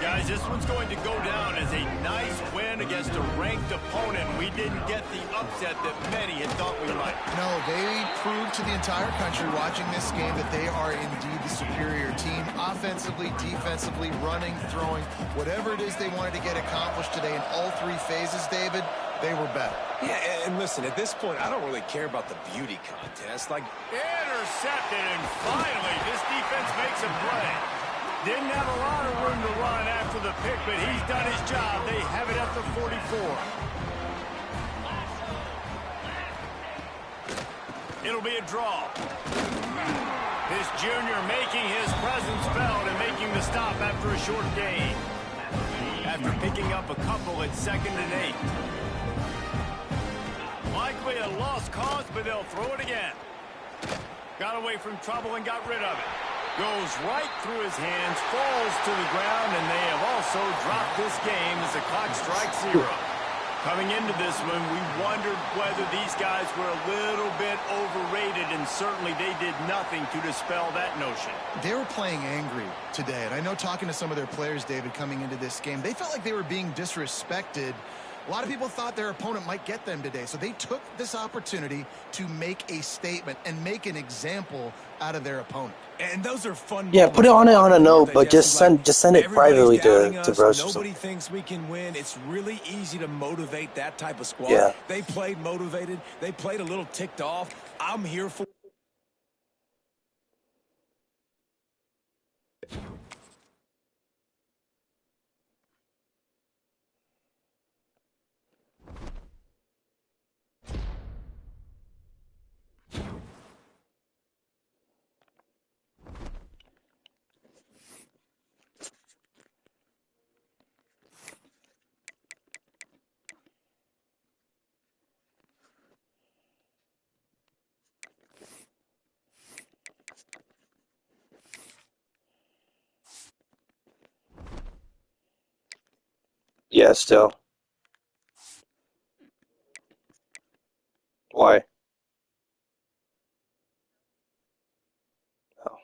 Guys, this one's going to go down as a nice win against a ranked opponent. We didn't get the upset that many had thought we might. No, they proved to the entire country watching this game that they are indeed the superior team. Offensively, defensively, running, throwing, whatever it is they wanted to get accomplished today in all 3 phases, David, they were better. Yeah, and listen, at this point, I don't really care about the beauty contest. Like, intercepted, and finally this defense makes a play. Didn't have a lot of room to run after the pick, but he's done his job. They have it at the 44. It'll be a draw. This junior making his presence felt and making the stop after a short gain. After picking up a couple at 2nd and 8. Likely a lost cause, but they'll throw it again. Got away from trouble and got rid of it. Goes right through his hands, falls to the ground, and they have also dropped this game as the clock strikes 0. Coming into this one, we wondered whether these guys were a little bit overrated, and certainly they did nothing to dispel that notion. They were playing angry today, and I know talking to some of their players, David, coming into this game, they felt like they were being disrespected. A lot of people thought their opponent might get them today, so they took this opportunity to make a statement and make an example out of their opponent. And those are fun. Yeah, put it on a note, but just send it privately to Russ. Nobody thinks we can win. It's really easy to motivate that type of squad. Yeah. They played motivated. They played a little ticked off. I'm here for. Yeah, still. Why? Oh.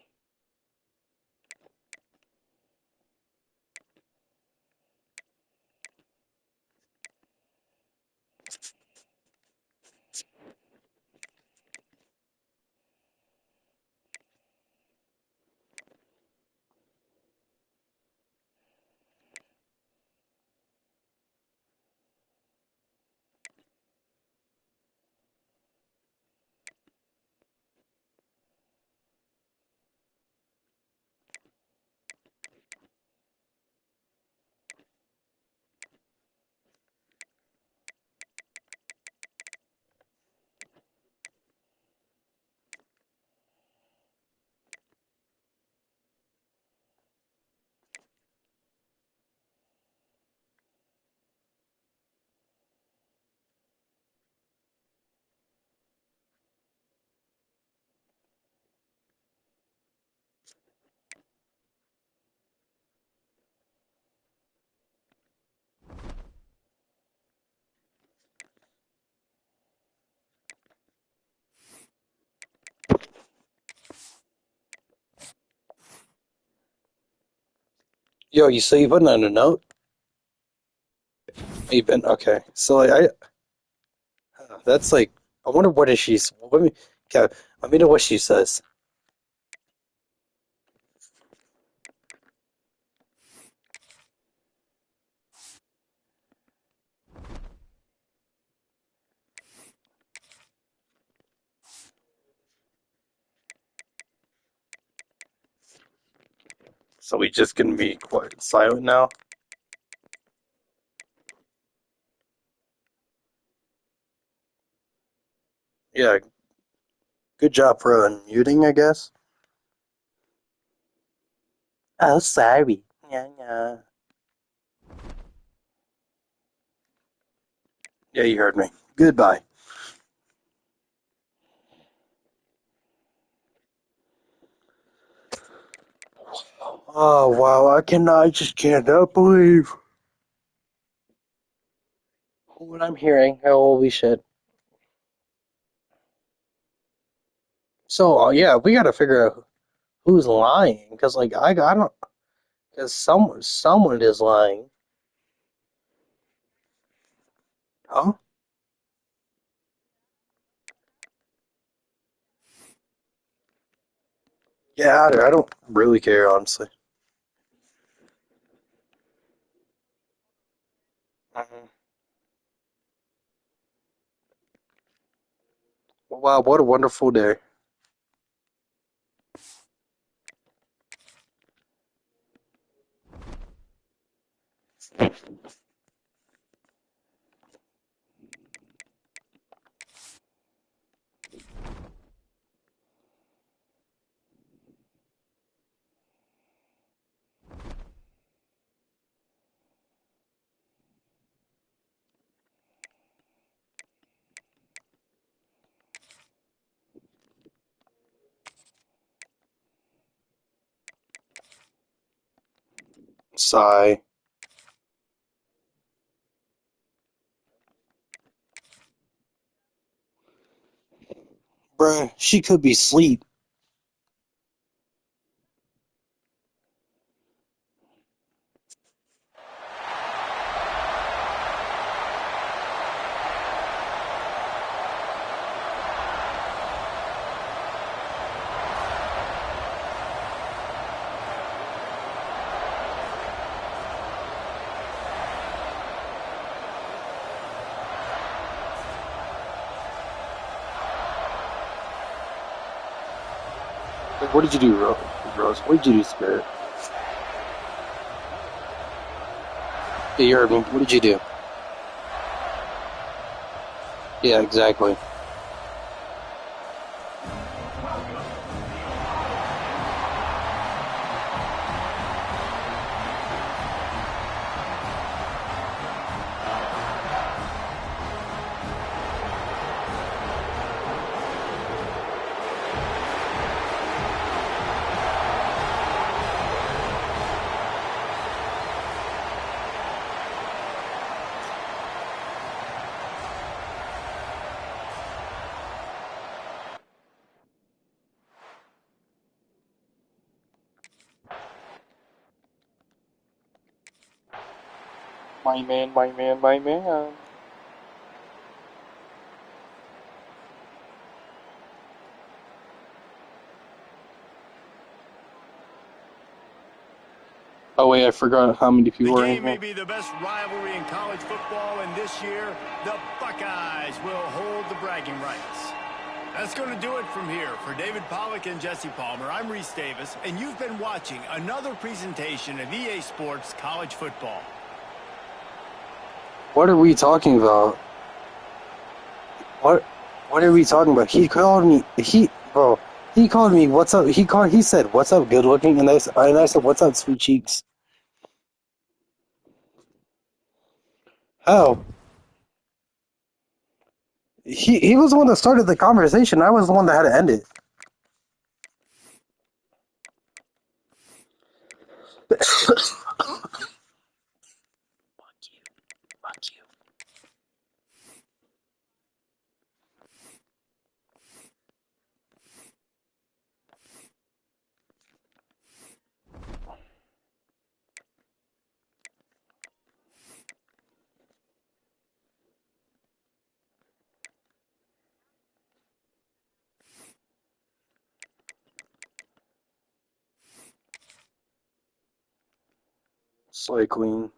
Yo, you say you putting on a note? You been okay? So like, that's like, I wonder what is she's. Okay, let me know what she says. So we just gonna be quiet, silent now. Yeah, good job for unmuting, I guess. Oh, sorry. Yeah, yeah. Yeah, you heard me. Goodbye. Oh wow, I just cannot believe what I'm hearing. Holy shit. So yeah, we gotta figure out who's lying, because like I don't, because someone is lying. Huh? Yeah, I don't really care, honestly. Mhm. Wow, what a wonderful day. Sigh. Bruh, she could be asleep. Like, what did you do, Rose? What did you do, Spirit? Yeah, you heard me. What did you do? Yeah, exactly. My man, my man, my man. Oh wait, I forgot how many The people were in game may here. be the best rivalry in college football, and this year, the Buckeyes will hold the bragging rights. That's going to do it from here. For David Pollack and Jesse Palmer, I'm Reese Davis, and you've been watching another presentation of EA Sports College Football. What are we talking about? What? What are we talking about? He called me. Bro. He called me. What's up? He said, "What's up, good looking?" And I said, "What's up, sweet cheeks?" How? He was the one that started the conversation. I was the one that had to end it. Fuck you. Fuck you. Slay Queen.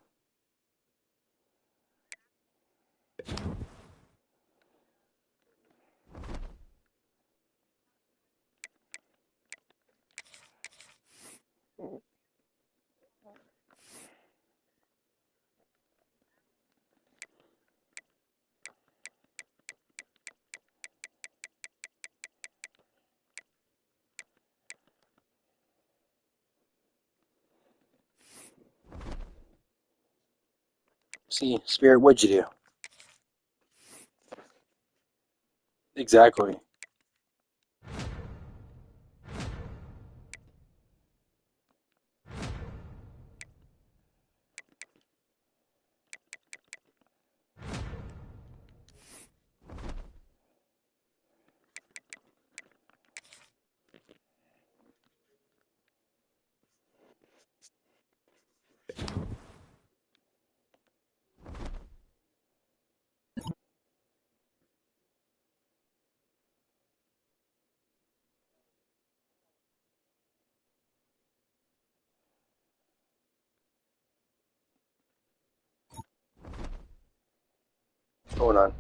See, Spirit, what'd you do? Exactly. What's going on?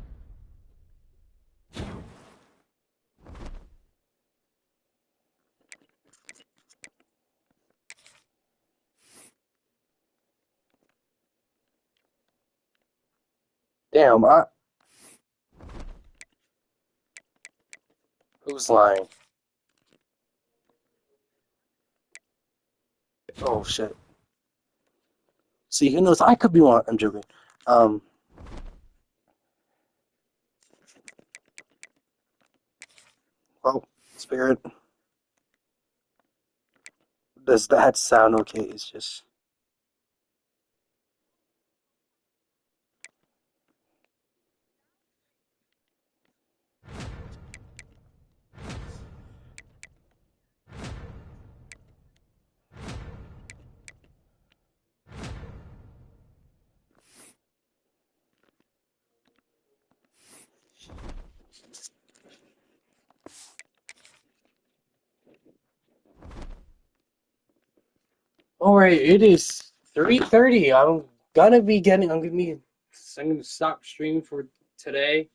Damn, who's lying? Oh shit. See, who knows? I could be one. I'm joking. Um, well, Spirit, does that sound okay? It's just. Alright, it is 3:30. I'm gonna stop streaming for today.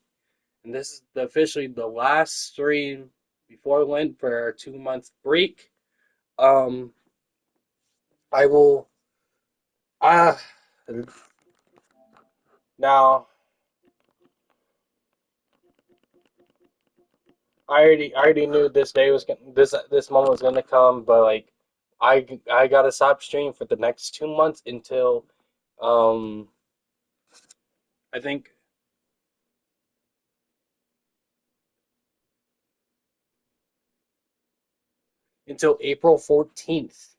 And this is officially the last stream before Lent for our 2 month break. Um, I will. Uh, now I already knew this moment was gonna come, but like I gotta stop streaming for the next 2 months until um I think until April 14th.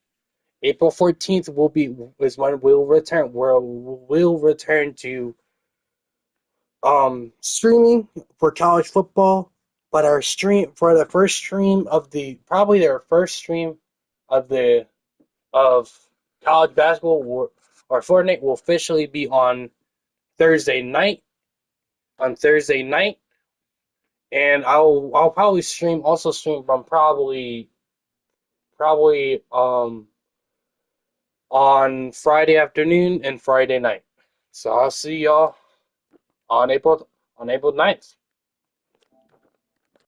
April 14th is when we'll return to streaming for college football, but our stream for the first stream of the probably their first stream of the of college basketball or Fortnite will officially be Thursday night on Thursday night, and I'll probably stream from probably on Friday afternoon and Friday night. So I'll see y'all on April 9th.